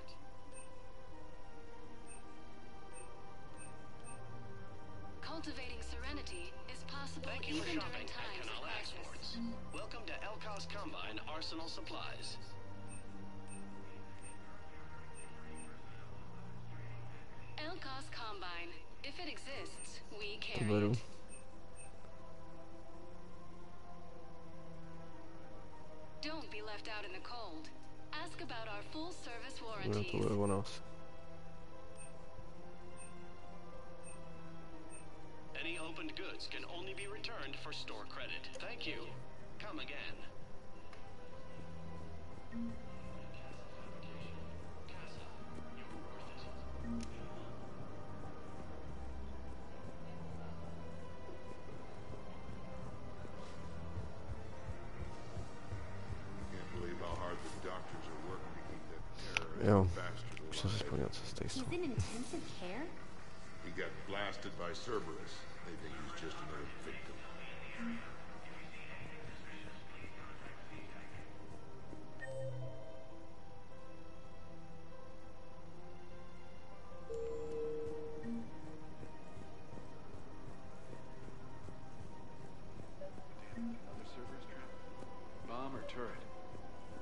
Cultivating serenity is possible Thank you even for during shopping at times of Kanala crisis. Exports. Welcome to Elkos Combine Arsenal Supplies. Elkos Combine. If it exists, we To carry beru. it. Don't be left out in the cold. Ask about our full service No, warranties. to bude o nás. Any opened goods can only be returned for store credit. Thank you. Come again. Can't believe how hard the doctors are working to keep that Jo, terrorist bastard už jsem si alive. vzpomněl, co se tady stalo. He's in intensive care? He got blasted by Cerberus. They think he's just another victim. Another Cerberus trap? Bomb or turret?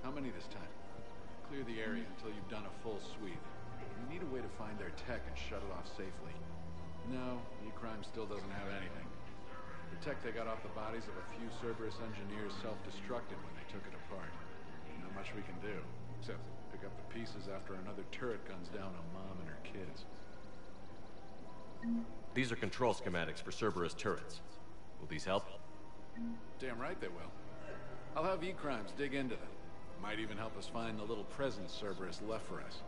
How many this time? Clear the area until you've done a full sweep. We need a way to find their tech and shut it off safely. No, E-Crime still doesn't have anything. The tech they got off the bodies of a few Cerberus engineers self-destructed when they took it apart. Not much we can do, except pick up the pieces after another turret guns down on Mom and her kids. These are control schematics for Cerberus turrets. Will these help? Damn right they will. I'll have E-Crimes dig into them. Might even help us find the little present Cerberus left for us.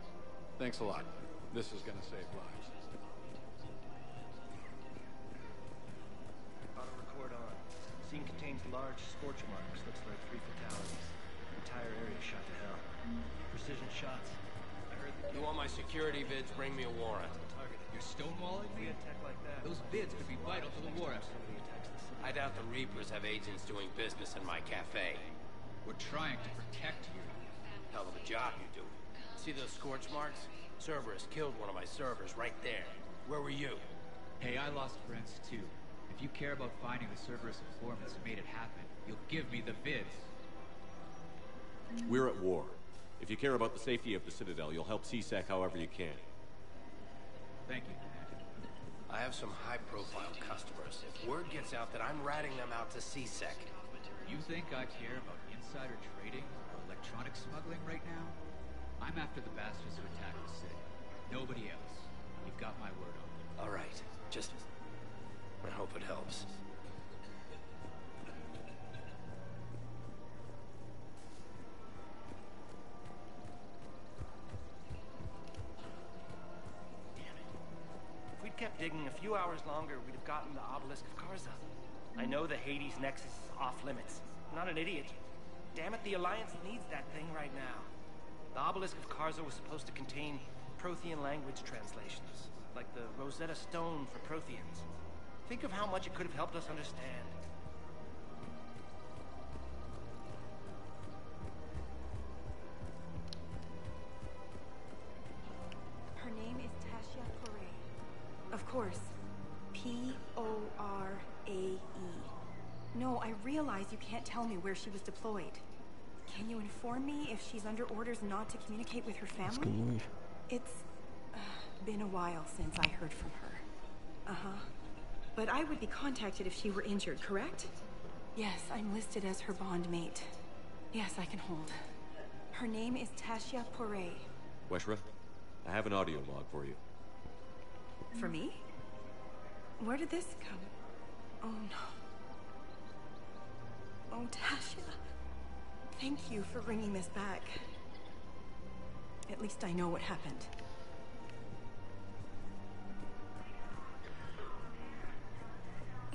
Thanks a lot. This is gonna save lives. Auto record on. Scene contains large scorch marks. Looks like 3 fatalities. Entire area shot to hell. Precision shots. I heard the... You want my security vids? Bring me a warrant. You're stonewalling me? A tech like that. Those vids could be vital to the war effort. I doubt the Reapers have agents doing business in my cafe. We're trying to protect you. Hell of a job you do. See those scorch marks? Cerberus killed one of my servers right there. Where were you? Hey, I lost friends too. If you care about finding the Cerberus informants who made it happen, you'll give me the vids. We're at war. If you care about the safety of the Citadel, you'll help CSEC however you can. Thank you. I have some high-profile customers. If word gets out that I'm ratting them out to CSEC... You think I care about insider trading or electronic smuggling right now? I'm after the bastards who attacked the city. Nobody else. You've got my word on it. All right. Just... I hope it helps. If we'd kept digging a few hours longer, we'd have gotten the obelisk of Karza. I know the Hades Nexus is off limits. I'm not an idiot. Damn it, the Alliance needs that thing right now. The obelisk of Karza was supposed to contain Prothean language translations, like the Rosetta Stone for Protheans. Think of how much it could have helped us understand. Her name is Tasha Poray. Of course. P-O-R-A-E. No, I realize you can't tell me where she was deployed. Can you inform me if she's under orders not to communicate with her family? It's been a while since I heard from her. Uh-huh. But I would be contacted if she were injured, correct? Yes, I'm listed as her bond mate. Yes, I can hold. Her name is Tasha Poray. Weshra, I have an audio log for you. For me? Where did this come? Oh no. Oh, Tasha. Thank you for bringing this back. At least I know what happened.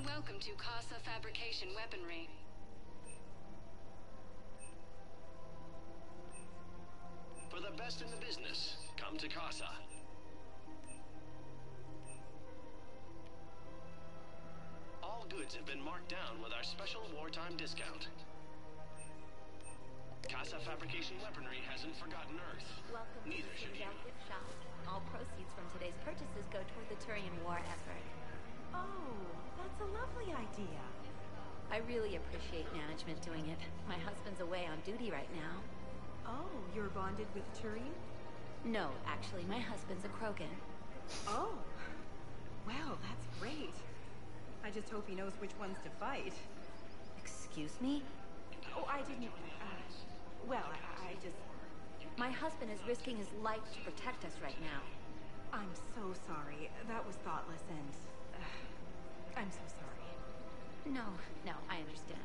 Welcome to Casa Fabrication Weaponry. For the best in the business, come to Casa. All goods have been marked down with our special wartime discount. Casa Fabrication Weaponry hasn't forgotten Earth. Welcome Neither to should the you. Gift Shop. All proceeds from today's purchases go toward the Turian war effort. Oh, that's a lovely idea. I really appreciate management doing it. My husband's away on duty right now. Oh, you're bonded with Turian? No, actually, my husband's a Krogan. Oh, well, that's great. I just hope he knows which ones to fight. Excuse me? Oh, I didn't, well, I just... My husband is risking his life to protect us right now. I'm so sorry. That was thoughtless and... I'm so sorry. No, I understand.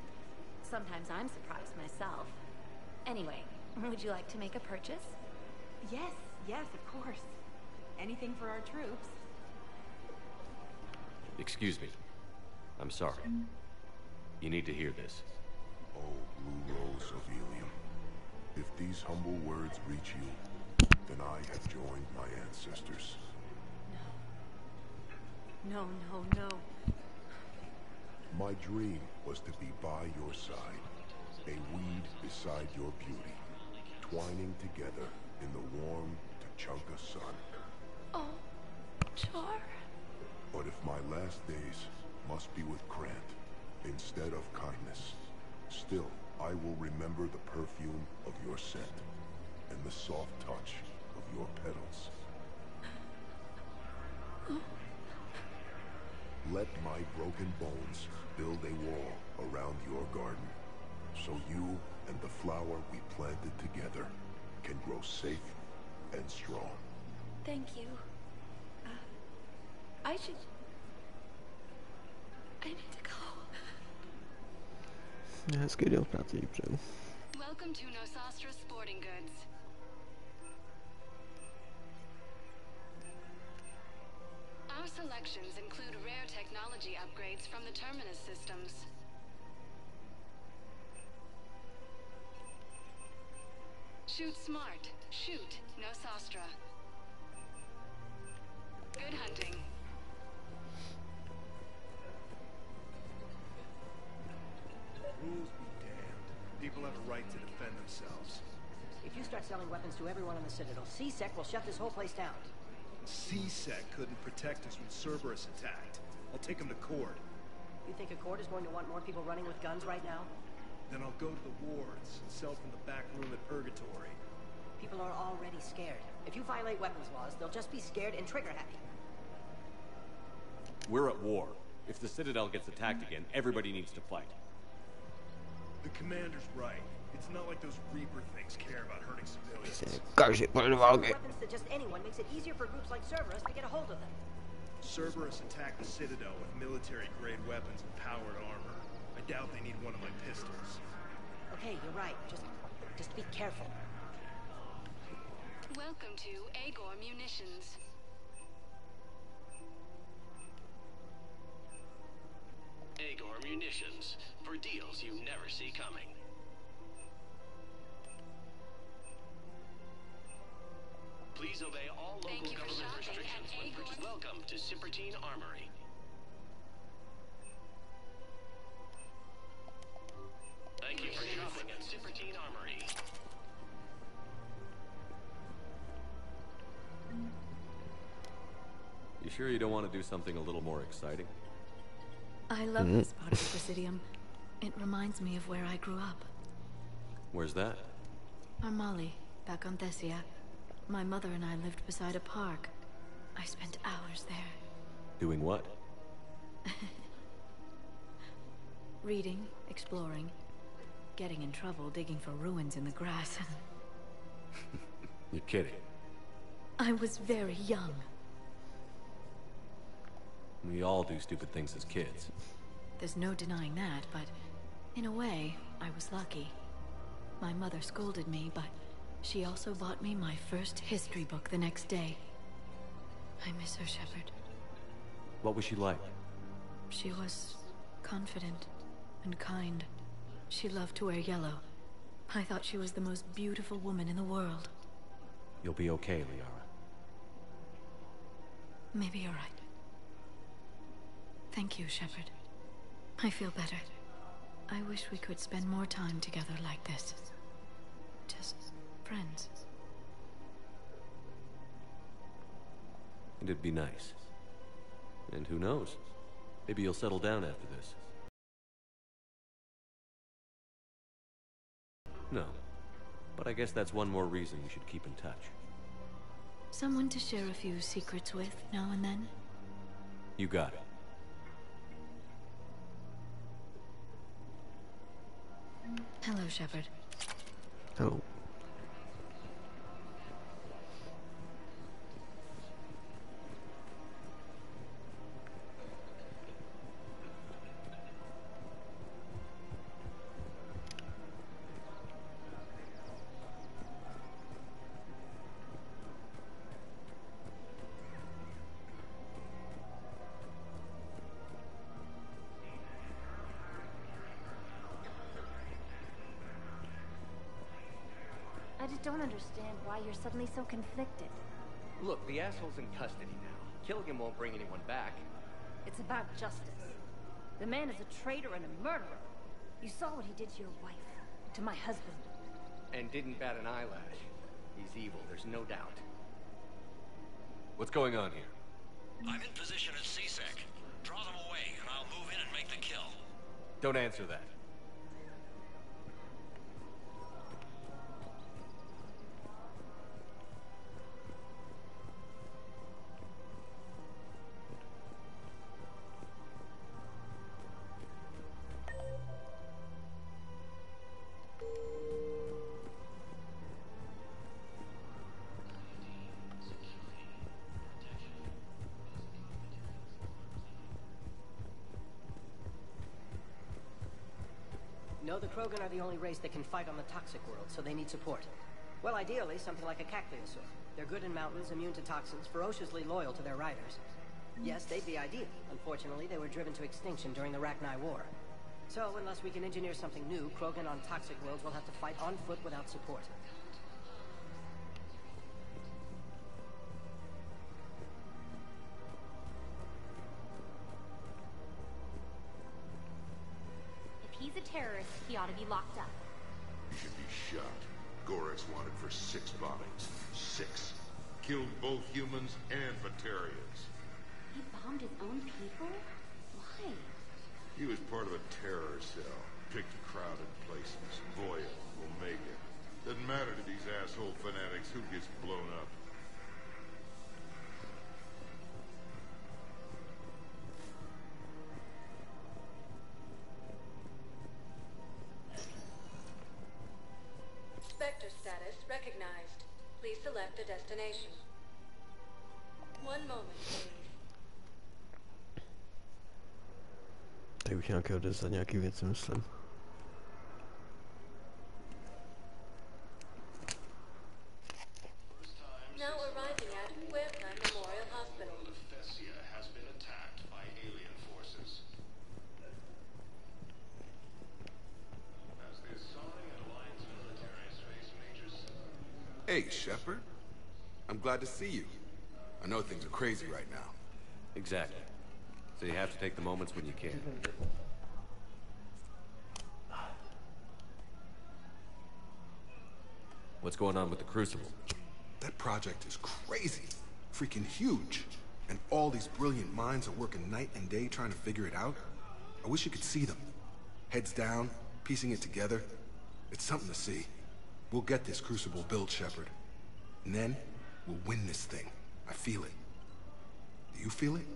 Sometimes I'm surprised myself. Anyway, would you like to make a purchase? Yes, of course. Anything for our troops. Excuse me. I'm sorry. You need to hear this. Oh, Blue Rose of Helium. If these humble words reach you, then I have joined my ancestors. No. My dream was to be by your side, a weed beside your beauty, twining together in the warm Tuchanka sun. Oh, Char. But if my last days must be with Krant instead of kindness, still I will remember the perfume of your scent and the soft touch of your petals. Let my broken bones build a wall around your garden, so you and the flower we planted together can grow safe and strong. Thank you. I need to go. Hezký den v práci jí přeju. Welcome to Nosastra Sporting Goods. Our selections include rare technology upgrades from the Terminus systems. Shoot smart. Shoot Nosastra. Good hunting. Rules be damned. People have a right to defend themselves. If you start selling weapons to everyone on the Citadel, C-Sec will shut this whole place down. C-Sec couldn't protect us when Cerberus attacked. I'll take him to court. You think Accord is going to want more people running with guns right now? Then I'll go to the wards and sell from the back room at Purgatory. People are already scared. If you violate weapons laws, they'll just be scared and trigger-happy. We're at war. If the Citadel gets attacked again, everybody needs to fight. The commander's right. It's not like those Reaper things care about hurting civilians. Každý půjde do války. Weapons to just anyone makes it easier for groups like Cerberus to get a hold of them. Cerberus attacked the Citadel with military-grade weapons and powered armor. I doubt they need one of my pistols. Okay, you're right. Just be careful. Welcome to Agor Munitions. Agor Munitions, for deals you never see coming. Please obey all local government restrictions when purchasing. Welcome to Sippertine Armory. Thank you for shopping at Sippertine Armory. You sure you don't want to do something a little more exciting? I love this part of the Presidium. It reminds me of where I grew up. Where's that? Armali, back on Thessia. My mother and I lived beside a park. I spent hours there. Doing what? Reading, exploring, getting in trouble digging for ruins in the grass. You're kidding. I was very young. We all do stupid things as kids. There's no denying that, but in a way, I was lucky. My mother scolded me, but she also bought me my first history book the next day. I miss her, Shepard. What was she like? She was confident and kind. She loved to wear yellow. I thought she was the most beautiful woman in the world. You'll be okay, Liara. Maybe you're right. Thank you, Shepard. I feel better. I wish we could spend more time together like this. Just friends. And it'd be nice. And who knows? Maybe you'll settle down after this. No. But I guess that's one more reason we should keep in touch. Someone to share a few secrets with now and then? You got it. Hello, Shepard. Hello. I just don't understand why you're suddenly so conflicted. Look, the asshole's in custody now. Killing him won't bring anyone back. It's about justice. The man is a traitor and a murderer. You saw what he did to your wife, to my husband. And didn't bat an eyelash. He's evil, there's no doubt. What's going on here? I'm in position at CSEC. Draw them away, and I'll move in and make the kill. Don't answer that. No, the Krogan are the only race that can fight on the toxic world, so they need support. Well, ideally, something like a Cacliosaur. They're good in mountains, immune to toxins, ferociously loyal to their riders. Yes, they'd be ideal. Unfortunately, they were driven to extinction during the Rachni War. So, unless we can engineer something new, Krogan on toxic worlds will have to fight on foot without support. He's a terrorist. He ought to be locked up. He should be shot. Gorex wanted for 6 bombings. 6. Killed both humans and Batarians. He bombed his own people? Why? He was part of a terror cell. Picked crowded places. Voya, Omega. Doesn't matter to these asshole fanatics who gets blown up. Vector status recognized. Please select a destination. One moment, please. Tak bych nějaký odezdat nějaký věci, myslím. Now arriving at Huerta Memorial Hospital. Thessia has been attacked by alien forces. As the Sonic Alliance military face major... Hey, Shepard. I'm glad to see you. I know things are crazy right now. Exactly. So you have to take the moments when you can. What's going on with the Crucible? That project is crazy. Freaking huge. And all these brilliant minds are working night and day trying to figure it out. I wish you could see them. Heads down, piecing it together. It's something to see. We'll get this Crucible built, Shepard. And then, we'll win this thing. I feel it. Do you feel it?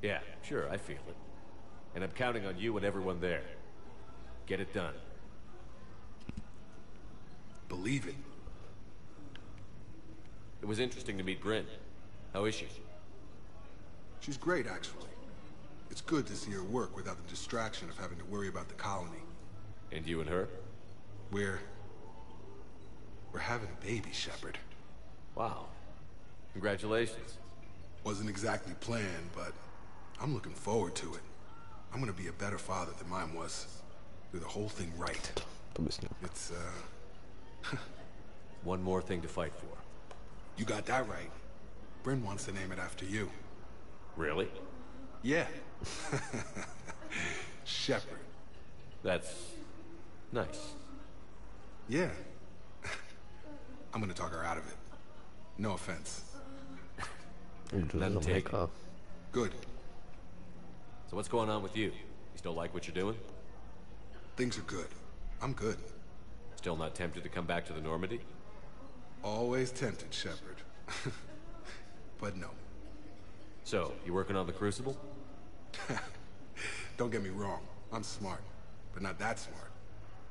Yeah, sure, I feel it. And I'm counting on you and everyone there. Get it done. Believe it. It was interesting to meet Bryn. How is she? She's great, actually. It's good to see her work without the distraction of having to worry about the colony. And you and her? We're having a baby, Shepard. Wow. Congratulations. Wasn't exactly planned, but I'm looking forward to it. I'm gonna be a better father than mine was. Do the whole thing right. It's, One more thing to fight for. You got that right. Bryn wants to name it after you. Really? Yeah. Shepard. That's nice. Yeah. I'm gonna talk her out of it. No offense. None taken. Good. So what's going on with you? You still like what you're doing? Things are good. I'm good. Still not tempted to come back to the Normandy? Always tempted, Shepard. But no. So, you working on the Crucible? Don't get me wrong. I'm smart. But not that smart.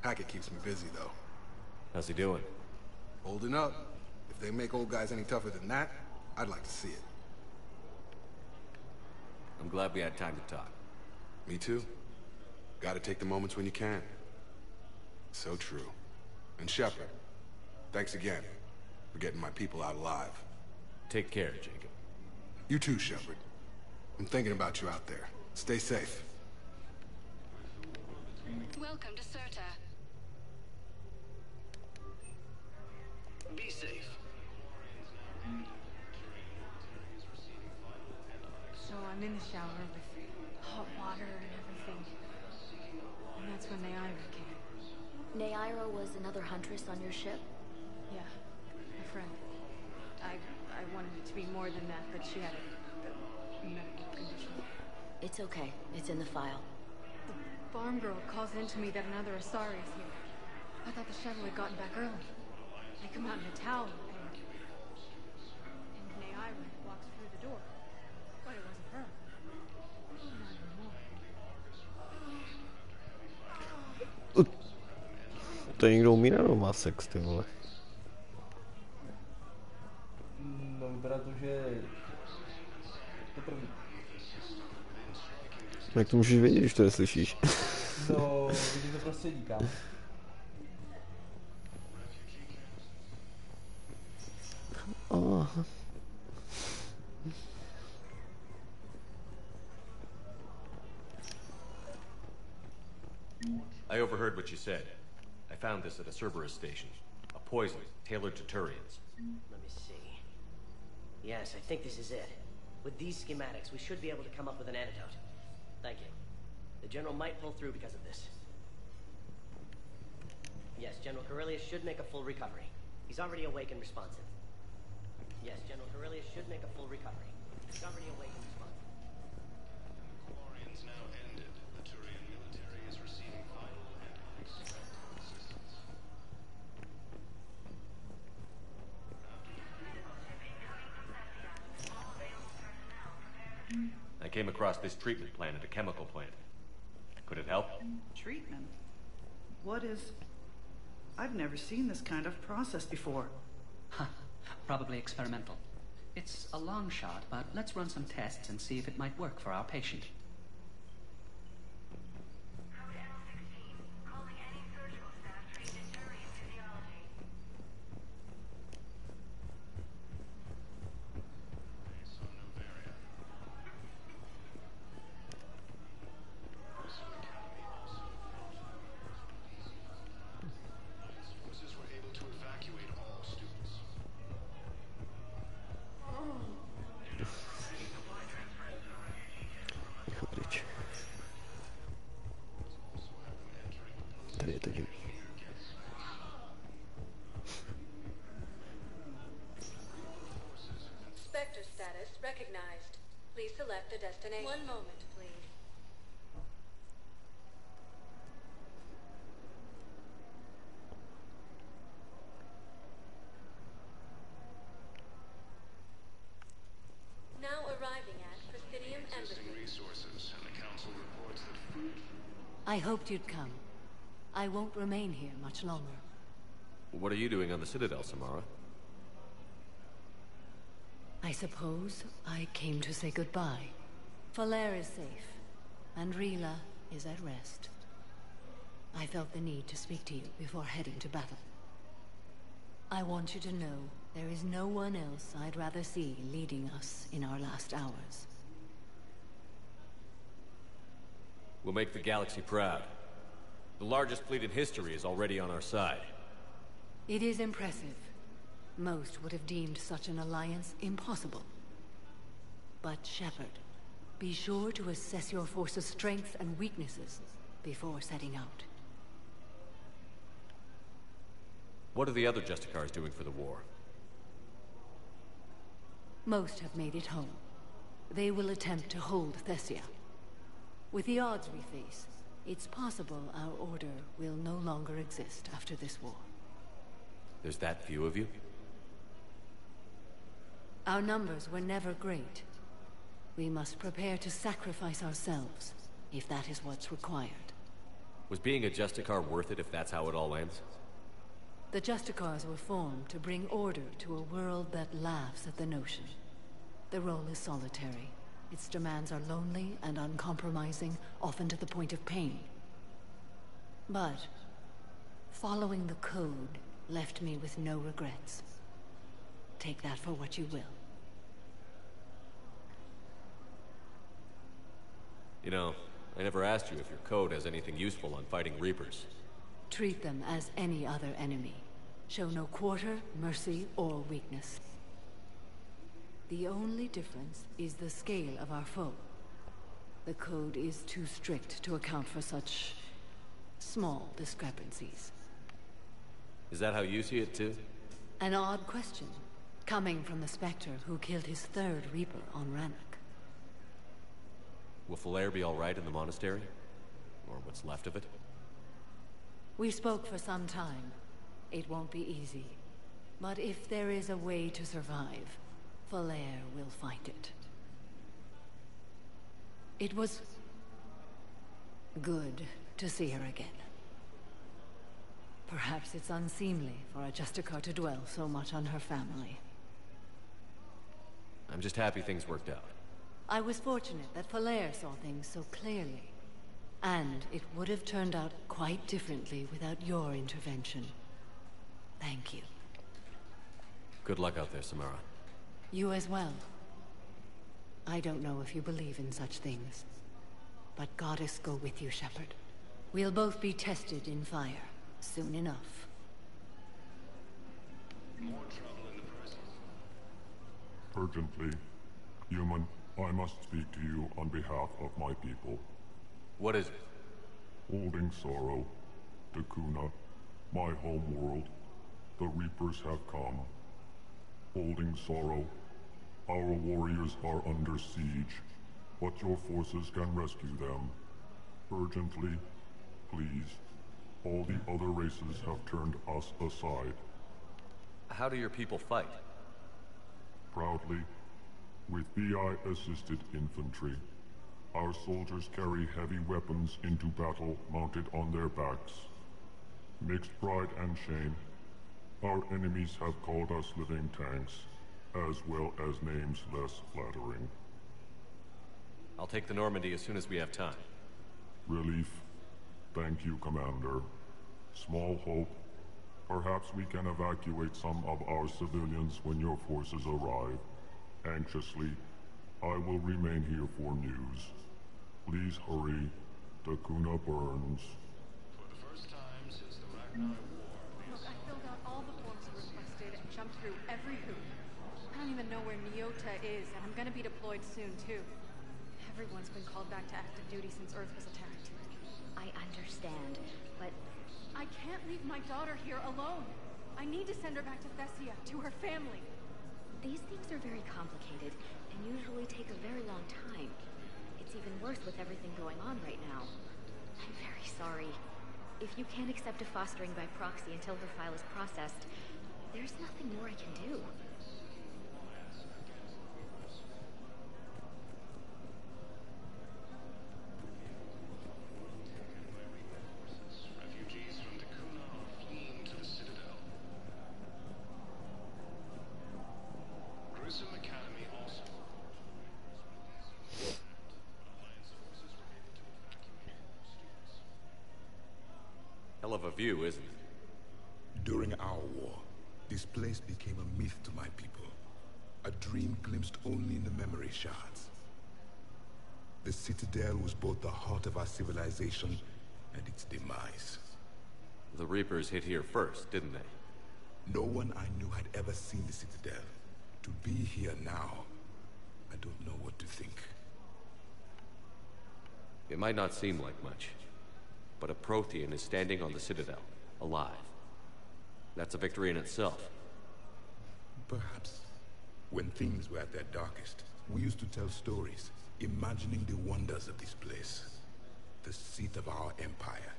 Hackett keeps me busy, though. How's he doing? Holding up. If they make old guys any tougher than that, I'd like to see it. I'm glad we had time to talk. Me too. Gotta take the moments when you can. So true. And Shepard, thanks again for getting my people out alive. Take care, Jacob. You too, Shepard. I'm thinking about you out there. Stay safe. Welcome to Serta. Be safe. So I'm in the shower with hot water and everything. And that's when Naira came. Naira was another huntress on your ship? Yeah, a friend. I wanted it to be more than that, but she had a medical condition. It's okay. It's in the file. The farm girl calls in to me that another Asari is here. I thought the shuttle had gotten back early. I come out in a towel and Naira walks through the door. But it wasn't her. Not anymore. To někdo umírá nebo má sex, ty vole? No, vypadá to, že to první. Jak to můžeš vědět, když to neslyšíš? No, vidíš to prostředí, kam. Aha. I overheard what you said. I found this at a Cerberus station. A poison tailored to Turians. Let me see. Yes, I think this is it. With these schematics, we should be able to come up with an antidote. Thank you. The General might pull through because of this. Yes, General Corellius should make a full recovery. He's already awake and responsive. Yes, General Corellius should make a full recovery. He's already awake and responsive. Quarians now ended. The Turian military is receiving vital and unexpected assistance. I came across this treatment plant at a chemical plant. Could it help? Treatment? What is... I've never seen this kind of process before. Huh. Probably experimental. It's a long shot, but let's run some tests and see if it might work for our patient. select a destination. One moment, please. Now arriving at Presidium Embassy. Resources, and the council reports that food. I hoped you'd come. I won't remain here much longer. What are you doing on the Citadel, Samara? I suppose I came to say goodbye. Falair is safe, and Rila is at rest. I felt the need to speak to you before heading to battle. I want you to know there is no one else I'd rather see leading us in our last hours. We'll make the galaxy proud. The largest fleet in history is already on our side. It is impressive. Most would have deemed such an alliance impossible. But Shepard, be sure to assess your force's strengths and weaknesses before setting out. What are the other Justicars doing for the war? Most have made it home. They will attempt to hold Thessia. With the odds we face, it's possible our order will no longer exist after this war. There's that few of you? Our numbers were never great. We must prepare to sacrifice ourselves, if that is what's required. Was being a Justicar worth it if that's how it all ends? The Justicars were formed to bring order to a world that laughs at the notion. The role is solitary. Its demands are lonely and uncompromising, often to the point of pain. But following the code left me with no regrets. Take that for what you will. You know, I never asked you if your code has anything useful on fighting Reapers. Treat them as any other enemy. Show no quarter, mercy, or weakness. The only difference is the scale of our foe. The code is too strict to account for such small discrepancies. Is that how you see it, too? An odd question, coming from the Spectre who killed his third Reaper on Rannoch. Will Falair be all right in the monastery? Or what's left of it? We spoke for some time. It won't be easy. But if there is a way to survive, Falair will find it. It was good to see her again. Perhaps it's unseemly for a Justicar to dwell so much on her family. I'm just happy things worked out. I was fortunate that Falair saw things so clearly. And it would have turned out quite differently without your intervention. Thank you. Good luck out there, Samara. You as well. I don't know if you believe in such things, but Goddess go with you, Shepard. We'll both be tested in fire, soon enough. More trouble in the presence. Urgently, human, I must speak to you on behalf of my people. What is it? Holding sorrow, Dakuna, my home world, the Reapers have come. Holding sorrow, our warriors are under siege, but your forces can rescue them. Urgently, please. All the other races have turned us aside. How do your people fight? Proudly, with BI-assisted infantry. Our soldiers carry heavy weapons into battle mounted on their backs. Mixed pride and shame, our enemies have called us living tanks, as well as names less flattering. I'll take the Normandy as soon as we have time. Relief. Thank you, Commander. Small hope. Perhaps we can evacuate some of our civilians when your forces arrive. Anxiously, I will remain here for news. Please hurry. Dakuna burns. For the first time since the Ragnar War, Look, I filled out all the forms you requested and jumped through every hoop. I don't even know where Nyota is, and I'm gonna be deployed soon, too. Everyone's been called back to active duty since Earth was attacked. I understand, but I can't leave my daughter here alone. I need to send her back to Thessia, to her family. These things are very complicated and usually take a very long time. It's even worse with everything going on right now. I'm very sorry. If you can't accept a fostering by proxy until her file is processed, there's nothing more I can do. Refugees from Dakuna are fleeing to the Citadel. Grissom Academy also. Alliance forces were able to evacuate all students. Hell of a view, isn't it? During our war, this place became a myth to my people. A dream glimpsed only in the memory shards. The Citadel was both the heart of our civilization and its demise. The Reapers hit here first, didn't they? No one I knew had ever seen the Citadel. To be here now, I don't know what to think. It might not seem like much, but a Prothean is standing on the Citadel, alive. That's a victory in itself. Perhaps. When things were at their darkest, we used to tell stories, imagining the wonders of this place. The seat of our empire,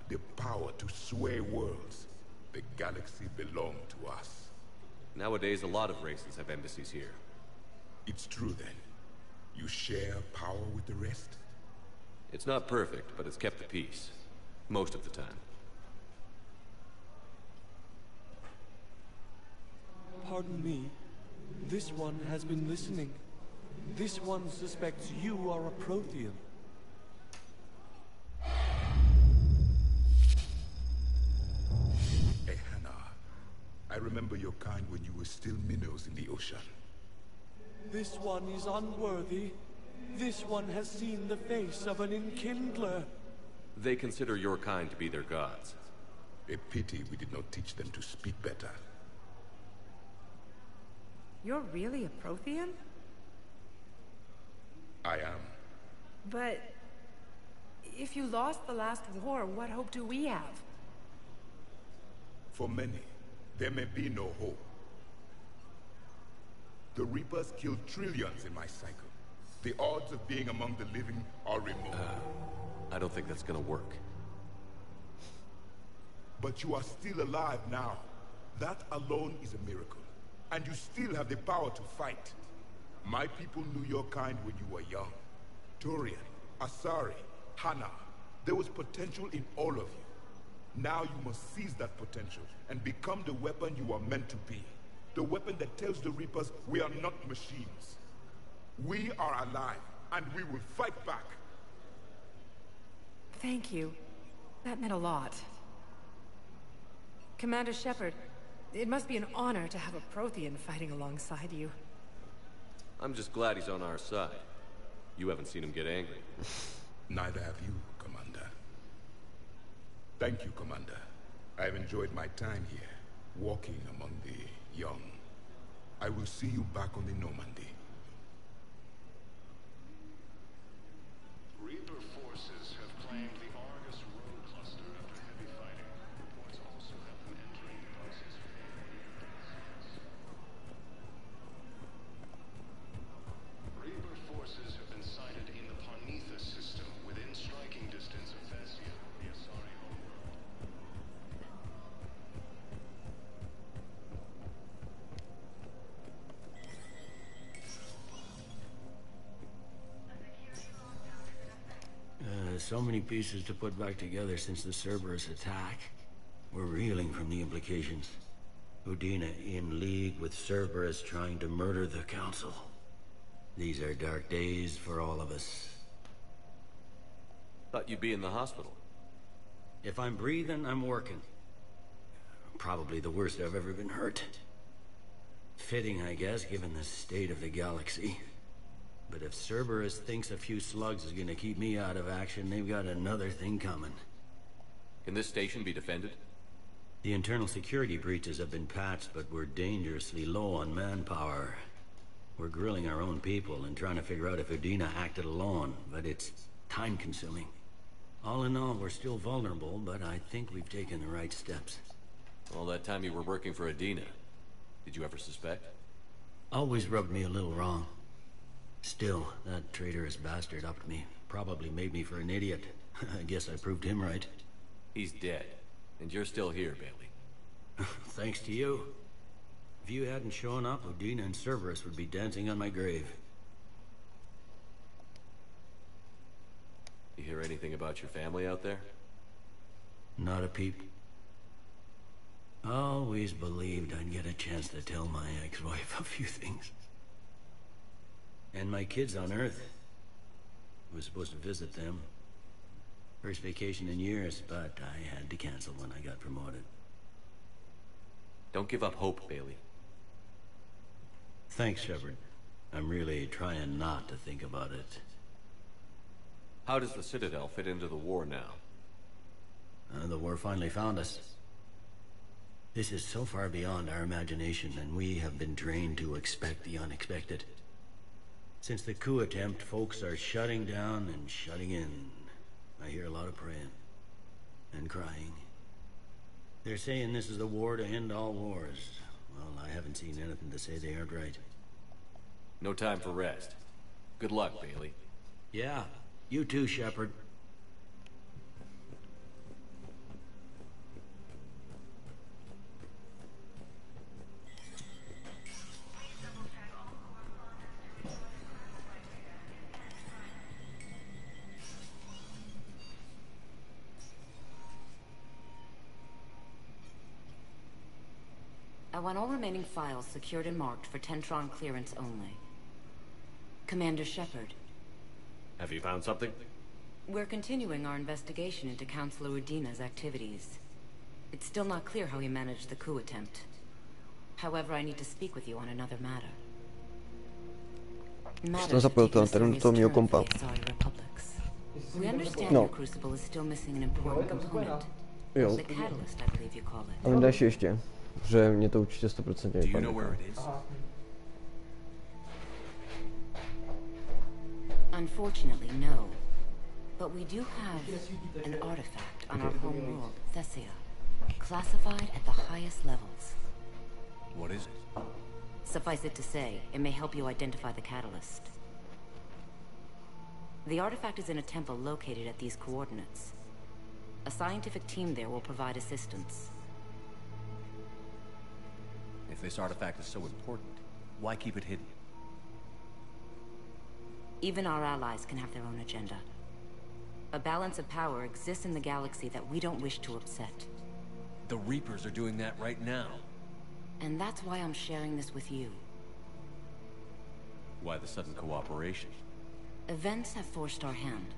the power to sway worlds. The galaxy belonged to us. Nowadays, a lot of races have embassies here. It's true then. You share power with the rest? It's not perfect, but it's kept the peace. Most of the time. Pardon me. This one has been listening. This one suspects you are a Prothean. Hey, Hannah. I remember your kind when you were still minnows in the ocean. This one is unworthy. This one has seen the face of an enkindler. They consider your kind to be their gods. A pity we did not teach them to speak better. You're really a Prothean? I am. But if you lost the last war, what hope do we have? For many, there may be no hope. The Reapers killed trillions in my cycle. The odds of being among the living are remote. I don't think that's gonna work. But you are still alive now. That alone is a miracle. And you still have the power to fight. My people knew your kind when you were young. Turian, Asari, Hana. There was potential in all of you. Now you must seize that potential and become the weapon you are meant to be. The weapon that tells the Reapers we are not machines. We are alive, and we will fight back. Thank you. That meant a lot. Commander Shepard, it must be an honor to have a Prothean fighting alongside you. I'm just glad he's on our side. You haven't seen him get angry. Neither have you, Commander. Thank you, Commander. I've enjoyed my time here, walking among the young. I will see you back on the Normandy. Reaper forces have claimed the Argus road cluster after heavy fighting. Reports also have them entering the process. Reaper forces have been sighted in the Parnitha system within striking distance of Thessia, the Asari homeworld. So many pieces to put back together since the Cerberus attack. We're reeling from the implications. Udina in league with Cerberus trying to murder the Council. These are dark days for all of us. Thought you'd be in the hospital. If I'm breathing, I'm working. Probably the worst I've ever been hurt. Fitting, I guess, given the state of the galaxy. But if Cerberus thinks a few slugs is gonna keep me out of action, they've got another thing coming. Can this station be defended? The internal security breaches have been patched, but we're dangerously low on manpower. We're grilling our own people and trying to figure out if Udina acted alone, but it's time-consuming. All in all, we're still vulnerable, but I think we've taken the right steps. All that time you were working for Udina, did you ever suspect? Always rubbed me a little wrong. Still, that traitorous bastard upped me. Probably made me for an idiot. I guess I proved him right. He's dead, and you're still here, Bailey. Thanks to you. If you hadn't shown up, Udina and Cerberus would be dancing on my grave. You hear anything about your family out there? Not a peep. Always believed I'd get a chance to tell my ex-wife a few things. And my kids on Earth. I was supposed to visit them. First vacation in years, but I had to cancel when I got promoted. Don't give up hope, Bailey. Thanks, Shepard. I'm really trying not to think about it. How does the Citadel fit into the war now? The war finally found us. This is so far beyond our imagination, and we have been trained to expect the unexpected. Since the coup attempt, folks are shutting down and shutting in. I hear a lot of praying. And crying. They're saying this is the war to end all wars. Well, I haven't seen anything to say they aren't right. No time for rest. Good luck, Bailey. Yeah, you too, Shepard. I want all remaining files secured and marked for Tentron clearance only. Commander Shepard. Have you found something? We're continuing our investigation into Counselor Udina's activities. It's still not clear how he managed the coup attempt. However, I need to speak with you on another matter. Jsem zapojil toho mýho kompa. We understand your crucible is still missing an important component. Jo. The catalyst, I believe you call it. Ale dáš ještě, že mě to určitě 100% Do you know where it is? Unfortunately, no. But we do have an artifact on our home world, Thessia, classified at the highest levels. What is it? Suffice it to say, it may help you identify the catalyst. The artifact is in a temple located at these coordinates. A scientific team there will provide assistance. If this artifact is so important, why keep it hidden? Even our allies can have their own agenda. A balance of power exists in the galaxy that we don't wish to upset. The Reapers are doing that right now. And that's why I'm sharing this with you. Why the sudden cooperation? Events have forced our hand.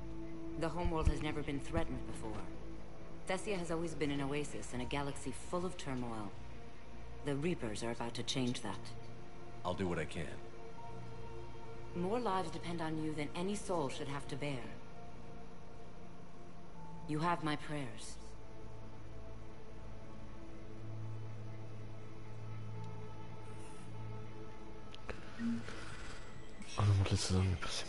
The homeworld has never been threatened before. Thessia has always been an oasis in a galaxy full of turmoil. The Reapers are about to change that. I'll do what I can. More lives depend on you than any soul should have to bear. You have my prayers. Ano, modlit se za mě, prosím.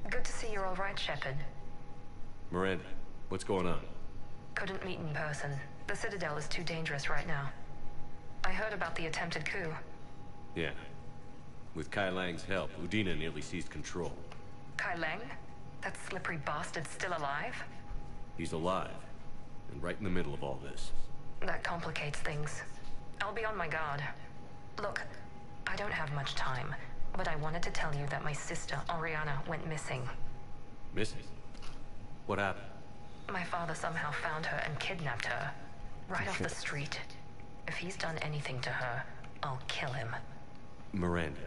Good to see you're all right, Shepard. Miranda, what's going on? Couldn't meet in person. The Citadel is too dangerous right now. I heard about the attempted coup. Yeah. With Kai Lang's help, Udina nearly seized control. Kai Lang? That slippery bastard's still alive? He's alive, and right in the middle of all this. That complicates things. I'll be on my guard. Look, I don't have much time, but I wanted to tell you that my sister, Oriana, went missing. Missing? What happened? My father somehow found her and kidnapped her. Right off the street. If he's done anything to her, I'll kill him. Miranda.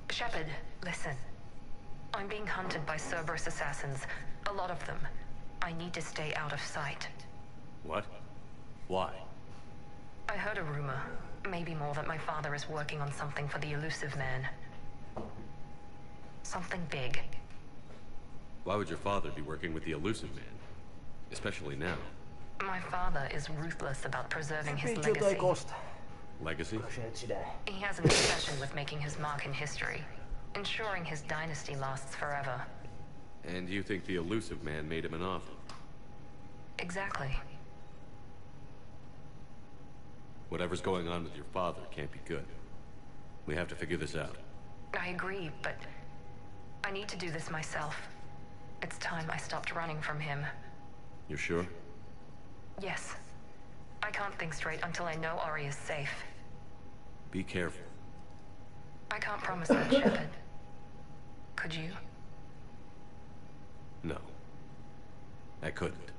Shepard, listen. I'm being hunted by Cerberus assassins. A lot of them. I need to stay out of sight. What? Why? I heard a rumor. Maybe more, that my father is working on something for the Elusive Man. Something big. Why would your father be working with the Elusive Man? Especially now. My father is ruthless about preserving his legacy. Legacy? He has an obsession with making his mark in history. ensuring his dynasty lasts forever. And you think the elusive man made him an offer? Exactly. Whatever's going on with your father can't be good. We have to figure this out. I agree, but I need to do this myself. It's time I stopped running from him. You're sure? Yes. I can't think straight until I know Ori is safe. Be careful. I can't promise that, Shepard. Could you? No. I couldn't.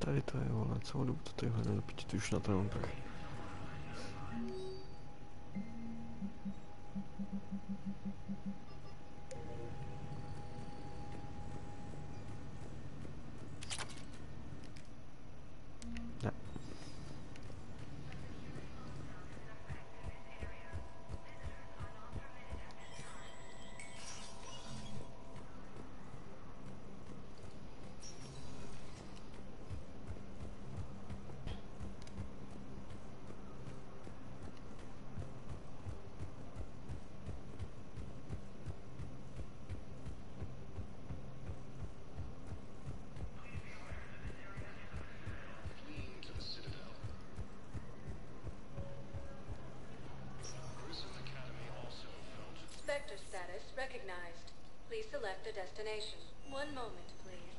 Tady to je, vole, celou dobu to tady hledám do piči, ty už na to nemám tak. Ne. Sector status recognized. Please select a destination. One moment, please.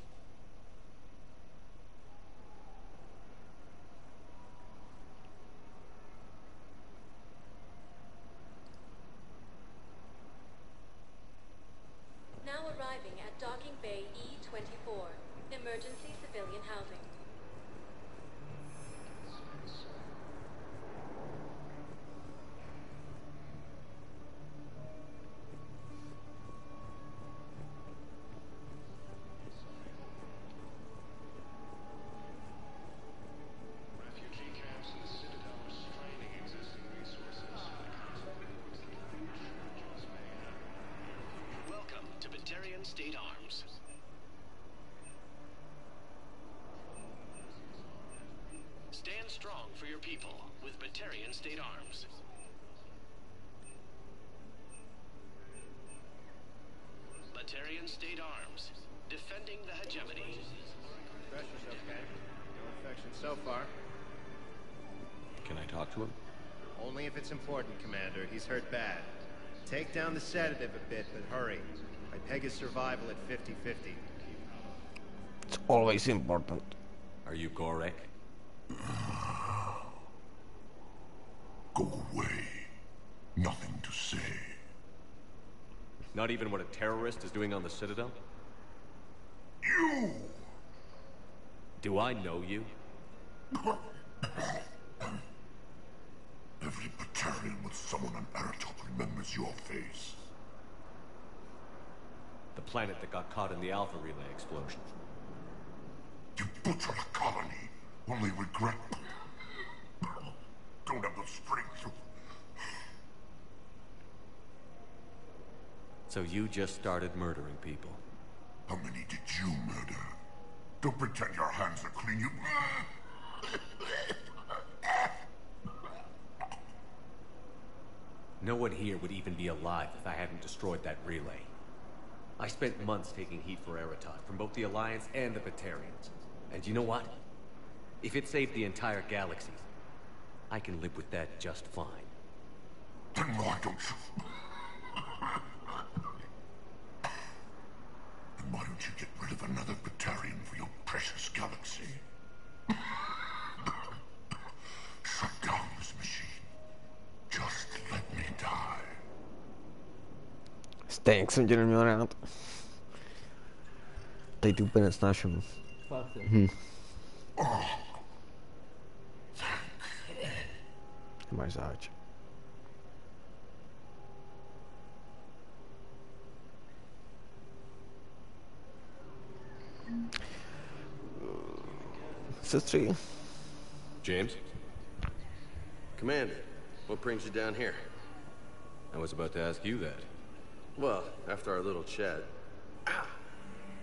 Now arriving at Docking Bay E-24. Emergency civilian housing. Refugee camps in the Citadel are straining existing resources. Welcome to Batarian State Arms. Stand strong for your people with Batarian State Arms. Batarian State Arms, defending the hegemony. Pressure's okay. No infection so far. Can I talk to him? Only if it's important, Commander. He's hurt bad. Take down the sedative a bit, but hurry. I peg his survival at 50-50. It's always important. Are you Gorek? Go away. Nothing to say. Not even what a terrorist is doing on the Citadel? You! Do I know you? Every Batarian with someone on Aratok remembers your face. The planet that got caught in the Alpha Relay explosion. You butchered a colony, only regret. Don't have the strength. So you just started murdering people? How many did you murder? Don't pretend your hands are clean, you... No one here would even be alive if I hadn't destroyed that relay. I spent months taking heat for Aratok from both the Alliance and the Batarians. And you know what? If it saved the entire galaxy, I can live with that just fine. Then why don't you... Then why don't you get rid of another Batarian for your precious galaxy? Shut down this machine. Just let me die. Stejně, jak jsem tě neměl rád. Tady ty úplně nesnáším. Fakt, jo. Máš záč. Sestry. James? Commander, what brings you down here? I was about to ask you that. Well, after our little chat,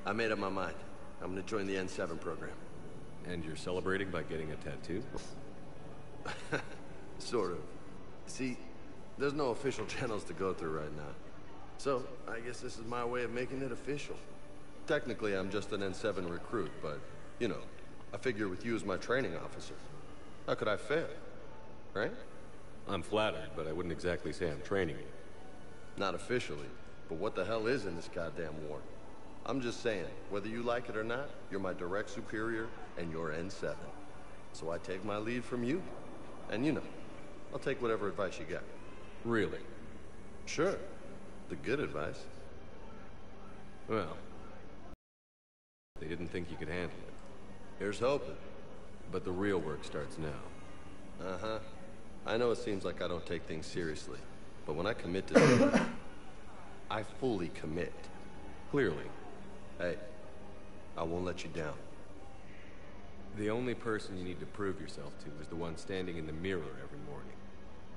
I made up my mind. I'm gonna join the N7 program. And you're celebrating by getting a tattoo? Sort of. See, there's no official channels to go through right now. So, I guess this is my way of making it official. Technically, I'm just an N7 recruit, but, you know, I figure with you as my training officer, how could I fail? Right? I'm flattered, but I wouldn't exactly say I'm training you. Not officially, but what the hell is in this goddamn war? I'm just saying, whether you like it or not, you're my direct superior, and you're N7. So I take my lead from you. And you know, I'll take whatever advice you got. Really? Sure. The good advice. Well, they didn't think you could handle it. Here's hoping. But the real work starts now. Uh-huh. I know it seems like I don't take things seriously, but when I commit to something, I fully commit. Clearly. Hey, I won't let you down. The only person you need to prove yourself to is the one standing in the mirror every morning.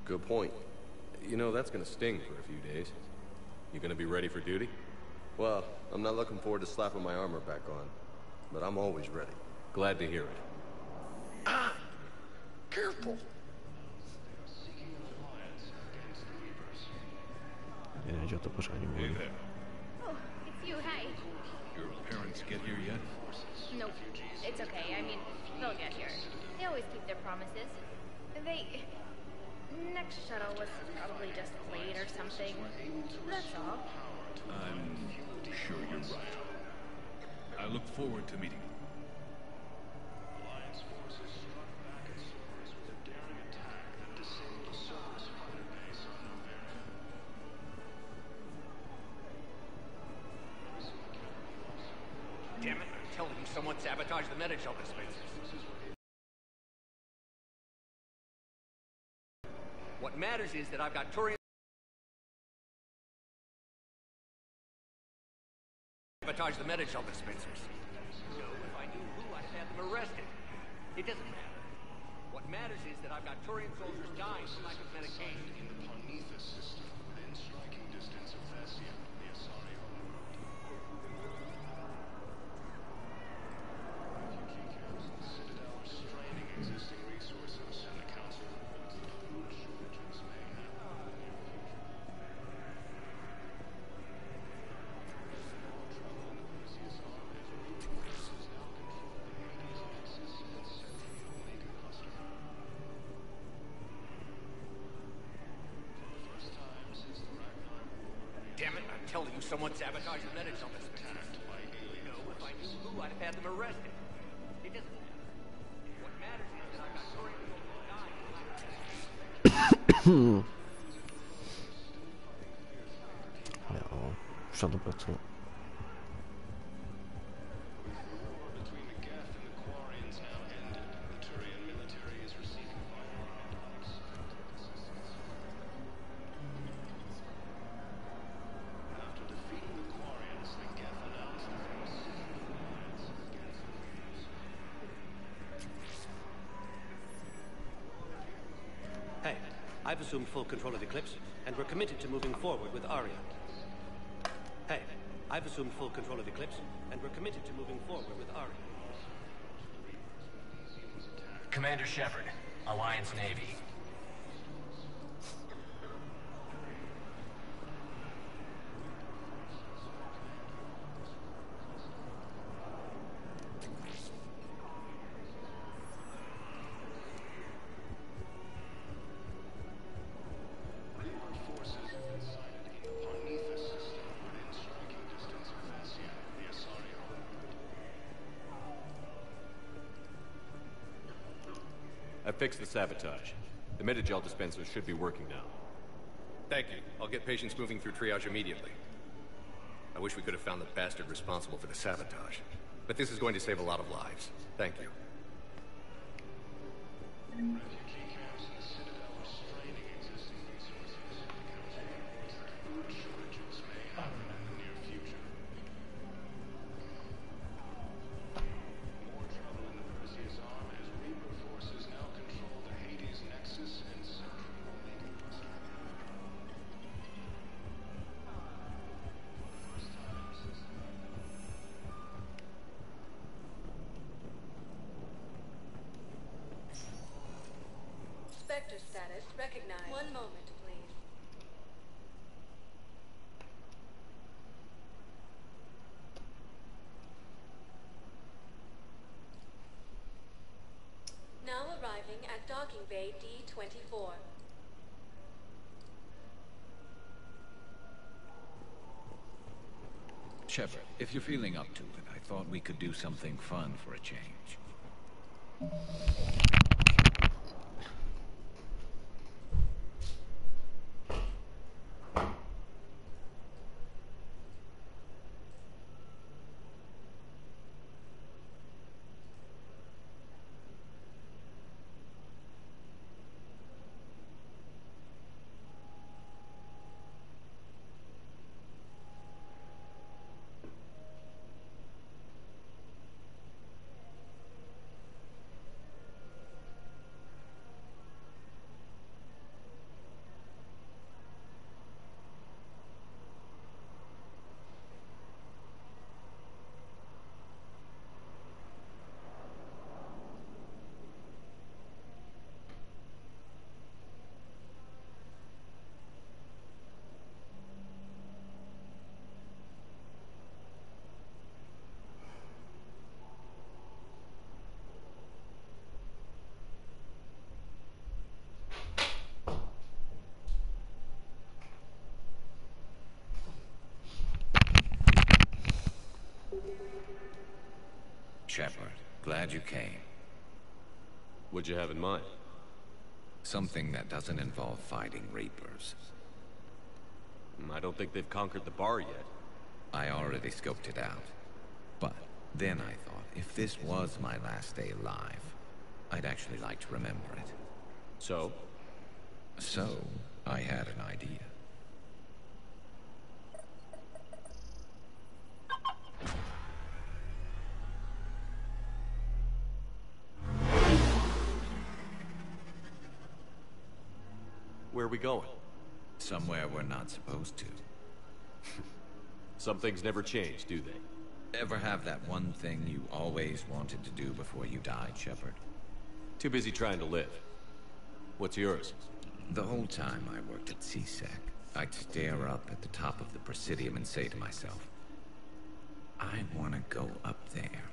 Good point. You know, that's gonna sting for a few days. You gonna be ready for duty? Well, I'm not looking forward to slapping my armor back on, but I'm always ready. Glad to hear it. Ah! Careful! Jedzie o to poszanie mówi. Oh, it's you, hi. Your parents get here yet? Nope, it's okay. I mean, they'll get here. They always keep their promises. Next shuttle was probably just late or something. That's all. I'm sure you're right. I look forward to meeting you. Alliance forces struck back at Source with a daring attack that disabled a Source fighter base on Ambient. Damn it, I'm telling you, someone sabotaged the medical dispensers. What matters is that I've got Turian sabotage the medical dispensers. So if I knew who, I'd have them arrested. It doesn't matter. What matters is that I've got Turian soldiers dying from lack of medication. In the Parnithus system, within striking distance of Thessia, the Asari homeworld. The Citadel are straining existing resources, and the Council holds that food shortages may happen in the near future. Damn it, I'm telling you, someone sabotaged the medical dispensers. No, if I knew who, I'd have had them arrested. It doesn't matter. What matters is that I've got Turian soldiers dying from lack of medication. Jo, už na to pracuji. Between the Geth and the Quarians now ended, the Turian military is receiving vital products. After defeating the Quarians, the Geth announced that they were seeking an alliance against the Jews. Hey, I've assumed full control of the Eclipse, and we're committed to moving forward with Arya. Hey, I've assumed full control of the Eclipse, and we're committed to moving forward with Arya. Commander Shepard, Alliance Navy. Forces have been sighted in the Parnithus system within striking distance of Thessia, the Asari homeworld. I fixed the sabotage. The Metagel dispensers should be working now. Thank you. I'll get patients moving through triage immediately. I wish we could have found the bastard responsible for the sabotage. But this is going to save a lot of lives. Thank you. Spectre status recognized. One moment, please. Now arriving at docking bay D-24. Shepard, if you're feeling up to it, I thought we could do something fun for a change. Shepard, glad you came. What'd you have in mind? Something that doesn't involve fighting Reapers. I don't think they've conquered the bar yet. I already scoped it out. But then I thought, if this was my last day alive, I'd actually like to remember it. So? So, I had an idea. Where are we going? Somewhere we're not supposed to. Some things never change, do they? Ever have that one thing you always wanted to do before you died, Shepard? Too busy trying to live. What's yours? The whole time I worked at CSEC, I'd stare up at the top of the Presidium and say to myself, I want to go up there.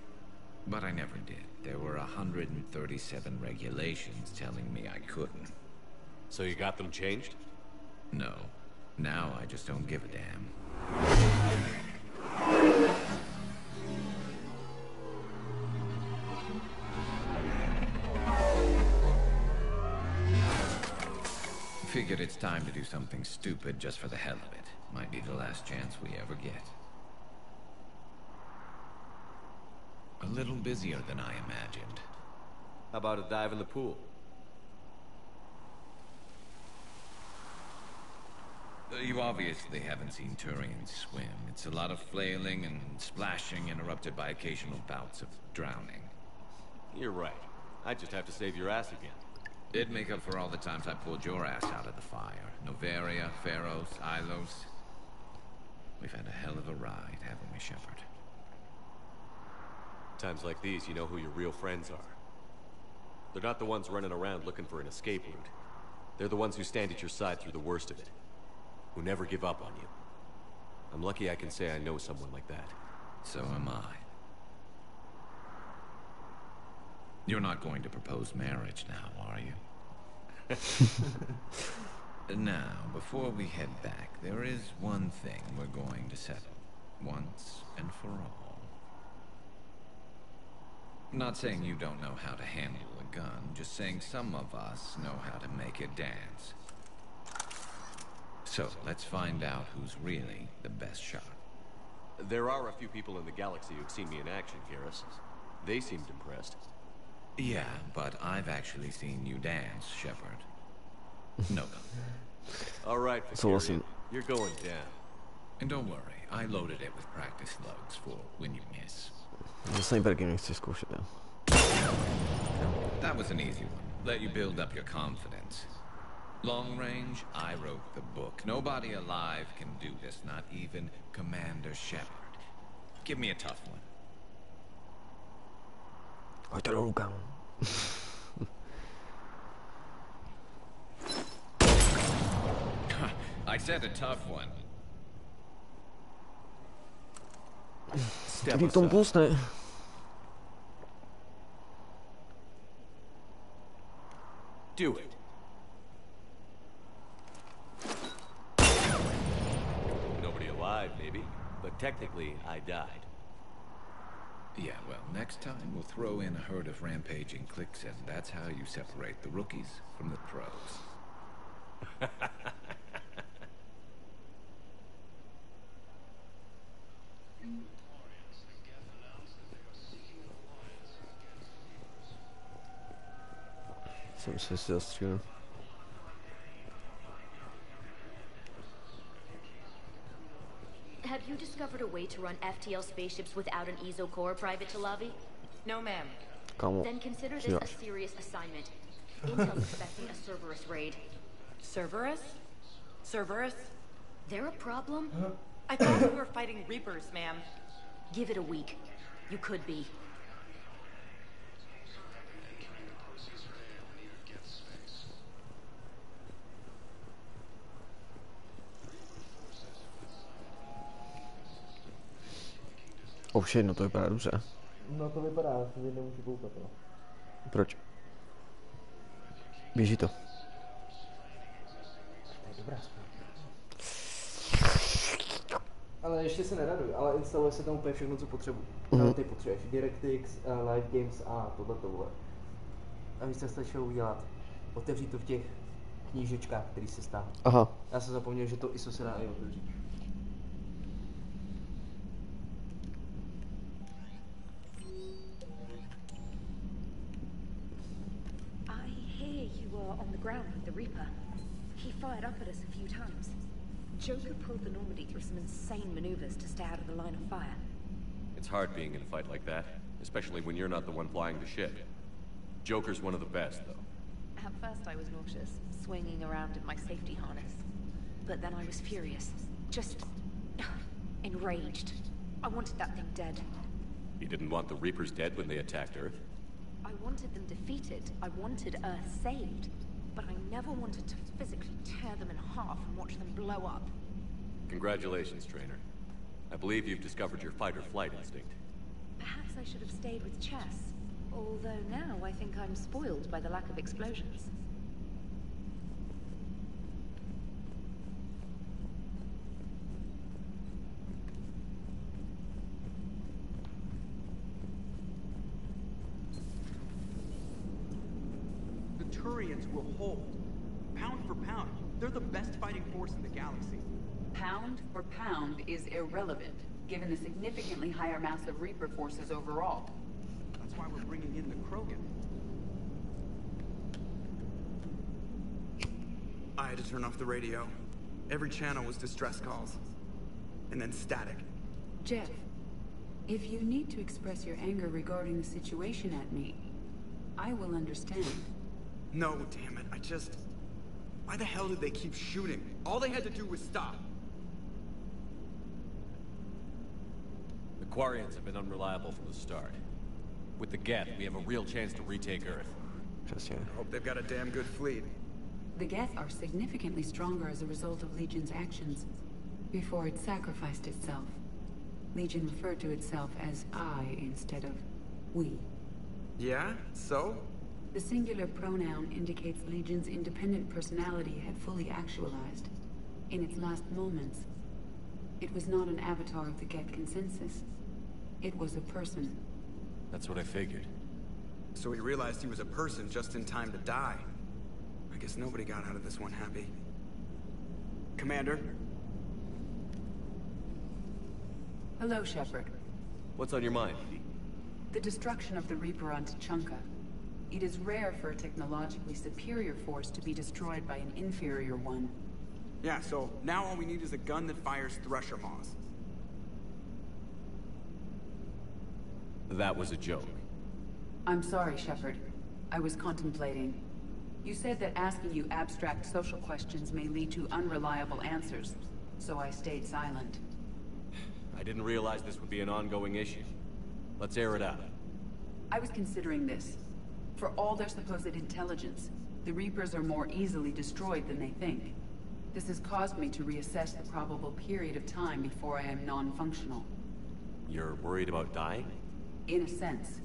But I never did. There were 137 regulations telling me I couldn't. So you got them changed? No. Now I just don't give a damn. Figured it's time to do something stupid just for the hell of it. Might be the last chance we ever get. A little busier than I imagined. How about a dive in the pool? You obviously haven't seen Turians swim. It's a lot of flailing and splashing interrupted by occasional bouts of drowning. You're right. I just have to save your ass again. It'd make up for all the times I pulled your ass out of the fire. Noveria, Pharos, Ilos. We've had a hell of a ride, haven't we, Shepard? Times like these, you know who your real friends are. They're not the ones running around looking for an escape route. They're the ones who stand at your side through the worst of it. Who never give up on you. I'm lucky I can say I know someone like that. So am I. You're not going to propose marriage now, are you? Now, before we head back, there is one thing we're going to settle. Once and for all. I'm not saying you don't know how to handle a gun, just saying some of us know how to make it dance. So, let's find out who's really the best shot. There are a few people in the galaxy who've seen me in action, Garrus. They seemed impressed. Yeah, but I've actually seen you dance, Shepard. No. All right, So awesome. You're going down. And don't worry, I loaded it with practice slugs for when you miss. Zase mi taky nechci zkoušet, jo. That was an easy one. Let you build up your confidence. Long range, I wrote the book. Nobody alive can do this, not even Commander Shepard. Give me a tough one. Hoď to dolů, kámo. I said a tough one. Který v tom plusne? Do it. Nobody alive, maybe, but technically I died. Yeah, well, next time we'll throw in a herd of rampaging cliques, and that's how you separate the rookies from the pros. Jsem se zastřílil. Have you discovered a way to run FTL spaceships without an EZO core, Private Talavi? No, ma'am. Kámo, Then consider this a serious assignment. Intel's expecting a Cerberus raid. Cerberus? Cerberus? They're a problem? I thought we were fighting Reapers, ma'am. Give it a week. You could be. Už jedno, to vypadá dobře. No to vypadá, já si nemůžu koukat, no. Proč? Běží to. To je dobrá zpráva. Ale ještě se neraduj, ale instaluje se tam úplně všechno, co potřebuji. Ty potřebuješ DirectX, Live Games a tohleto, vole. A víš, co stačilo udělat? Otevřít to v těch knížečkách, který se stáhl. Aha. Já jsem zapomněl, že to ISO se dá i otevřít. On the ground with the Reaper. He fired up at us a few times. Joker pulled the Normandy through some insane maneuvers to stay out of the line of fire. It's hard being in a fight like that, especially when you're not the one flying the ship. Joker's one of the best, though. At first I was nauseous, swinging around in my safety harness. But then I was furious. Just enraged. I wanted that thing dead. You didn't want the Reapers dead when they attacked Earth? I wanted them defeated. I wanted Earth saved. But I never wanted to physically tear them in half and watch them blow up. Congratulations, Trainer. I believe you've discovered your fight-or-flight instinct. Perhaps I should have stayed with chess. Although now I think I'm spoiled by the lack of explosions. Turians will hold. Pound for pound, they're the best fighting force in the galaxy. Pound for pound is irrelevant, given the significantly higher mass of Reaper forces overall. That's why we're bringing in the Krogan. I had to turn off the radio. Every channel was distress calls. And then static. Jeff, if you need to express your anger regarding the situation at me, I will understand. No, damn it, why the hell did they keep shooting? All they had to do was stop. The Quarians have been unreliable from the start. With the Geth, we have a real chance to retake Earth. Přesně. Hope they've got a damn good fleet. The Geth are significantly stronger as a result of Legion's actions. Before it sacrificed itself, Legion referred to itself as I instead of we. Yeah? So? The singular pronoun indicates Legion's independent personality had fully actualized. In its last moments, it was not an avatar of the Geth consensus. It was a person. That's what I figured. So he realized he was a person just in time to die. I guess nobody got out of this one happy. Commander? Hello, Shepard. What's on your mind? The destruction of the Reaper on Tuchanka. It is rare for a technologically superior force to be destroyed by an inferior one. Yeah, so now all we need is a gun that fires Thresher Maws. That was a joke. I'm sorry, Shepard. I was contemplating. You said that asking you abstract social questions may lead to unreliable answers, so I stayed silent. I didn't realize this would be an ongoing issue. Let's air it out. I was considering this. For all their supposed intelligence, the Reapers are more easily destroyed than they think. This has caused me to reassess the probable period of time before I am non-functional. You're worried about dying? In a sense.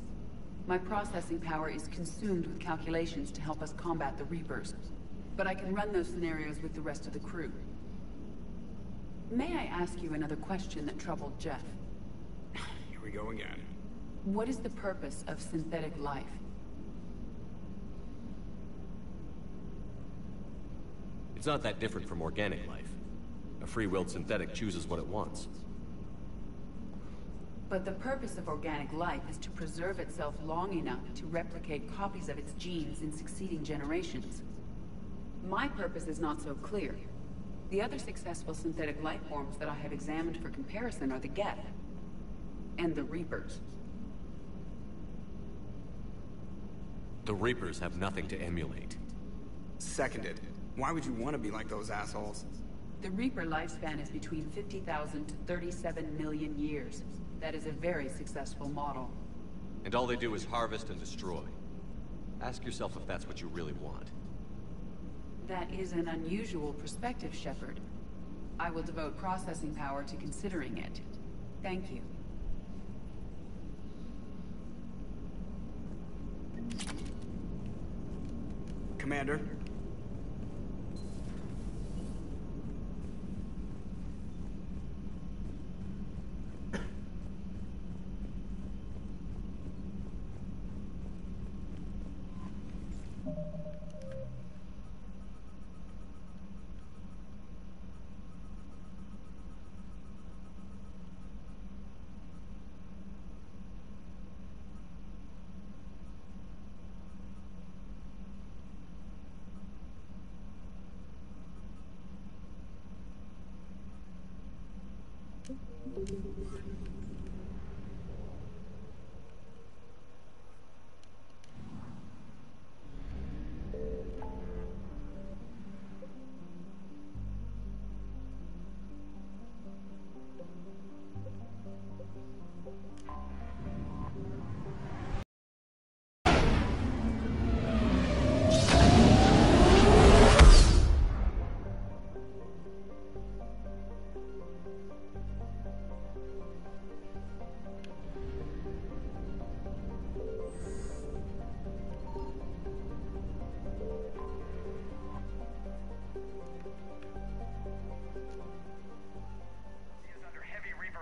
My processing power is consumed with calculations to help us combat the Reapers. But I can run those scenarios with the rest of the crew. May I ask you another question that troubled Jeff? Here we go again. What is the purpose of synthetic life? It's not that different from organic life. A free-willed synthetic chooses what it wants. But the purpose of organic life is to preserve itself long enough to replicate copies of its genes in succeeding generations. My purpose is not so clear. The other successful synthetic life forms that I have examined for comparison are the Geth and the Reapers. The Reapers have nothing to emulate. Seconded. Why would you want to be like those assholes? The Reaper lifespan is between 50,000 to 37 million years. That is a very successful model. And all they do is harvest and destroy. Ask yourself if that's what you really want. That is an unusual perspective, Shepard. I will devote processing power to considering it. Thank you. Commander?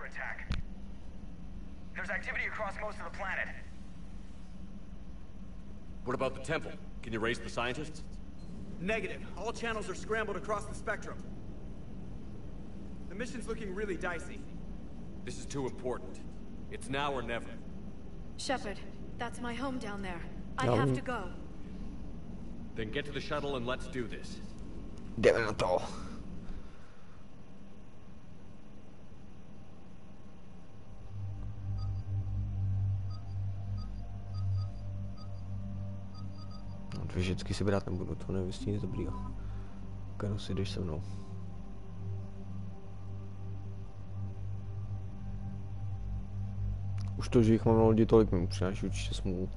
Attack. There's activity across most of the planet. What about the temple? Can you raise the scientists? Negative. All channels are scrambled across the spectrum. The mission's looking really dicey. This is too important. It's now or never. Shepard, that's my home down there. I have to go. Then get to the shuttle and let's do this. Jdeme na to. Vždycky si brát nebudu, to nevystí nic dobrýho. Kanu si jdeš se mnou. Už to, že jich mám na lodi tolik, mi přináší určitě smůlu.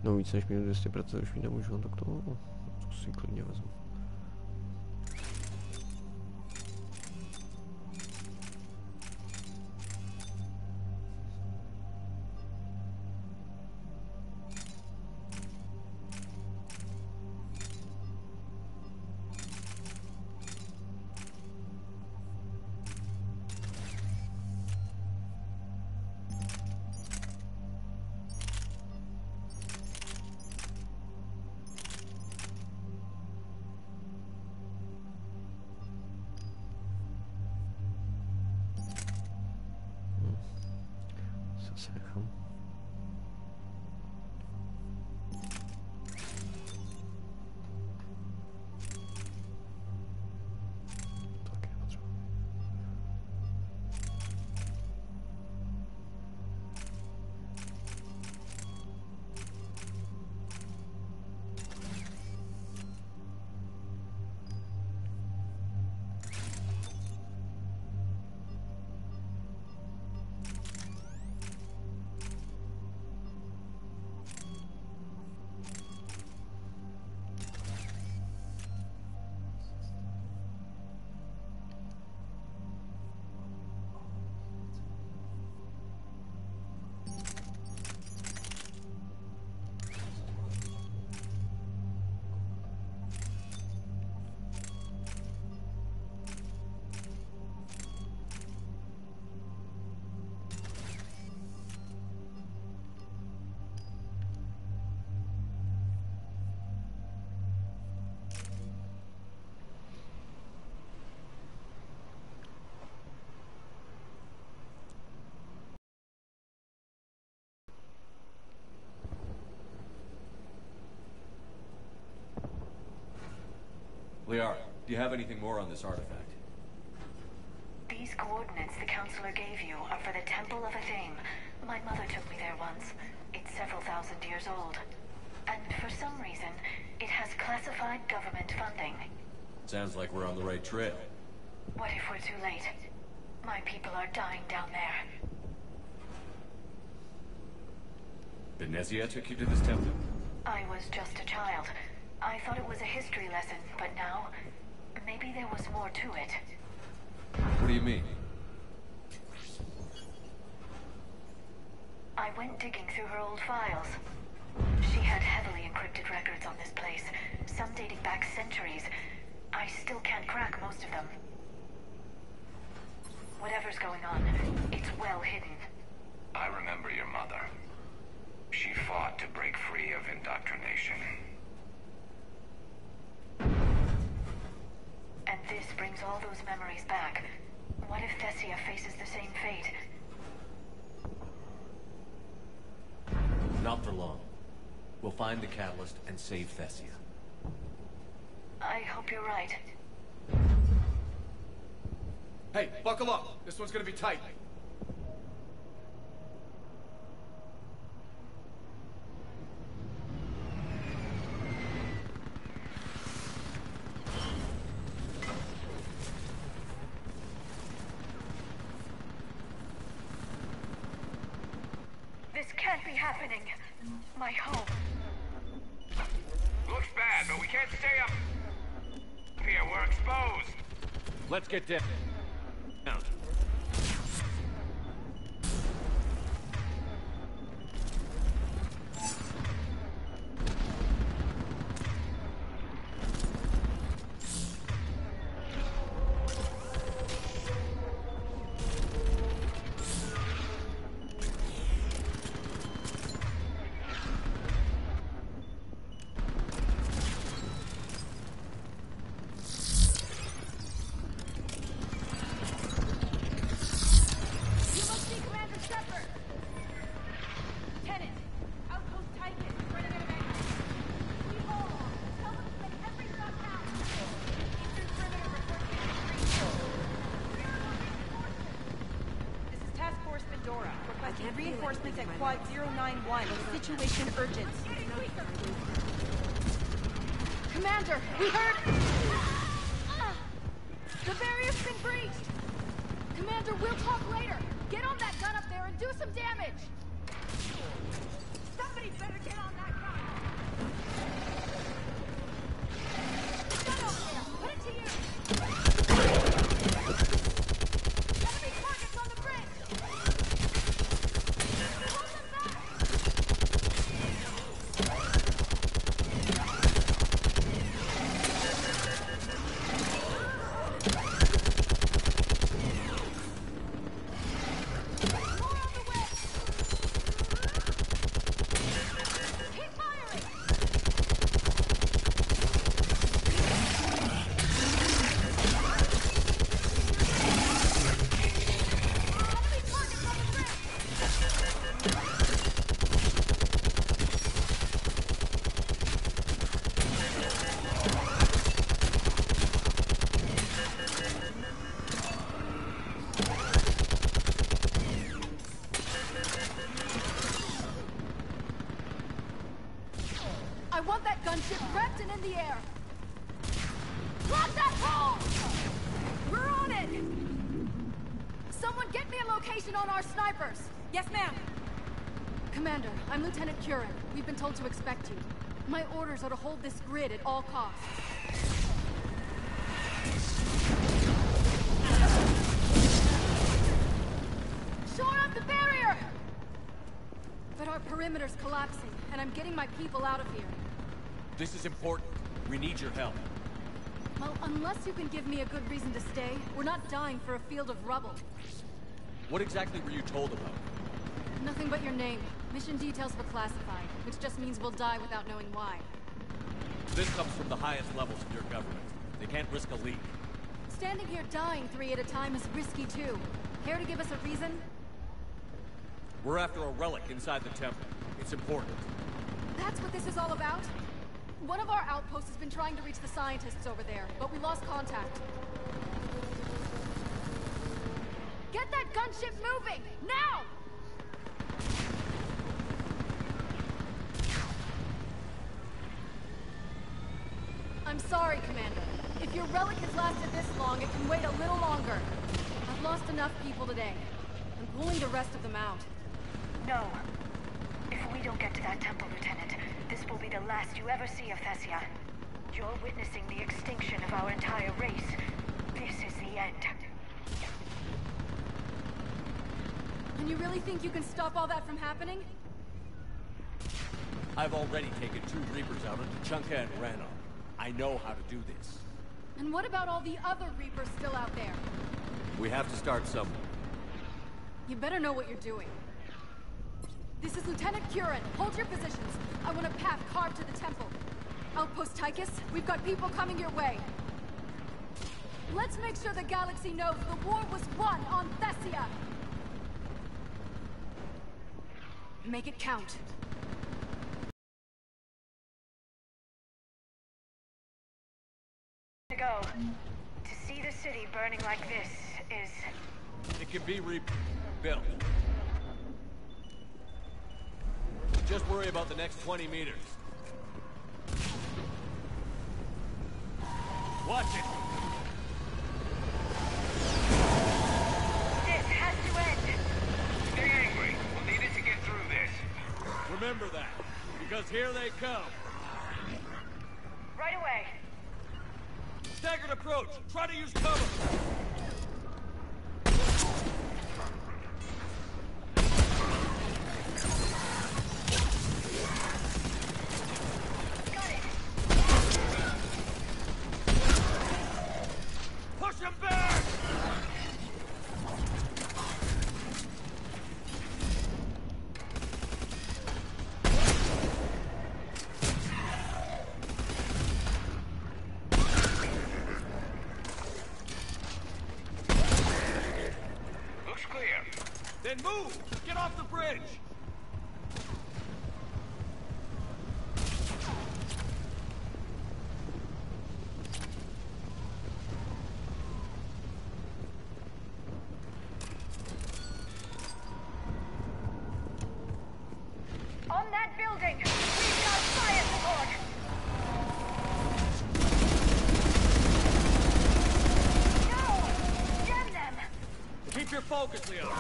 No víc než minus 200% už mi nemůžu, tak to si klidně vezmu. si nechám. Liara, do you have anything more on this artifact? These coordinates the Counselor gave you are for the Temple of Athame. My mother took me there once. It's several thousand years old. And for some reason, it has classified government funding. Sounds like we're on the right trail. What if we're too late? My people are dying down there. Benezia took you to this temple? I was just a child. I thought it was a history lesson, but now, maybe there was more to it. What do you mean? I went digging through her old files. She had heavily encrypted records on this place, some dating back centuries. I still can't crack most of them. Whatever's going on, it's well hidden. I remember your mother. She fought to break free of indoctrination. And this brings all those memories back. What if Thessia faces the same fate? Not for long. We'll find the catalyst and save Thessia. I hope you're right. Hey, buckle up. This one's gonna be tight. This can't be happening. My home. Looks bad, but we can't stay up here. We're exposed. Let's get down. Reinforcements at Quad 091. Situation urgent. Commander, we heard... The barrier's been breached! Commander, we'll talk later. Get on that gun up there and do some damage! Somebody better get on that gun! Gun over there! Put it to use! Enemy targets on the bridge! I want that gunship prepped and in the air. Lock that hole! We're on it! Someone get me a location on our snipers! Yes, ma'am. Commander, I'm Lieutenant Curran. We've been told to expect you. My orders are to hold this grid at all costs. Shore up the barrier! But our perimeter's collapsing, and I'm getting my people out of here. This is important. We need your help. Well, unless you can give me a good reason to stay, we're not dying for a field of rubble. What exactly were you told about? Nothing but your name. Mission details were classified, which just means we'll die without knowing why. This comes from the highest levels of your government. They can't risk a leak. Standing here dying 3 at a time is risky too. Care to give us a reason? We're after a relic inside the temple. It's important. That's what this is all about? One of our outposts has been trying to reach the scientists over there, but we lost contact. Get that gunship moving! Now! I'm sorry, Commander. If your relic has lasted this long, it can wait a little longer. I've lost enough people today. I'm pulling the rest of them out. No. If we don't get to that temple, Lieutenant, this will be the last you ever see of Thessia. You're witnessing the extinction of our entire race. This is the end. And you really think you can stop all that from happening? I've already taken 2 Reapers out into Chunka and Rano. I know how to do this. And what about all the other Reapers still out there? We have to start somewhere. You better know what you're doing. This is Lieutenant Curran. Hold your positions. I want a path carved to the temple. Outpost Tychus, we've got people coming your way. Let's make sure the galaxy knows the war was won on Thessia. Make it count. To go. To see the city burning like this is... It can be rebuilt. Just worry about the next 20 meters. Watch it! This has to end! Stay angry. We'll need it to get through this. Remember that, because here they come. Right away. Staggered approach! Try to use cover! Push him back! Looks clear. Then move! Get off the bridge! On that building! We've got fire support! No! Damn them! Keep your focus, Leon. Those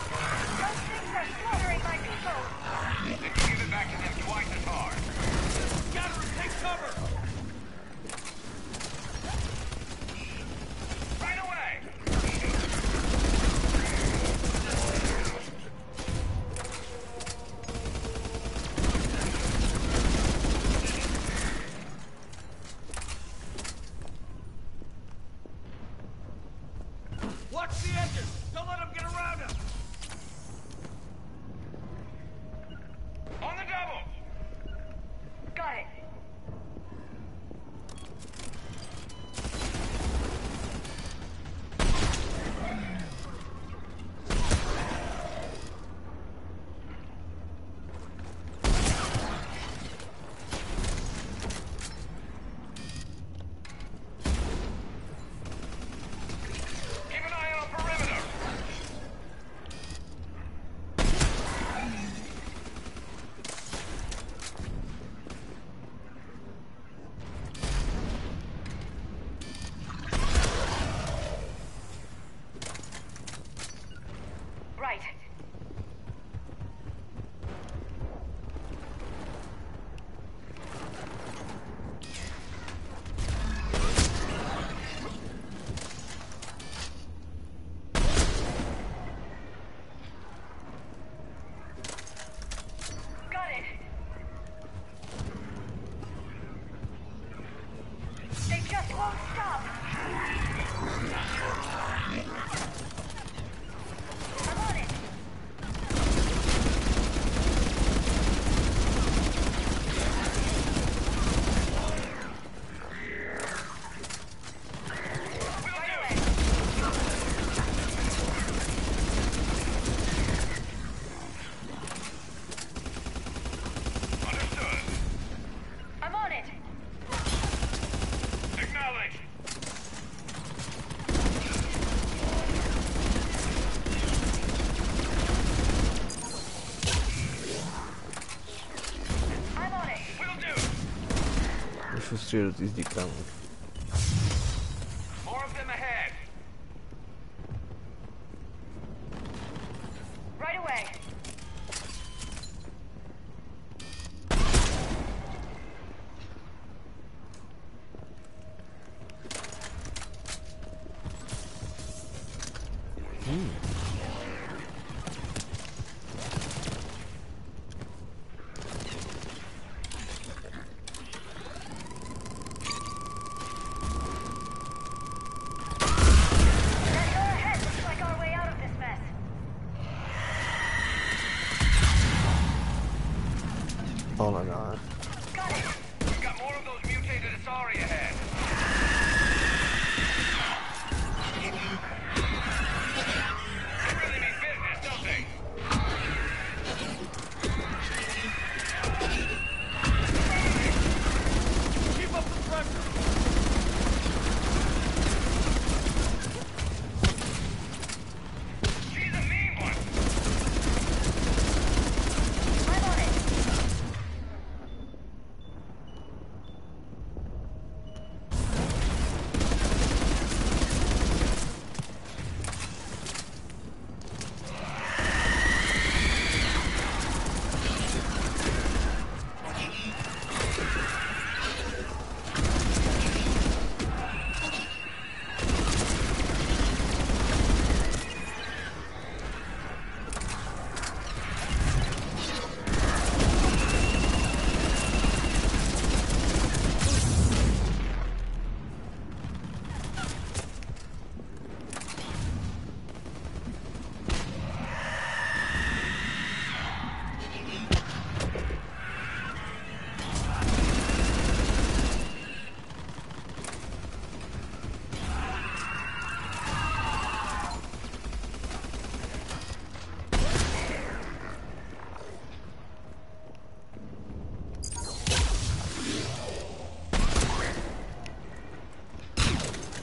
things are slaughtering my people! Then you give it back to them twice as hard. Scatter and take cover! Right away! Watch the edges! Don't let them get around us! On the double! Got it. Keep an eye on the perimeter! furt střílet do té zdi, kámo. More of them ahead. Right away. Oh my god. Got it. We've got more of those mutated Asari ahead. They really mean business, don't they? Keep up the pressure! She's a mean one. I'm on it.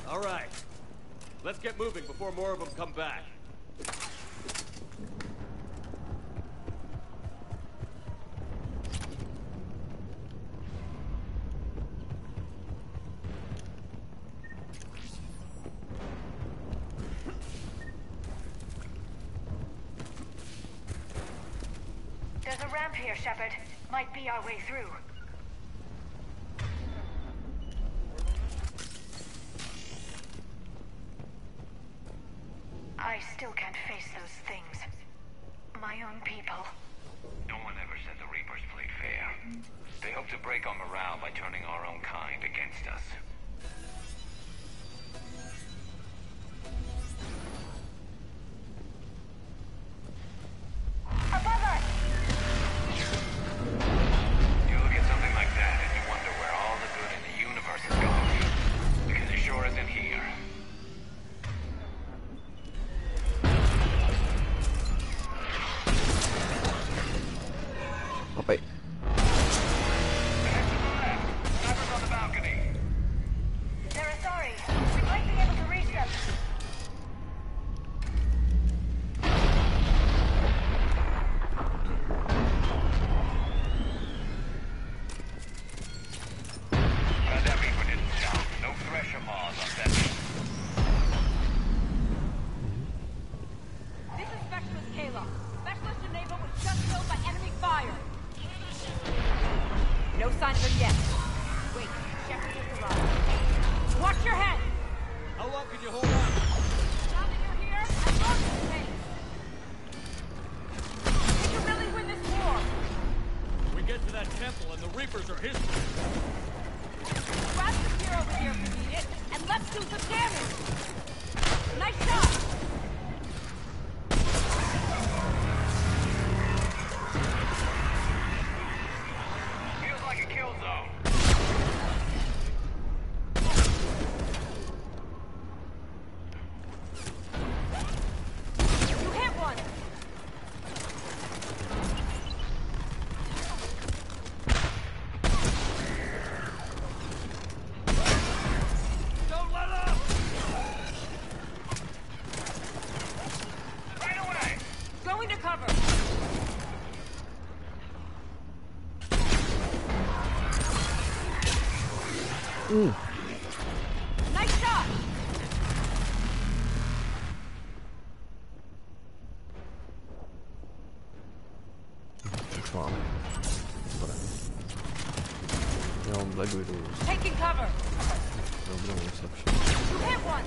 All right. Let's get moving before more of them come back. There's a ramp here, Shepard. Might be our way through. I still can't face those things. My own people. No one ever said the Reapers played fair. They hope to break our morale by turning our own kind against us. Above us! You look at something like that and you wonder where all the good in the universe is gone. Because it sure isn't here. Okay. Sniper's on the balcony. They're Asari. We might be able to reach them. Glad that Reaper didn't stop. No thresher maws on that. This is Specialist Kayla. Specialist Enable was just killed by enemy fire. No sign of him yet. Wait, Shepard just arrived. Watch your head! How long can you hold on? Now that you're here, I love this pace. Can you really win this war? We get to that temple and the Reapers are history. Grab the gear over here if you need it, and let's do some damage! Nice shot! Feels like a kill zone. You hit one! Don't let up! Nice shot! Už máme. Dobré. Já mám Black Widow. Taking cover! Dobrou, nic lepší. You hit one!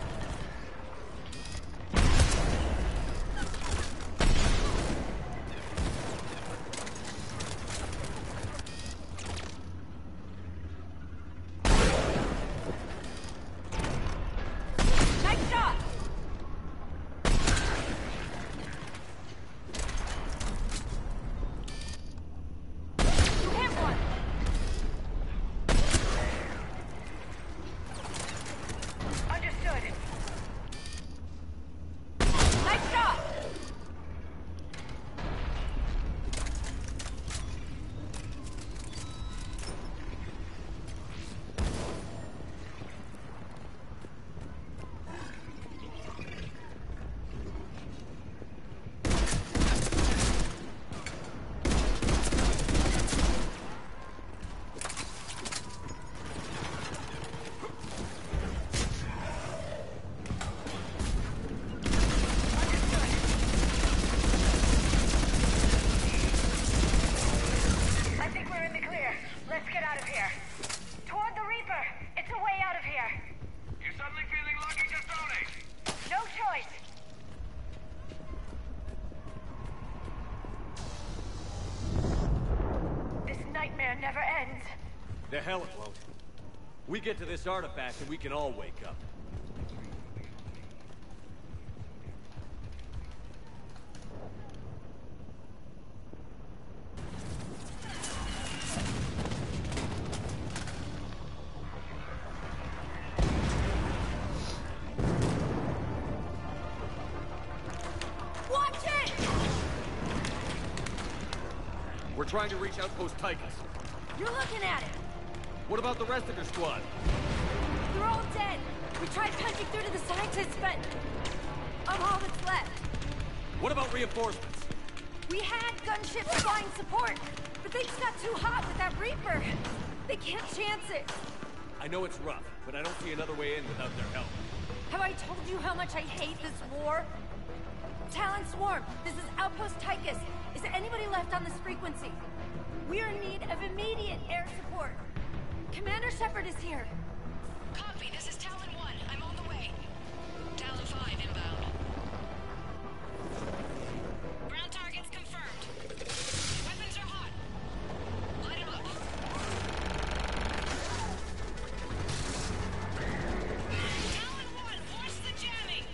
Never ends. The hell it won't. We get to this artifact and we can all wake up. Watch it! We're trying to reach Outpost Tychus. You're looking at it! What about the rest of your squad? They're all dead! We tried punching through to the scientists, but I'm all that's left. What about reinforcements? We had gunships flying support, but they just got too hot with that Reaper. They can't chance it. I know it's rough, but I don't see another way in without their help. Have I told you how much I hate this war? Talon Swarm, this is Outpost Tychus. Is there anybody left on this frequency? We're in need of immediate air support. Commander Shepard is here. Copy, this is Talon 1. I'm on the way. Talon 5 inbound. Ground targets confirmed. Weapons are hot. Light 'em up. Talon 1, force the jamming.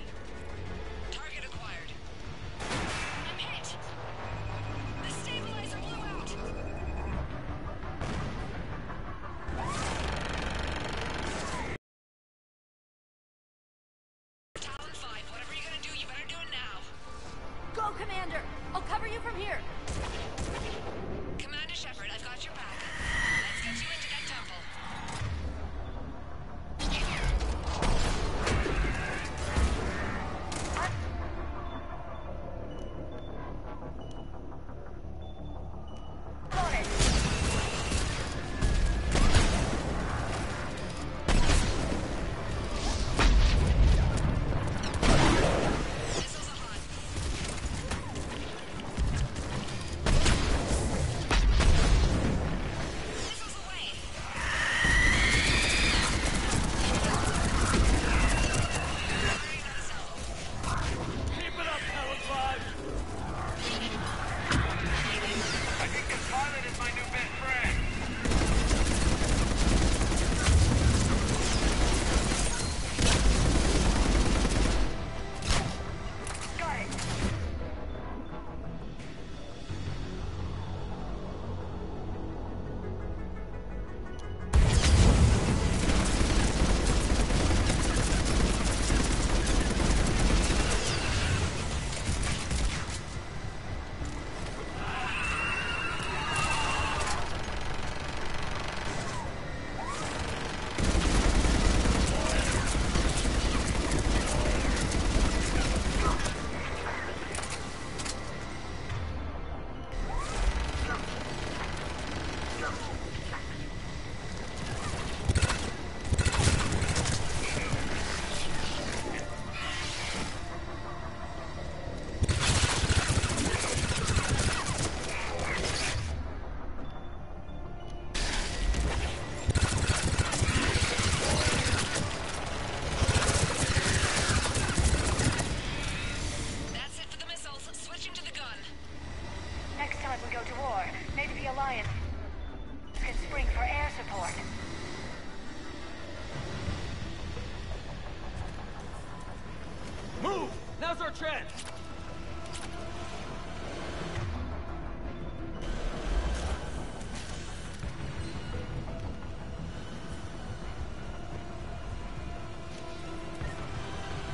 Target acquired. I'm hit. The stabilizer blew out. Talon 5, Trent!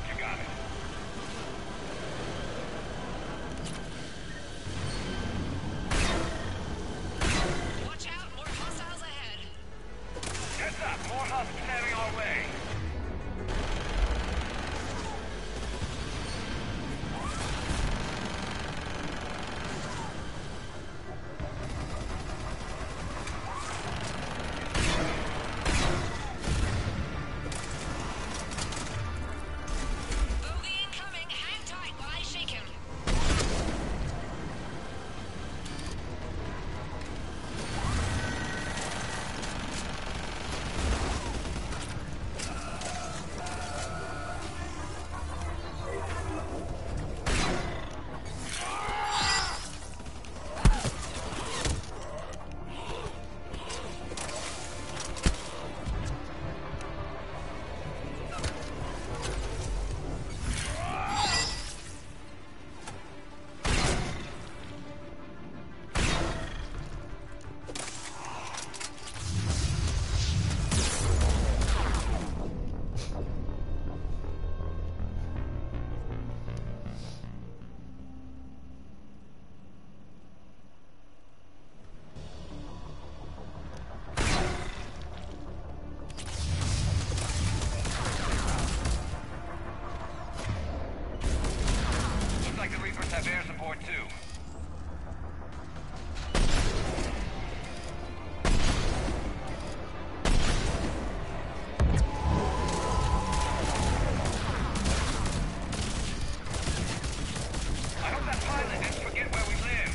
You got it. Watch out, more hostiles ahead. Heads up, more husks heading our way. Bogey incoming. Hang tight while I shake him. Looks like the Reapers have air support too. I hope that pilot didn't forget where we live.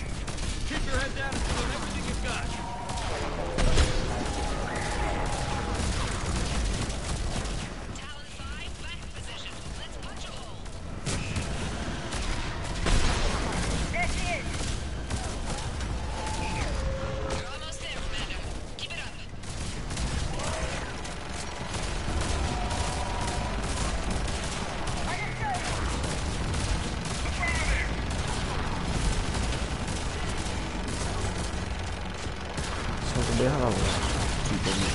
Keep your head down and give them everything you've got. Talon 5, back in position. Let's punch a hole. That's it! You're almost there, Commander. Keep it up. Jsem to běhal. Přítomný.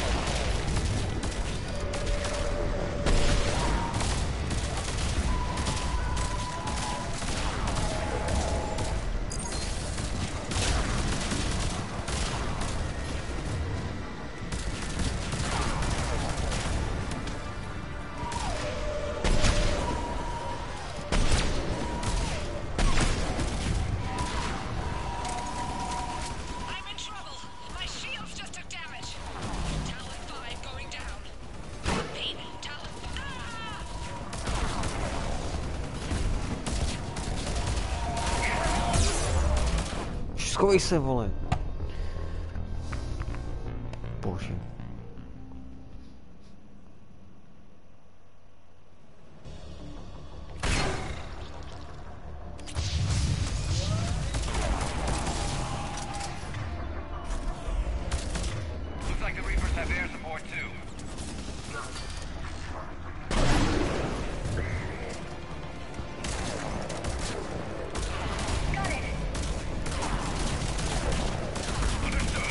I'm in trouble. My shields just took damage. Talon 5 going down. Repeat, Talon. Ah! Schovej se, vole. Bože. Looks like the Reapers have air support too. Got it! Understood.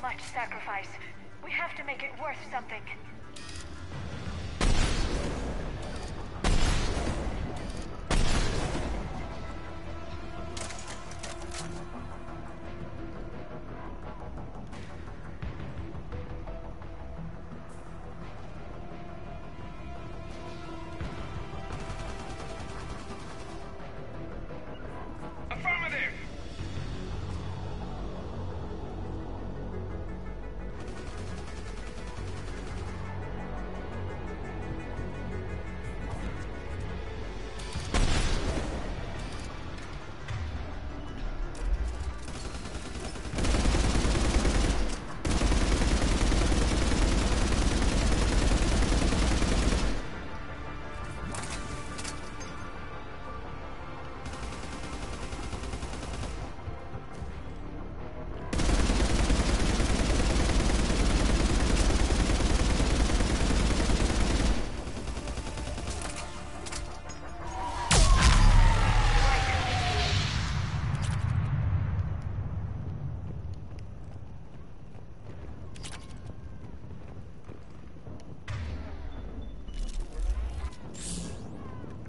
much sacrifice. We have to make it worth something. Affirmative!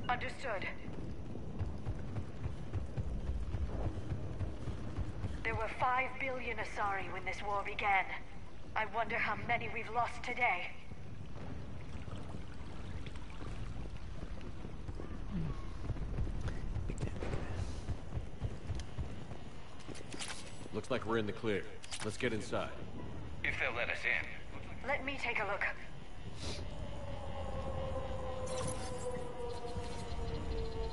Understood. There were 5 billion Asari when this war began. I wonder how many we've lost today. Looks like we're in the clear. Let's get inside. If they'll let us in. Let me take a look.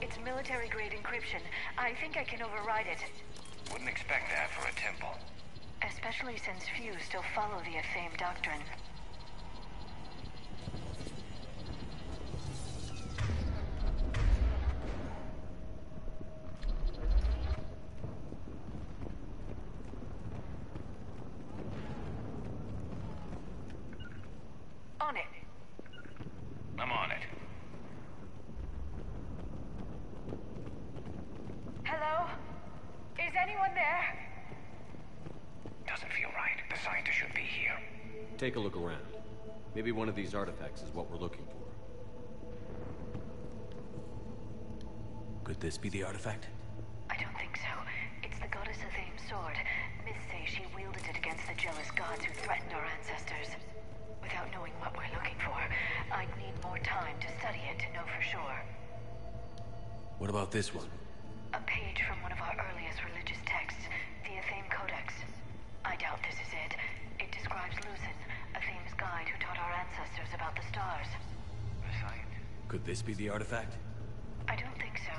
It's military-grade encryption. I think I can override it. Wouldn't expect that for a temple. Especially since few still follow the Athame doctrine. On it. I'm on it. Hello? Is anyone there? Doesn't feel right. The scientist should be here. Take a look around. Maybe one of these artifacts is what we're looking for. Could this be the artifact? I don't think so. It's the goddess Athame's sword. Myths say she wielded it against the jealous gods who threatened our ancestors. Without knowing what we're looking for, I'd need more time to study it to know for sure. What about this one? A page from one of our earliest religious texts, the Athame Codex. I doubt this is it. It describes Lucen, Athame's guide who taught our ancestors about the stars. Could this be the artifact? I don't think so.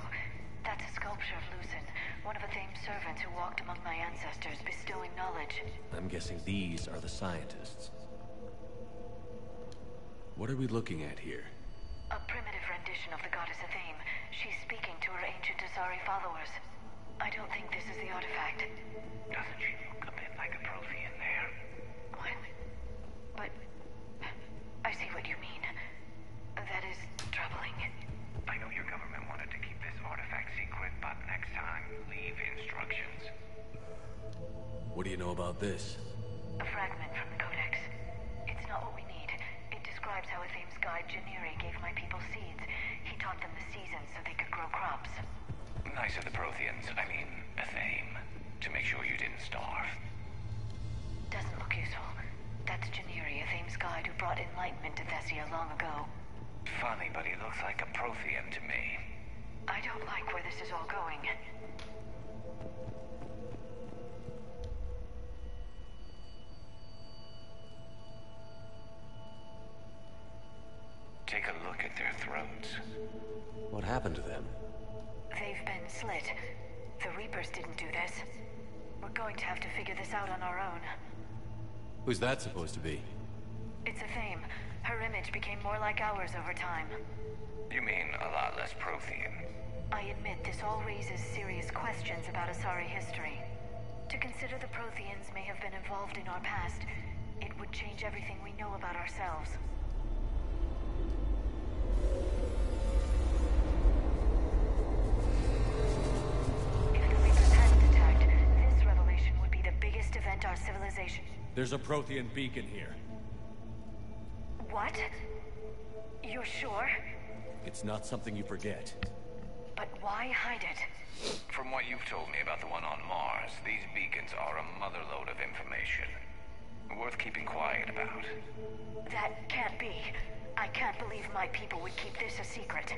That's a sculpture of Lucen, one of Athame's servants who walked among my ancestors, bestowing knowledge. I'm guessing these are the scientists. What are we looking at here? A primitive rendition of the goddess Athame. She's speaking to her ancient Asari followers. I don't think this is the artifact. Doesn't she look a bit like a Prothean there? What? But... I see what you mean. That is troubling. I know your government wanted to keep this artifact secret, but next time, leave instructions. What do you know about this? A fragment from the Codex. It's not what we need. It describes how Athame's guide Janiri gave my people seeds. He taught them the seasons so they could grow crops. Nice of the Protheans, I mean, Athame, to make sure you didn't starve. Doesn't look useful. That's Janiri, Athame's guide who brought enlightenment to Thessia long ago. Funny, but he looks like a Prothean to me. I don't like where this is all going. Take a look at their throats. What happened to them? They've been slit. The Reapers didn't do this. We're going to have to figure this out on our own. Who's that supposed to be? It's Athame. Her image became more like ours over time. You mean a lot less Prothean? I admit this all raises serious questions about Asari history. To consider the Protheans may have been involved in our past, it would change everything we know about ourselves. If the Reapers hadn't attacked, this revelation would be the biggest event our civilization... There's a Prothean beacon here. What? You're sure? It's not something you forget. But why hide it? From what you've told me about the one on Mars, these beacons are a motherlode of information. Worth keeping quiet about. That can't be. I can't believe my people would keep this a secret.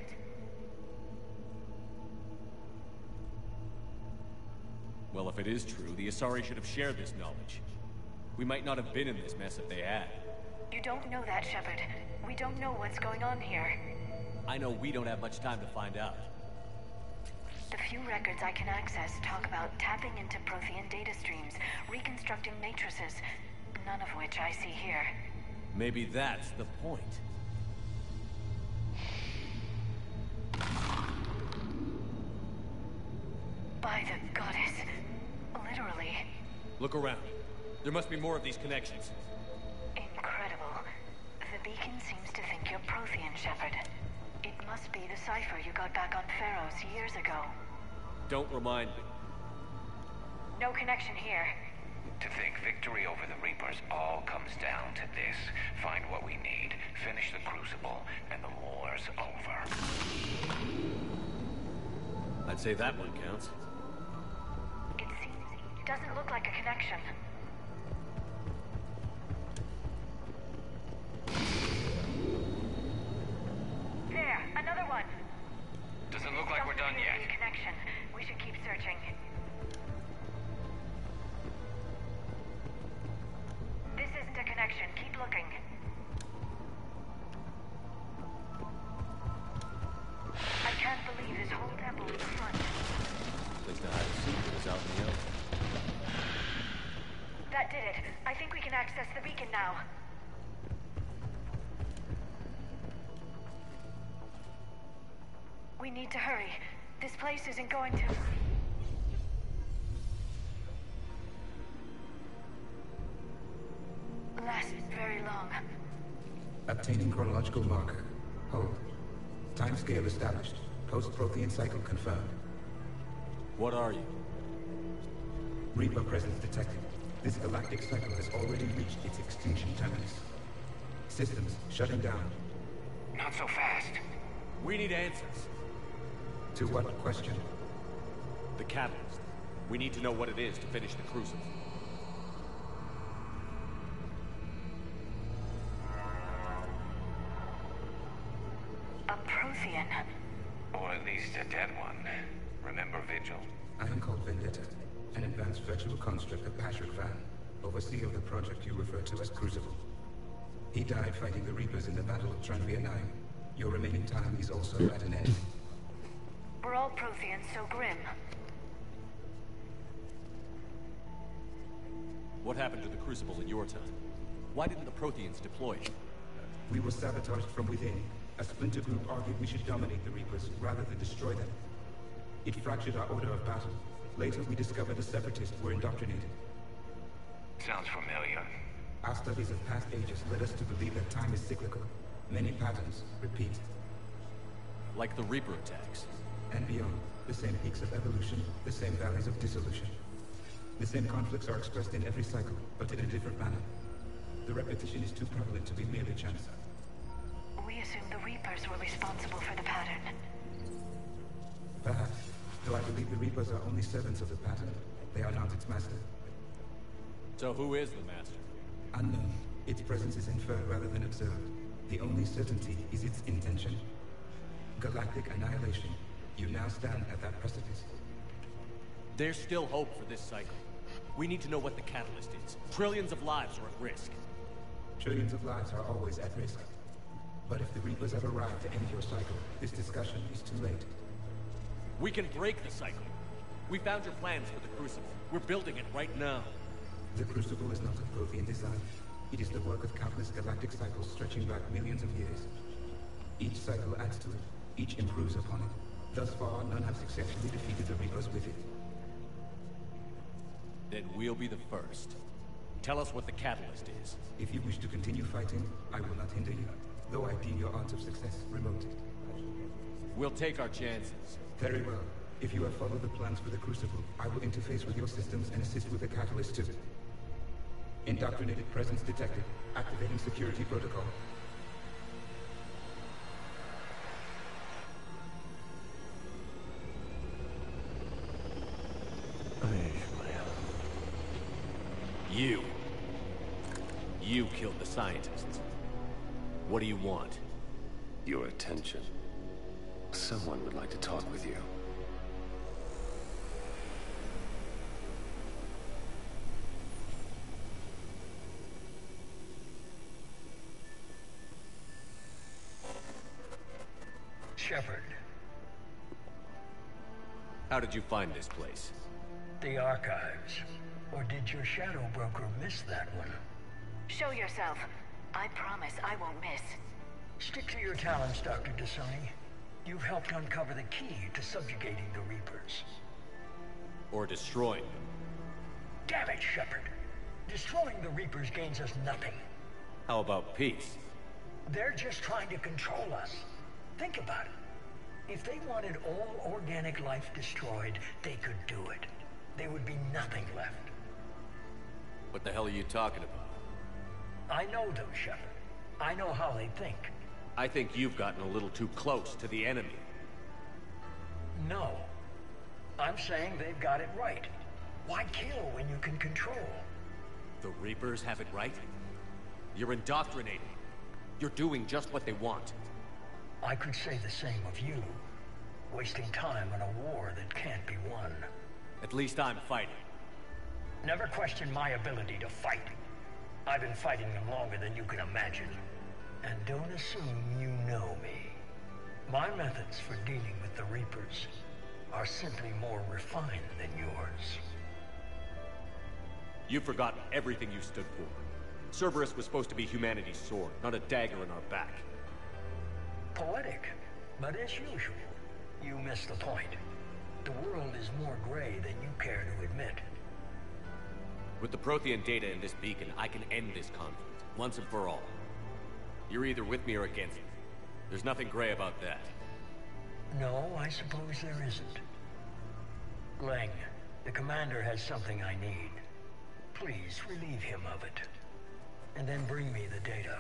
Well, if it is true, the Asari should have shared this knowledge. We might not have been in this mess if they had. You don't know that, Shepard. We don't know what's going on here. I know we don't have much time to find out. The few records I can access talk about tapping into Prothean data streams, reconstructing matrices, none of which I see here. Maybe that's the point. By the goddess. Literally. Look around. There must be more of these connections. Incredible. The beacon seems to think you're Prothean, Shepard. It must be the cipher you got back on Pharaohs years ago. Don't remind me. No connection here. To think victory over the Reapers all comes down to this. Find what we need, finish the Crucible, and the war's over. I'd say that one counts. It doesn't look like a connection. There, another one. Doesn't look like we're done yet. Connection. We should keep searching. This isn't a connection. Keep looking. I can't believe this whole temple is a front. Place to hide a secret is out in the open. That did it. I think we can access the beacon now. We need to hurry. This place isn't going to... last very long. Obtaining chronological marker. Hold. Timescale established. Post-Prothean cycle confirmed. What are you? Reaper presence detected. This galactic cycle has already reached its extinction terminus. Systems shutting down. Not so fast. We need answers. To what question? The catalyst. We need to know what it is to finish the Crucible. A Prothean. Or at least a dead one. Remember Vigil? I am called Vendetta, an advanced virtual construct of Patrick Van, overseer of the project you refer to as Crucible. He died fighting the Reapers in the Battle of Tranvia 9. Your remaining time is also at an end. We're all Protheans so grim. What happened to the Crucible in your time? Why didn't the Protheans deploy it? We were sabotaged from within. A splinter group argued we should dominate the Reapers rather than destroy them. It fractured our order of battle. Later, we discovered the Separatists were indoctrinated. Sounds familiar. Our studies of past ages led us to believe that time is cyclical. Many patterns repeat. Like the Reaper attacks. And beyond, the same peaks of evolution, the same valleys of dissolution. The same conflicts are expressed in every cycle, but in a different manner. The repetition is too prevalent to be merely chance. We assume the Reapers were responsible for the pattern. Perhaps, though I believe the Reapers are only servants of the pattern. They are not its master. So who is the master? Unknown. Its presence is inferred rather than observed. The only certainty is its intention. Galactic annihilation. You now stand at that precipice. There's still hope for this cycle. We need to know what the catalyst is. Trillions of lives are at risk. Trillions of lives are always at risk. But if the Reapers have arrived to end your cycle, this discussion is too late. We can break the cycle. We found your plans for the Crucible. We're building it right now. The Crucible is not of Prothean design. It is the work of countless galactic cycles stretching back millions of years. Each cycle adds to it. Each improves upon it. Thus far, none have successfully defeated the Reapers with it. Then we'll be the first. Tell us what the catalyst is. If you wish to continue fighting, I will not hinder you, though I deem your odds of success remote. We'll take our chances. Very well. If you have followed the plans for the Crucible, I will interface with your systems and assist with the catalyst too. Indoctrinated presence detected. Activating security protocol. You killed the scientists. What do you want? Your attention. Someone would like to talk with you. Shepard. How did you find this place? The archives. Or did your shadow broker miss that one? Show yourself. I promise I won't miss. Stick to your talents, Dr. Dasani. You've helped uncover the key to subjugating the Reapers. Or destroying them. Damn it, Shepard. Destroying the Reapers gains us nothing. How about peace? They're just trying to control us. Think about it. If they wanted all organic life destroyed, they could do it. There would be nothing left. What the hell are you talking about? I know them, Shepard. I know how they think. I think you've gotten a little too close to the enemy. No. I'm saying they've got it right. Why kill when you can control? The Reapers have it right? You're indoctrinating. You're doing just what they want. I could say the same of you. Wasting time on a war that can't be won. At least I'm fighting. Never question my ability to fight. I've been fighting them longer than you can imagine. And don't assume you know me. My methods for dealing with the Reapers are simply more refined than yours. You've forgotten everything you stood for. Cerberus was supposed to be humanity's sword, not a dagger in our back. Poetic, but as usual, you missed the point. The world is more gray than you care to admit. With the Prothean data in this beacon, I can end this conflict, once and for all. You're either with me or against me. There's nothing gray about that. No, I suppose there isn't. Lang, the commander has something I need. Please relieve him of it. And then bring me the data.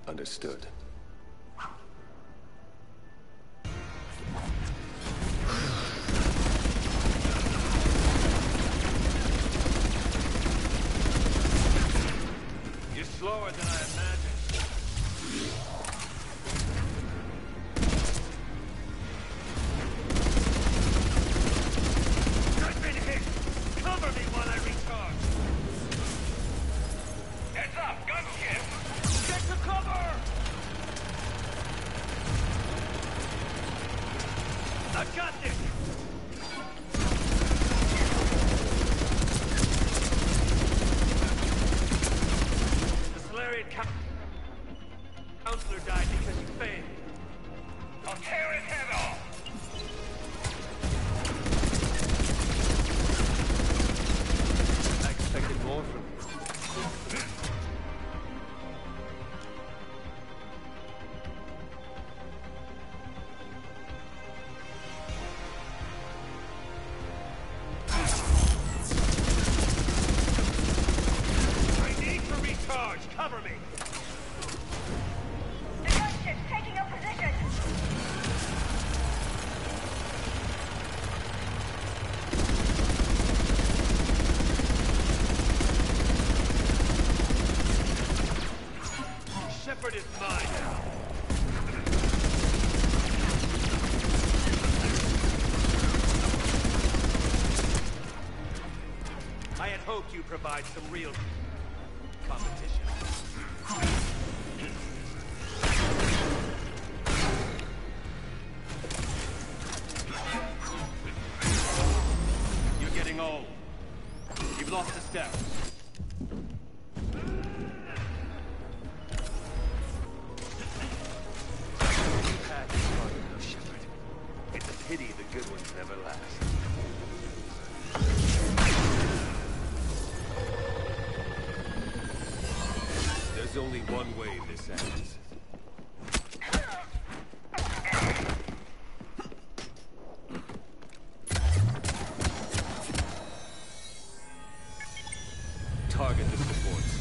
Understood. You're slower than I imagined. I've been hit! Cover me while I recharge! Heads up! Gunship! Get to cover! I've got this! Counselor died because you failed. I'll tear his head off! I expected more from you. I need to recharge! Cover me! Taking up position. Shepard is mine now. I had hoped you'd provide some real competition. You're getting old. You've lost a step. You've had this fun, though, Shepard. It's a pity the good ones never last. There's only one way this ends. Target the supports.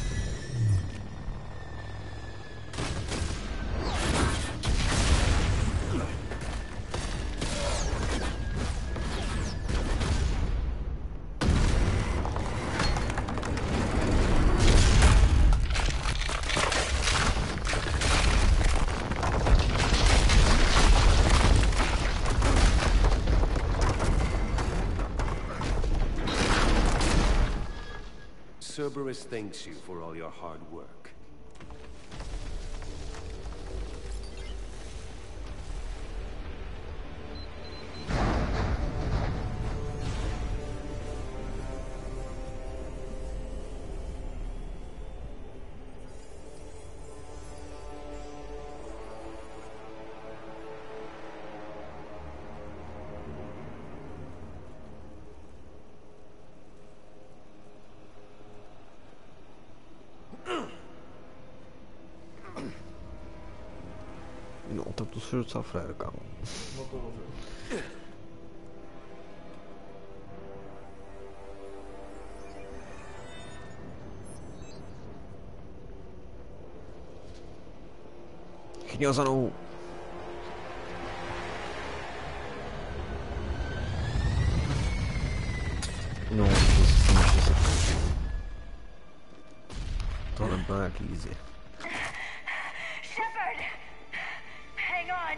Cerberus thanks you for all your hard work. No, tak to jsi docela frér, kámo. No to můžu. Chytni ho za nohu. No, ještě se. Tohle bylo jak easy. Shepard! Hang on!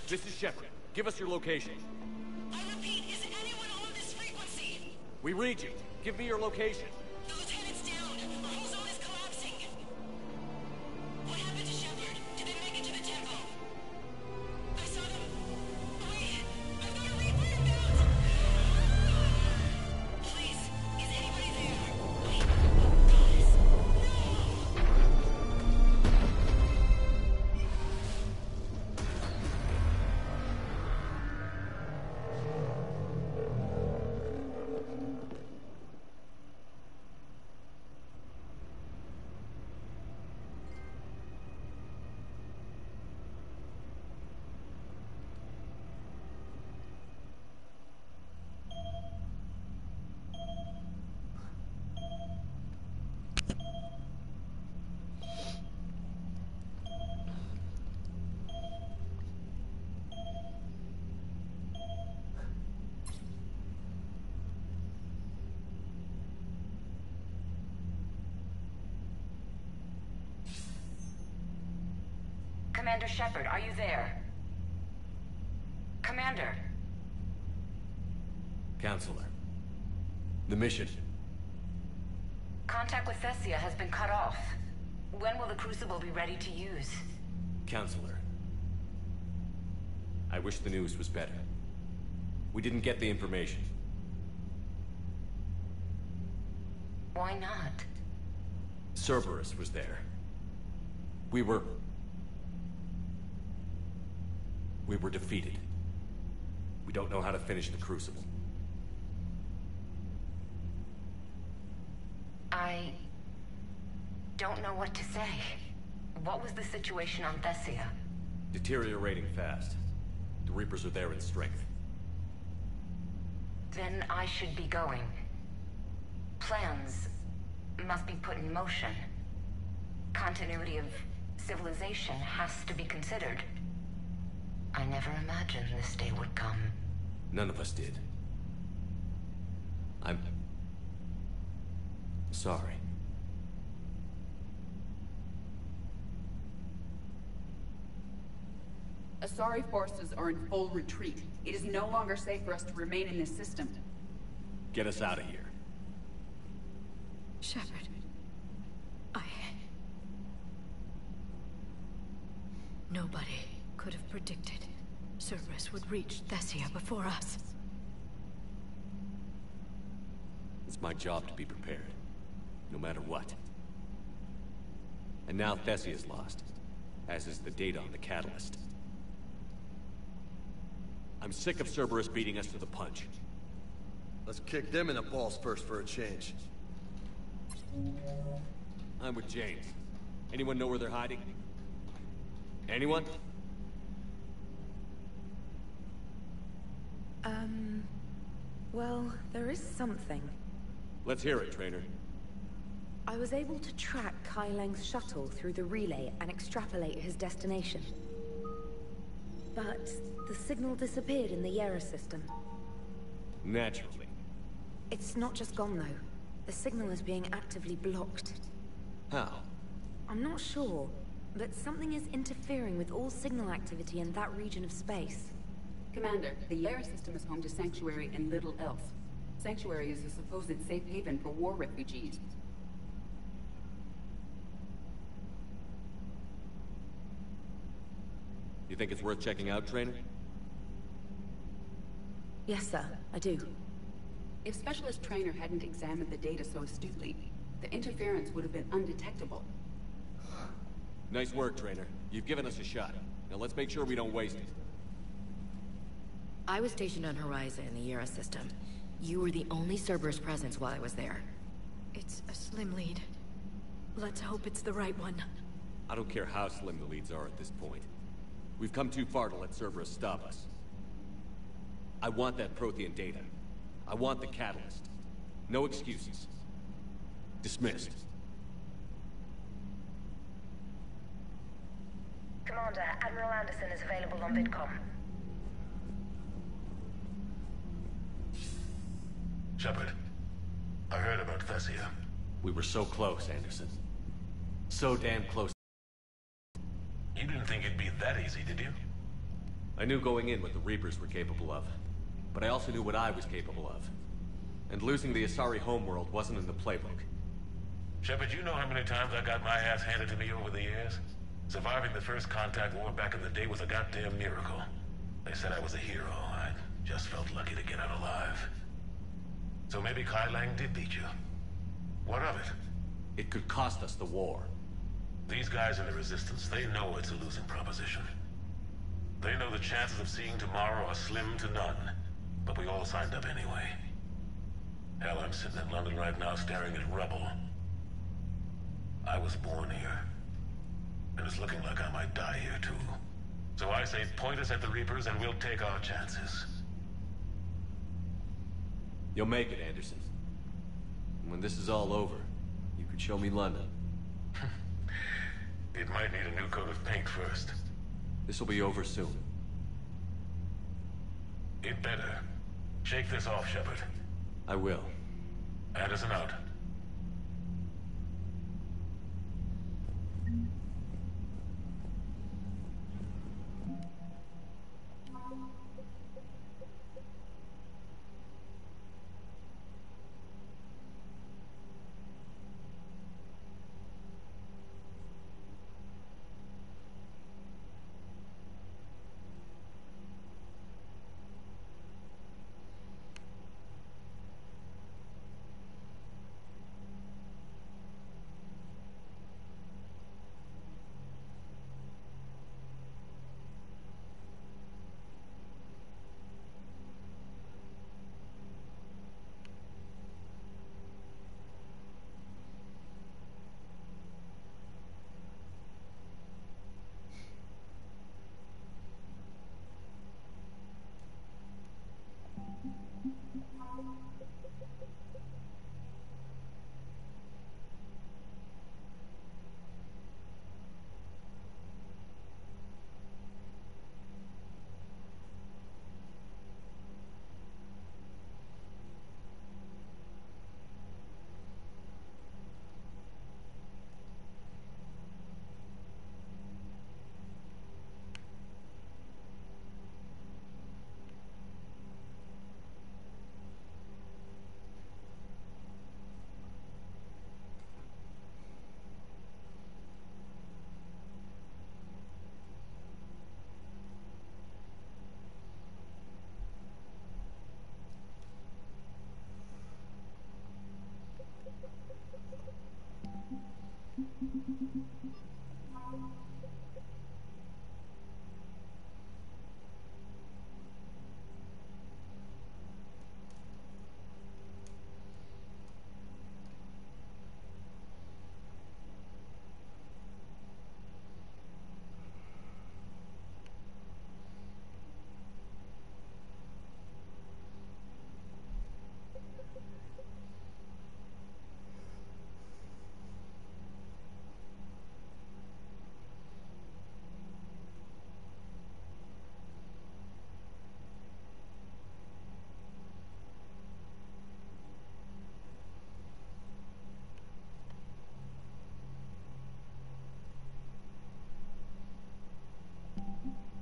This is Shepard. Give us your location. I repeat, is anyone on this frequency? We read you. Give me your location. The lieutenant's down. Our whole zone is collapsing. What happened to Shepard? Did they make it to the temple? I saw them. Wait, I've got a Reaper inbound. Please, is anybody there? Wait, guys, Commander Shepard, are you there? Commander. Counselor. The mission. Contact with Thessia has been cut off. When will the Crucible be ready to use? Counselor. I wish the news was better. We didn't get the information. Why not? Cerberus was there. We were defeated. We don't know how to finish the Crucible. I don't know what to say. What was the situation on Thessia? Deteriorating fast. The Reapers are there in strength. Then I should be going. Plans must be put in motion. Continuity of civilization has to be considered. I never imagined this day would come. None of us did. I'm sorry. Asari forces are in full retreat. It is no longer safe for us to remain in this system. Get us out of here. Shepard. Nobody could have predicted Cerberus would reach Thessia before us. It's my job to be prepared, no matter what. And now Thessia's lost, as is the data on the catalyst. I'm sick of Cerberus beating us to the punch. Let's kick them in the balls first for a change. I'm with James. Anyone know where they're hiding? Anyone? Well, there is something. Let's hear it, Trainer. I was able to track Kai Leng's shuttle through the relay and extrapolate his destination. But the signal disappeared in the Yera system. Naturally. It's not just gone, though. The signal is being actively blocked. How? I'm not sure, but something is interfering with all signal activity in that region of space. Commander, the Yera system is home to Sanctuary and little else. Sanctuary is a supposed safe haven for war refugees. You think it's worth checking out, Trainer? Yes, sir, I do. If Specialist Trainer hadn't examined the data so astutely, the interference would have been undetectable. Nice work, Trainer. You've given us a shot. Now let's make sure we don't waste it. I was stationed on Horizon in the Yera system. You were the only Cerberus presence while I was there. It's a slim lead. Let's hope it's the right one. I don't care how slim the leads are at this point. We've come too far to let Cerberus stop us. I want that Prothean data. I want the catalyst. No excuses. Dismissed. Commander, Admiral Anderson is available on VidCom. Shepard, I heard about Thessia. We were so close, Anderson. So damn close. You didn't think it'd be that easy, did you? I knew going in what the Reapers were capable of, but I also knew what I was capable of. And losing the Asari homeworld wasn't in the playbook. Shepard, you know how many times I got my ass handed to me over the years? Surviving the first contact war back in the day was a goddamn miracle. They said I was a hero. I just felt lucky to get out alive. So maybe Kai Lang did beat you. What of it? It could cost us the war. These guys in the Resistance, they know it's a losing proposition. They know the chances of seeing tomorrow are slim to none. But we all signed up anyway. Hell, I'm sitting in London right now staring at rubble. I was born here. And it's looking like I might die here too. So I say point us at the Reapers and we'll take our chances. You'll make it, Anderson. And when this is all over, you could show me London. It might need a new coat of paint first. This will be over soon. It better. Shake this off, Shepard. I will. Anderson out.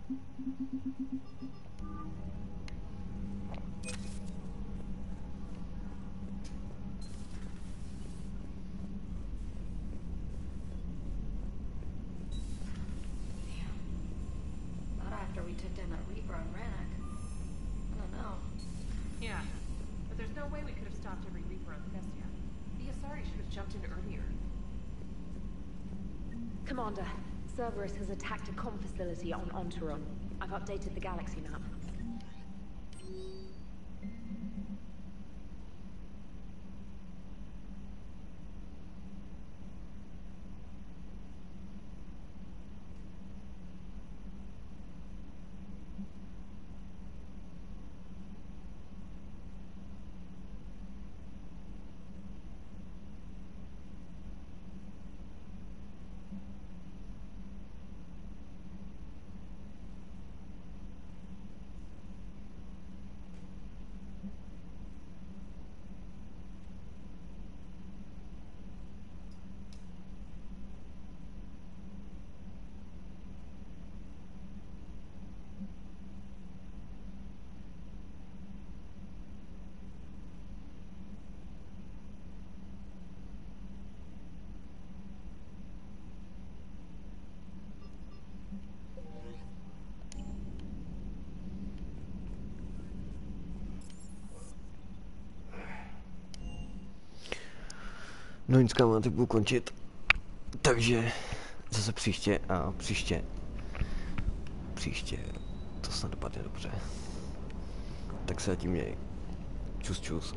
Not after we took down that Reaper on Rannoch. I don't know. Yeah, but there's no way we could have stopped every Reaper on Thessia. The Asari should have jumped in earlier. Commander, Cerberus has attacked a comm facility on Ontaron. I've updated the galaxy map. No nic, kámo, tak budu končit. Takže zase příště a příště to snad dopadne dobře. Tak se zatím měj. Čus čus.